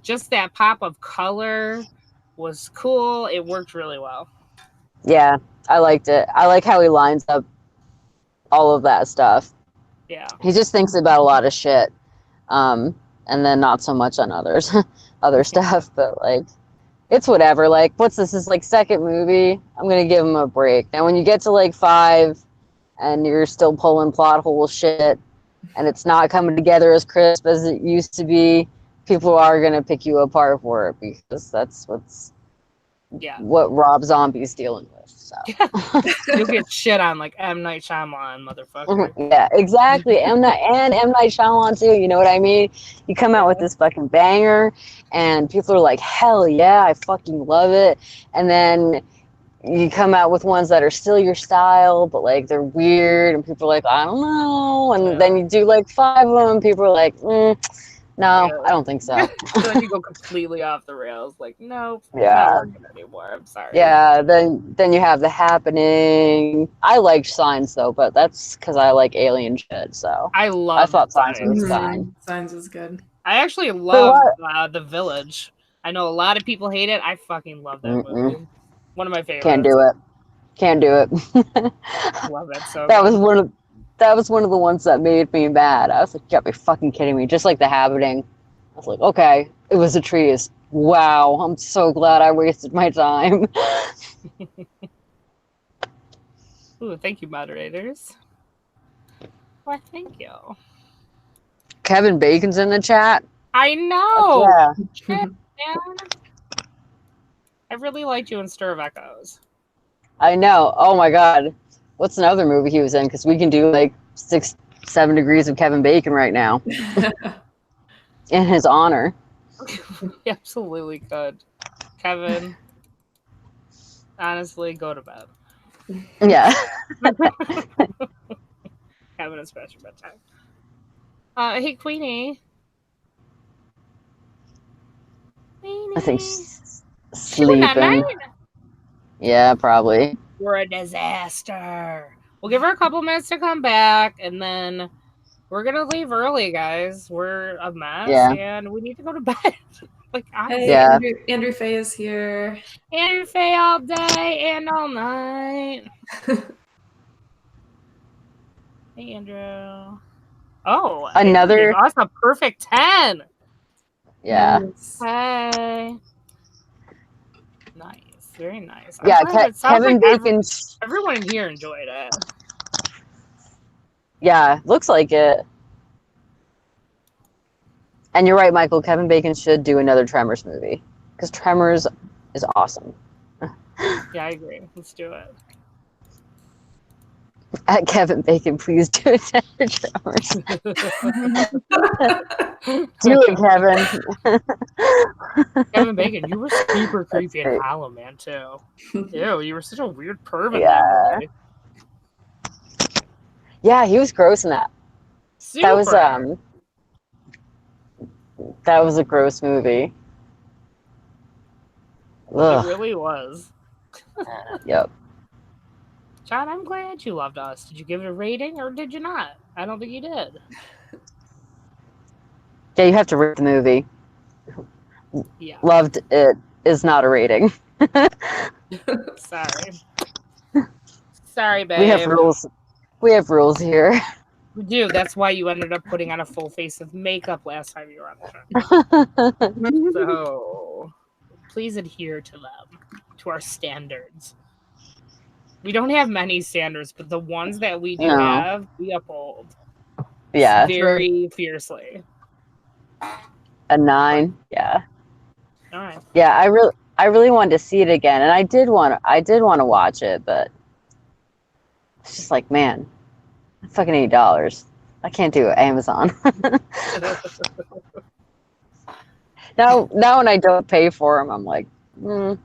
just that pop of color was cool. It worked really well. Yeah, I liked it. I like how he lines up all of that stuff. Yeah. He just thinks about a lot of shit. And then not so much on other stuff, but like it's whatever. Like what's this? His like second movie. I'm gonna give him a break. Now when you get to like 5 and you're still pulling plot hole shit and it's not coming together as crisp as it used to be, people are gonna pick you apart for it because that's what Rob Zombie's dealing with. So You'll get shit on like M. Night Shyamalan, motherfucker. Yeah, exactly. M. Night Shyamalan too. You know what I mean? You come out with this fucking banger, and people are like, "Hell yeah, I fucking love it." And then you come out with ones that are still your style, but like they're weird, and people are like, "I don't know." And then you do like 5 of them, and people are like, "No, I don't think so." Then you go completely off the rails. Like, nope, Yeah. not working anymore. I'm sorry. Yeah, then you have The Happening. I liked Signs though, but that's because I like alien shit. So I thought Signs was fine. Signs was good. I actually love The Village. I know a lot of people hate it. I fucking love that movie. One of my favorites. Can't do it. Love it so that much. was one of the ones that made me mad. I was like, you gotta be fucking kidding me. Just like The Happening. I was like, okay, it was a trees. Wow, I'm so glad I wasted my time. Ooh, thank you, moderators. Why, thank you. Kevin Bacon's in the chat. I know. Yeah. Shit, man. I really liked you in Stir of Echoes. I know. Oh my god. What's another movie he was in? Because we can do like 6 7 degrees of Kevin Bacon right now in his honor. We absolutely could. Kevin, honestly, go to bed. Yeah. Kevin is past your bedtime. Hey, Queenie. I think she's She went sleeping. night-night. Yeah, probably. We're a disaster. We'll give her a couple minutes to come back, and then we're gonna leave early, guys. We're a mess, Yeah. and we need to go to bed. Like, Hey, Yeah. Andrew Faye is here. Andrew Faye all day and all night. Hey, Andrew. Oh, Another- Andrew gave us a perfect 10. Yeah. Nice. Hey. Nice. Very nice. I'm Yeah, glad it sounds Kevin like Bacon. everyone here enjoyed it. Yeah, looks like it. And you're right, Michael. Kevin Bacon should do another Tremors movie because Tremors is awesome. Yeah, I agree. Let's do it. At Kevin Bacon, please do another Tremors. Do it, Kevin. Kevin Bacon, you were super creepy in Hollow Man too. Ew, you were such a weird perv in Yeah. that movie. Yeah, he was gross in that. Super. That was a gross movie. It Ugh. really was. Yep. John, I'm glad you loved us. Did you give it a rating or did you not? I don't think you did. Yeah, you have to rate the movie. Yeah. Loved it is not a rating. Sorry. Sorry, babe. We have rules. We have rules here. We do. That's why you ended up putting on a full face of makeup last time you were on the show. So please adhere to them, to our standards. We don't have many standards, but the ones that we do No. have, we uphold Yeah. very fiercely. A 9. Yeah. All right. Yeah, I really wanted to see it again, and I did want to watch it, but it's just like, man, fucking $8. I can't do it. Amazon. now when I don't pay for them, I'm like, I'm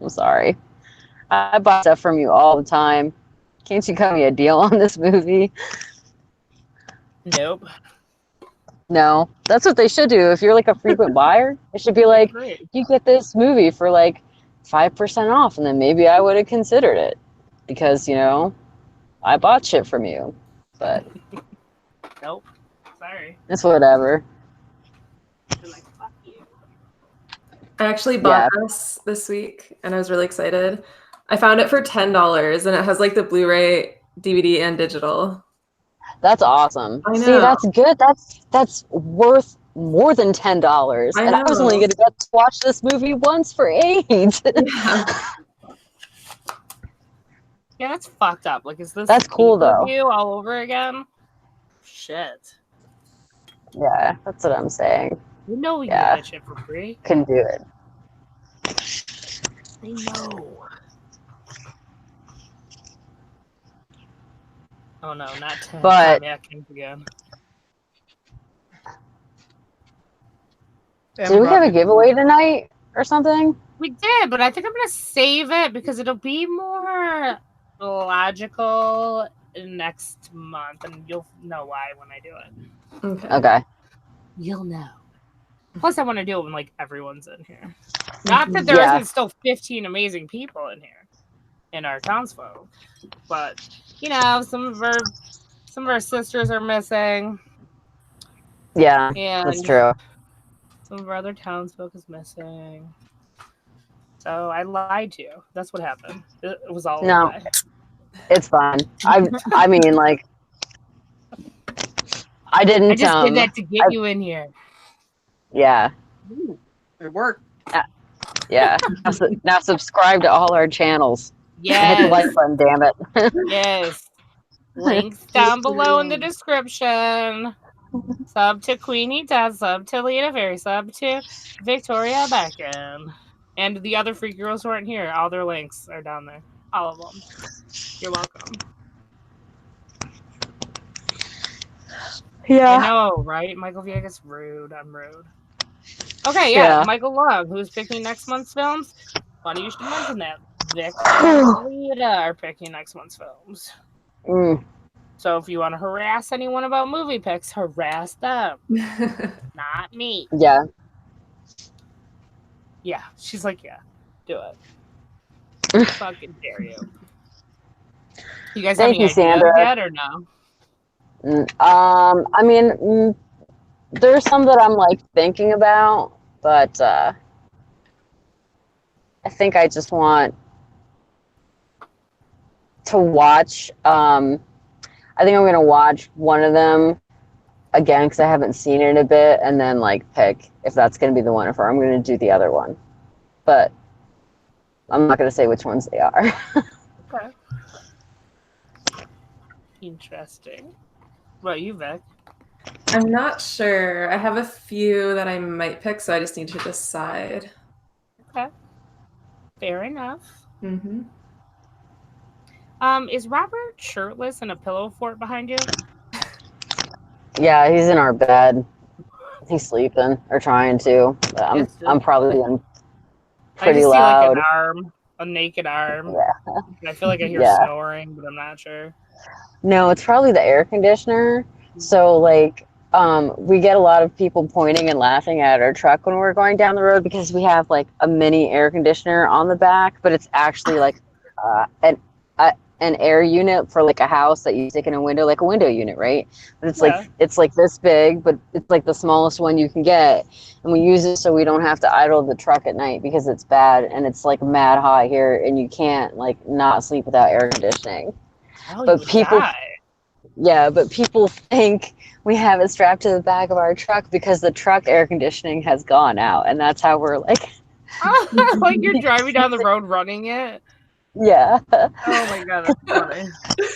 sorry. I buy stuff from you all the time. Can't you cut me a deal on this movie? Nope. No, that's what they should do. If you're like a frequent buyer, it should be like, Great. you get this movie for like 5% off, and then maybe I would have considered it because, you know, I bought shit from you. But Nope. Sorry. it's whatever. They're like, fuck you. I actually bought this week, and I was really excited. I found it for $10, and it has like the Blu-ray, DVD, and digital. That's awesome. I See, know. that's good. That's worth more than $10. I And I was only know. going to get to watch this movie once for $8. Yeah. Yeah, that's fucked up. Like, is this That's cool, though. pay-per-view all over again? Shit. Yeah, that's what I'm saying. You know we Yeah. get that shit for free. Can do it. They know. Oh no, not 10. But- Tom Atkins again. Do we have a giveaway tonight or something? We did, but I think I'm gonna save it because it'll be more logical next month, and you'll know why when I do it. Okay. Okay. You'll know. Plus, I want to do it when like everyone's in here. Not that there Yeah. isn't still 15 amazing people in here, in our townsfolk, but you know, some of our sisters are missing, Yeah, and that's true. some of our other townsfolk is missing. So I lied to you. That's what happened. It was all a No. lie. It's fine. I mean, like, I didn't. I just did that to get you in here. Yeah, Ooh, it worked. yeah. Now subscribe to all our channels. Hit the Yes. like button, damn it. Yes. Links down below in the description. Sub to Queenie Dad, sub to Lena Fairy, sub to Victoria Beckham. And the other freak girls who aren't here, all their links are down there. All of them. You're welcome. I know, right? Michael Viegas, rude. I'm rude. Okay, yeah. Yeah. Michael Love, who's picking next month's films. Funny you should mention that. Vic and Lita are picking next month's films. Mm. So if you want to harass anyone about movie picks, harass them, not me. Yeah. Yeah, she's like, yeah, do it. Fucking dare you. You guys have Thank any you, ideas Sandra. yet or no? I mean, there's some that I'm like thinking about, but I think I just want to watch. I think I'm gonna watch one of them again because I haven't seen it in a bit, and then like pick if that's gonna be the one, or I'm gonna do the other one. But I'm not gonna say which ones they are. Okay. Interesting. What about you, Vic? I'm not sure. I have a few that I might pick, so I just need to decide. Okay. Fair enough. Mm-hmm. Is Robert shirtless in a pillow fort behind you? Yeah, he's in our bed. He's sleeping or trying to. I'm probably being I pretty just see like loud. an arm, a naked arm. Yeah. And I feel like I hear Yeah. snoring, but I'm not sure. No, it's probably the air conditioner. So like we get a lot of people pointing and laughing at our truck when we're going down the road because we have like a mini air conditioner on the back, but it's actually like an air unit for like a house that you stick in a window, like a window unit, right? But it's like this big, but it's like the smallest one you can get, and we use it so we don't have to idle the truck at night because it's bad and it's like mad hot here, and you can't like not sleep without air conditioning. Hell, But you people, die. yeah, but people think we have it strapped to the back of our truck because the truck air conditioning has gone out, and that's how we're like, like you're driving down the road running it. yeah. Oh my god, that's funny.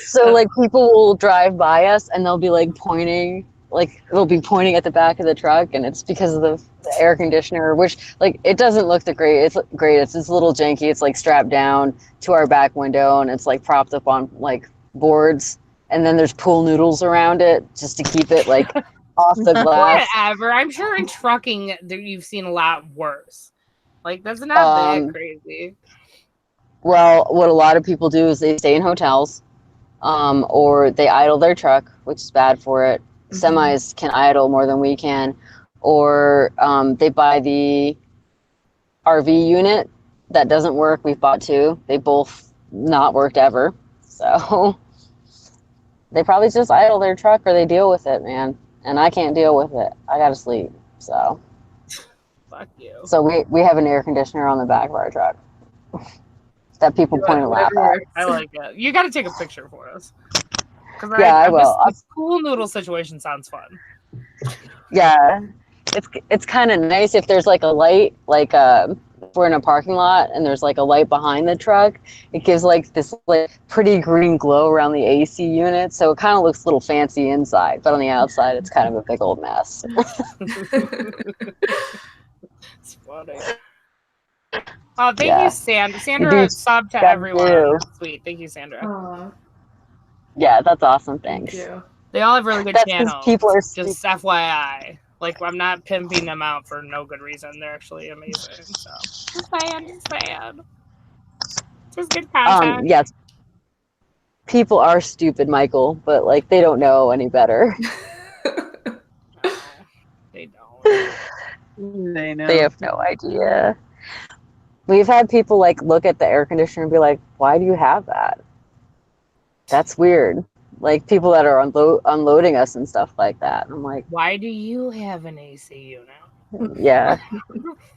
So like people will drive by us and they'll be like pointing, like they'll be pointing at the back of the truck, and it's because of the air conditioner, which like it doesn't look the great. It's great. It's a little janky. It's like strapped down to our back window, and it's like propped up on like boards, and then there's pool noodles around it just to keep it like off the glass. Whatever. I'm sure in trucking you've seen a lot worse. Like that's not that crazy. Well, what a lot of people do is they stay in hotels, or they idle their truck, which is bad for it. Semis can idle more than we can, or they buy the RV unit that doesn't work. We've bought two. They both not worked ever. So they probably just idle their truck or they deal with it, man. And I can't deal with it. I gotta sleep. So fuck you. So we have an air conditioner on the back of our truck that people point and laugh at. I like it. You got to take a picture for us. Yeah, I will. The pool noodle situation sounds fun. Yeah, it's kind of nice if there's like a light, like if we're in a parking lot and there's like a light behind the truck. It gives like this like pretty green glow around the AC unit, so it kind of looks a little fancy inside, but on the outside it's kind of a big old mess. It's funny. Oh, thank you, Sandra. Sandra subbed to everyone. Sweet. Thank you, Sandra. Aww. Yeah, that's awesome. Thanks. Thank you. They all have really good channels. People are just FYI. Like, I'm not pimping them out for no good reason. They're actually amazing. So, just saying. Just good content. Yes. People are stupid, Michael, but like they don't know any better. No, they don't. They know. They have no idea. We've had people like look at the air conditioner and be like, "Why do you have that? That's weird." Like people that are unloading us and stuff like that. And I'm like, why do you have an AC unit? Yeah.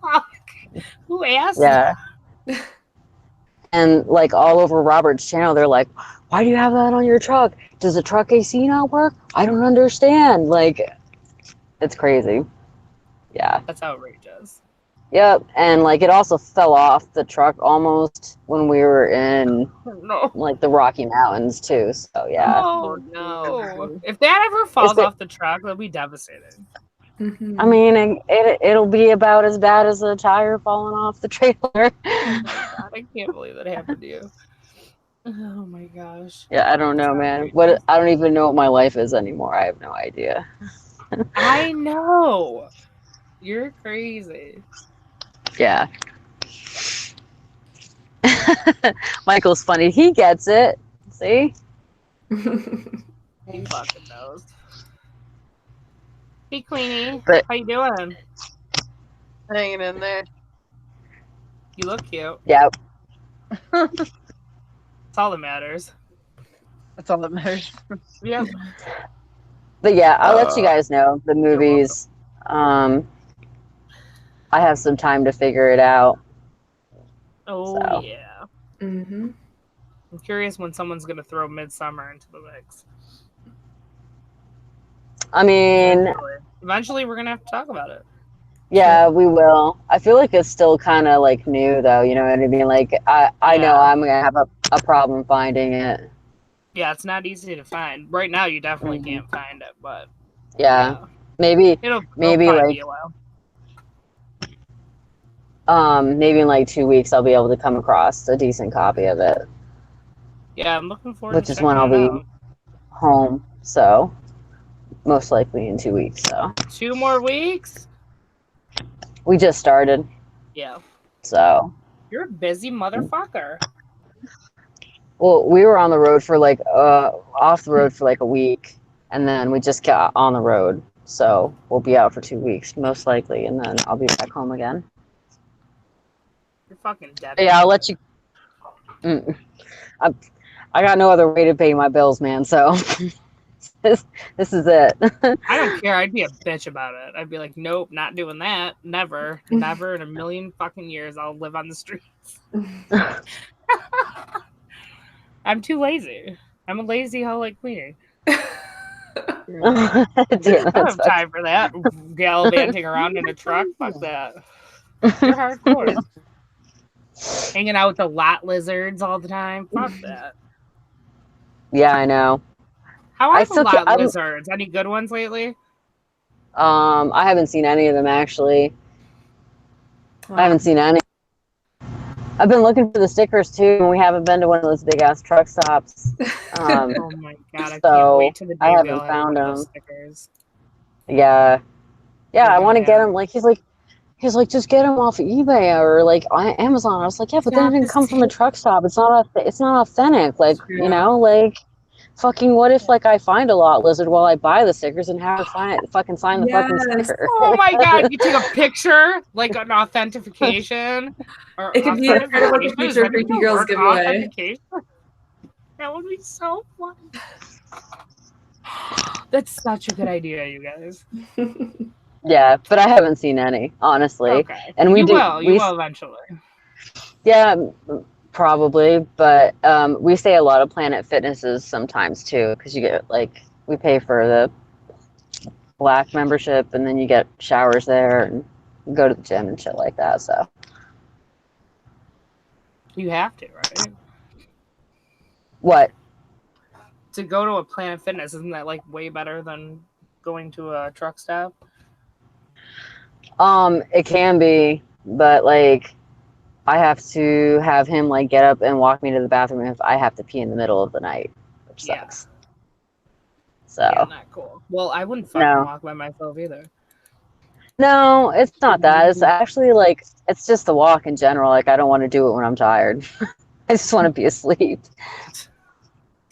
Fuck. Who asked? Yeah. And like all over Robert's channel, they're like, "Why do you have that on your truck? Does the truck AC not work? I don't understand." Like, it's crazy. Yeah. That's outrageous. Yep, and like it also fell off the truck almost when we were in like the Rocky Mountains too. So yeah. Oh no! If that ever falls off the truck, that'll be devastating. I mean, it'll be about as bad as a tire falling off the trailer. Oh my God, I can't believe that happened to you. Oh my gosh. Yeah, I don't know, man. I don't even know what my life is anymore. I have no idea. I know. You're crazy. Yeah. Michael's funny. He gets it. See? He fucking knows. Hey, Queenie. But- How you doing? Hanging in there. You look cute. Yeah. That's all that matters. That's all that matters. Yep. But yeah, I'll let you guys know the movies. I have some time to figure it out. Oh, So. yeah. Mm-hmm. I'm curious when someone's going to throw Midsummer into the mix. I mean, Eventually, we're going to have to talk about it. yeah, we will. I feel like it's still kind of like new, though. You know what I mean? Like, I know Yeah. I'm gonna have a problem finding it. Yeah, it's not easy to find. Right now, you definitely can't find it, but Yeah, maybe it'll maybe probably like be a while. maybe in like 2 weeks I'll be able to come across a decent copy of it, Yeah, I'm looking forward which to is when checking I'll it be out. home. So most likely in 2 weeks. So 2 more weeks? we just started. Yeah. So You're a busy motherfucker. well, we were on the road for like off the road for like a week, and then we just got on the road. So we'll be out for 2 weeks most likely, and then I'll be back home again. You're fucking dead. Yeah, I'll let you. I got no other way to pay my bills, man. So this is it. I don't care. I'd be a bitch about it. I'd be like, nope, not doing that. Never, never in a million fucking years I'll live on the streets. I'm too lazy. I'm a lazy hoe like Queenie. Damn, I don't that's have time for that. Gallivanting around in a truck. Fuck that. You're hardcore. Hanging out with the lot lizards all the time. Fuck that. yeah, I know. How I are the still lot can't- I'm- lizards? Any good ones lately? I haven't seen any of them actually. I haven't seen any. I've been looking for the stickers too, and we haven't been to one of those big ass truck stops. Oh my god, I So, can't wait to the day I we haven't all have found one of those them. stickers. Yeah, We're I gonna want to get have- them. Like he's like, just get them off of eBay or like on Amazon. I was like, yeah, but they Stop didn't this come from a tape. truck stop. It's not authentic. Like, True. you know, like fucking what if like I find a lot lizard while I buy the stickers and have her fucking sign the fucking Yes. sticker. Oh my god, you take a picture, like an authentication. Or It could be a part of like a authentication? Is future that Freaky even a Girls word? giveaway. Authentication? That would be so fun. That's such a good idea, you guys. Yeah, but I haven't seen any, honestly. Okay. And You will eventually. Yeah, probably, but we stay a lot of Planet Fitnesses sometimes too, because you get like we pay for the Black membership, and then you get showers there and you go to the gym and shit like that. So You have to, right? what? To go to a Planet Fitness, isn't that like way better than going to a truck stop? It can be, but like I have to have him like get up and walk me to the bathroom if I have to pee in the middle of the night, which Yeah. sucks. So Yeah, not cool. Well, I wouldn't fucking No. walk by myself either. no, it's not that. It's actually like it's just the walk in general. Like I don't want to do it when I'm tired. I just want to be asleep.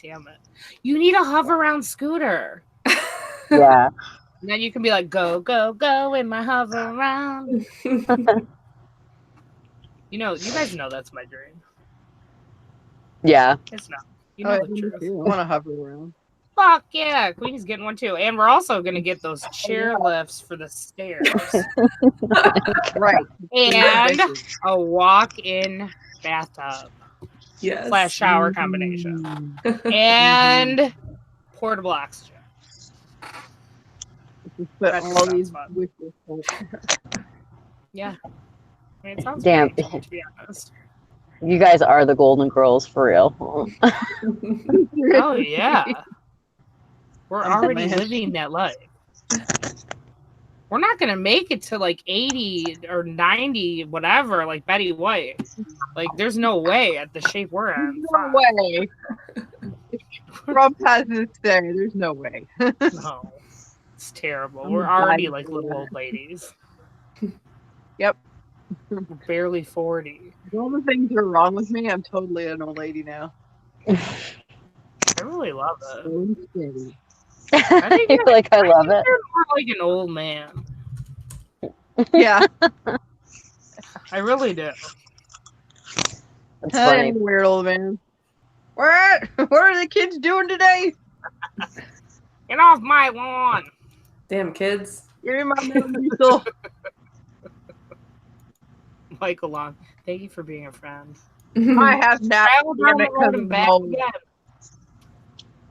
Damn it. You need a hover around scooter. Yeah. And then you can be like, go, go, go in my hover around. You know, you guys know that's my dream. Yeah. It's not. You know the truth. I want to hover around. Fuck yeah, Queenie's getting one too. And we're also gonna get those chair lifts for the stairs. Right. And a walk-in bathtub Yes. / shower combination. And portable oxygen. But That all sounds these fun. wishes. Yeah. I mean, it sounds Damn. great, to be honest. You guys are the Golden Girls for real. Oh yeah. We're I'm the already man. living that life. we're not gonna make it to like 80 or 90, whatever, like Betty White. Like, there's no way at the shape we're in. No way. Trump has this say. There's no way. No, it's terrible. We're already like little old ladies. Yep. We're barely 40. All the things are wrong with me. I'm totally an old lady now. I really love it. So steady. I think You're like, I love it. you're more like an old man. Yeah. I really do. That's I'm funny. a weird old man. What? What are the kids doing today? Get off my lawn. Damn kids. Give me my Metamucil. Michael Long, thank you for being a friend. I have naps. Travel down the road and back I again.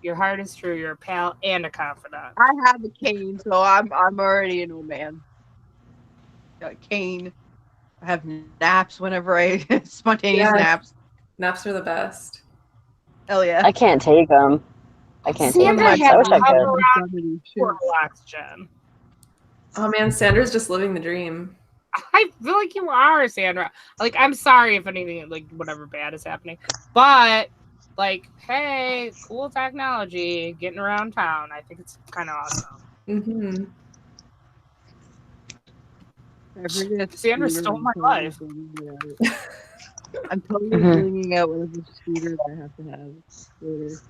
Your heart is true. You're a pal and a confidant. have a cane, so I'm already an old man. Got a cane. I have naps whenever I spontaneous Yes. naps. Naps are the best. Hell yeah. I can't take them. I can't take Sandra them. has I wish I a hover could. around for oxygen. Oh man, Sandra's just living the dream. I feel like you are, Sandra. Like, I'm sorry if anything, like, whatever bad is happening. But, like, hey, cool technology, getting around town. I think it's kind of awesome. Mm-hmm. Sandra stole my life. I'm totally bringing out whatever scooter I have to have later.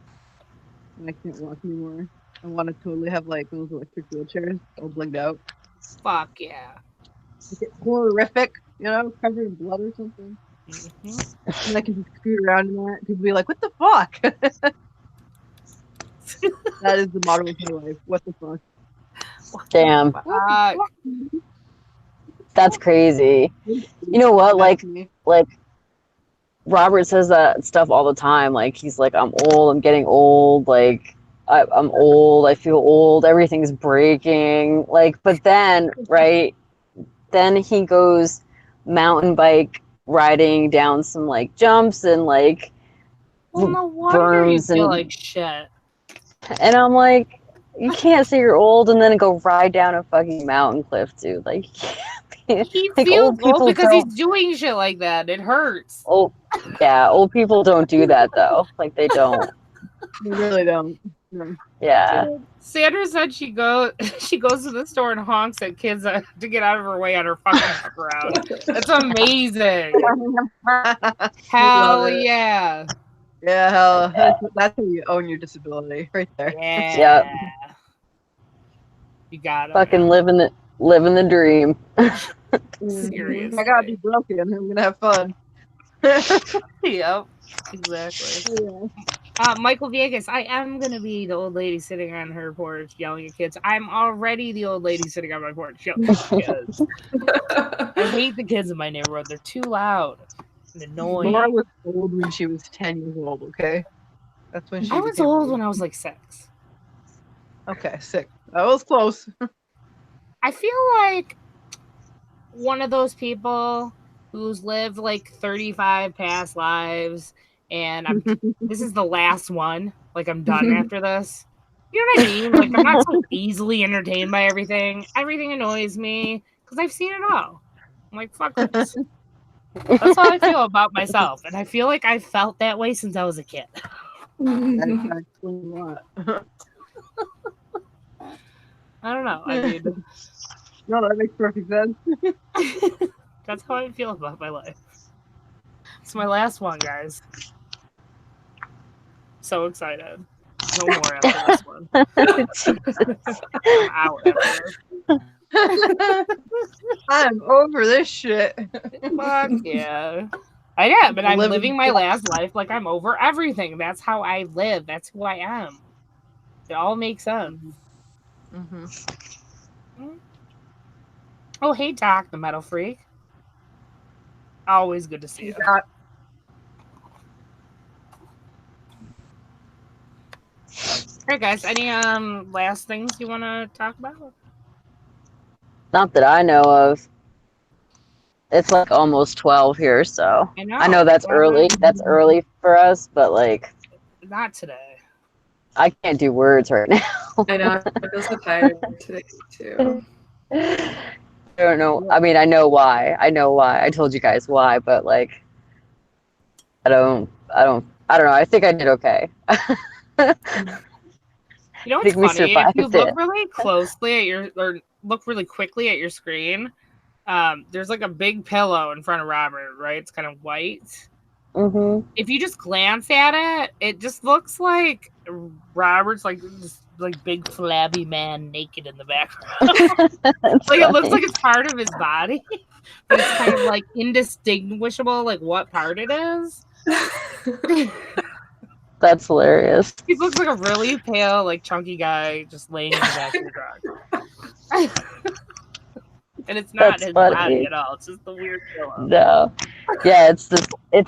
When I can't walk anymore. I want to totally have like those electric wheelchairs all blinged out. Fuck yeah. Like, it's horrific, you know, covered in blood or something. Mm-hmm. And I can just scoot around in that. People be like, "What the fuck?" That is the motto of my life. What the fuck? Damn, Fuck. that's crazy. You know what? Like Robert says that stuff all the time. Like he's like, I'm old. I'm getting old. Like I'm old. I feel old. Everything's breaking. Like, but then right, then he goes mountain bike riding down some like jumps and like Well, no wonder you berms feel and like shit. and I'm like, you can't say you're old and then go ride down a fucking mountain cliff, dude. Like, you can't be, He like feels old people old because he's don't. doing shit like that. It hurts. Oh, yeah, old people don't do that though. Like they don't. They really don't. No. Yeah. Sandra said she goes to the store and honks at kids to get out of her way on her fucking walk around. That's amazing. Hell Love it. yeah. Yeah, hell, that's how you own your disability, right there. Yeah. Yep. You got it. Fucking living the dream. Seriously. I gotta be broken. I'm gonna have fun. Yep. Exactly. Michael Vegas, I am gonna be the old lady sitting on her porch yelling at kids. I'm already the old lady sitting on my porch yelling at kids. I hate the kids in my neighborhood. They're too loud and annoying. Laura was old when she was 10 years old, okay? That's when she I was became old when I was like 6. Okay, 6. That was close. I feel like one of those people who's lived like 35 past lives, and this is the last one. Like, I'm done after this. You know what I mean? Like, I'm not so easily entertained by everything. Everything annoys me because I've seen it all. I'm like, fuck this. That's how I feel about myself, and I feel like I felt that way since I was a kid. That explains a lot. I don't know. I mean, No, that makes perfect sense. that's how I feel about my life. It's my last one, guys. So excited. No more after this one. I'm out after this. I'm over this shit. Fuck yeah. I am, but I'm living my last life like I'm over everything. That's how I live. That's who I am. It all makes sense. Oh, hey, Doc, the Metal Freak. Always good to see you. Hey guys, any last things you want to talk about? Not that I know of. It's like almost 12 here, so I know that's early. That's early for us, but like, not today. I can't do words right now. I know. I feel so tired today too. I don't know. I mean, I know why. I know why. I told you guys why, but like, I don't know. I think I did okay. You know I what's think we funny? If survived you look it. really closely at your, or look really quickly at your screen, there's like a big pillow in front of Robert, right? It's kind of white. Mm-hmm. If you just glance at it, it just looks like Robert's like this like big flabby man naked in the background. Like it looks like it's part of his body, but it's kind of like indistinguishable, like what part it is. That's hilarious. He looks like a really pale, like chunky guy just laying in the back of the truck. And it's not That's his funny. body at all. It's just the weird pillow. No. Yeah, it's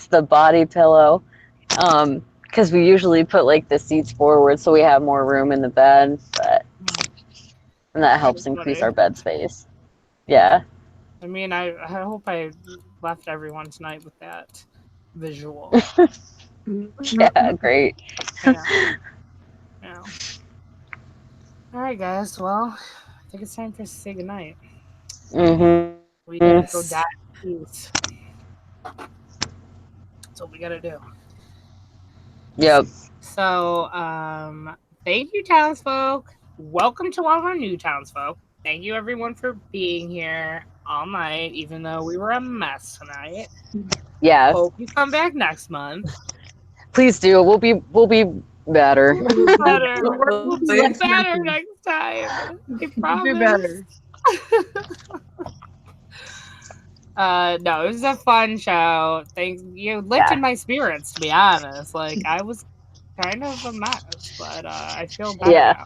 the body pillow. Because we usually put like the seats forward so we have more room in the bed, and that helps increase our bed space. Yeah. I mean, I hope I left everyone tonight with that visual. Yeah, great. Yeah. Yeah. All right, guys. Well, I think it's time for us to say goodnight. Mm-hmm. We gotta go die in peace. That's what we gotta do. Yep. So, thank you, townsfolk. Welcome to all of our new townsfolk. Thank you, everyone, for being here all night, even though we were a mess tonight. Yeah. Hope you come back next month. Please do. We'll be better. We'll do better. We'll do better next time. I promise. Do better. No, it was a fun show. Thanks, you lifted my spirits, to be honest. Like I was kind of a mess, but I feel better now.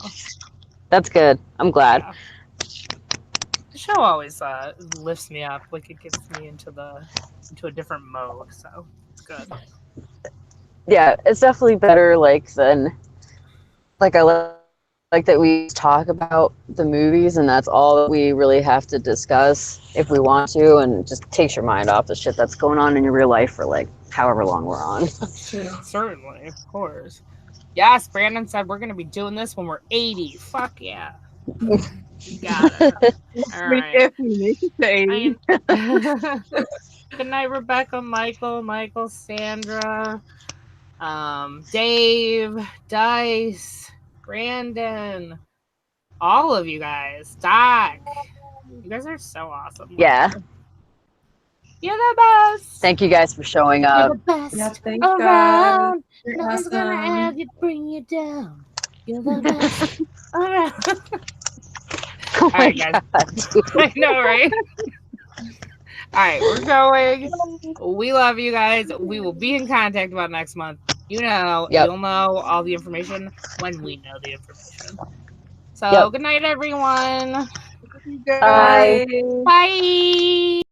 That's good. I'm glad. Yeah. The show always lifts me up. Like it gets me into a different mode. So it's good. Yeah, it's definitely better. I like that we talk about the movies, and that's all that we really have to discuss if we want to, and it just takes your mind off the shit that's going on in your real life for like however long we're on. Certainly, of course. Yes, Brandon said we're gonna be doing this when we're 80. Fuck yeah. You got it. All right. If we make it to 80. Good night, Rebecca, Michael, Sandra, Dave, Dice, Brandon, all of you guys. Doc, you guys are so awesome. Yeah. You're the best. Thank you guys for showing You're up. the best Yeah, thank God. around. You're Nothing's gonna awesome. have you bring you down. You're the best around. Oh All my right, guys. God. I know, right? All right, we're going. We love you guys. We will be in contact about next month. You know, Yep. you'll know all the information when we know the information. So, Yep. good night, everyone. Bye. Bye.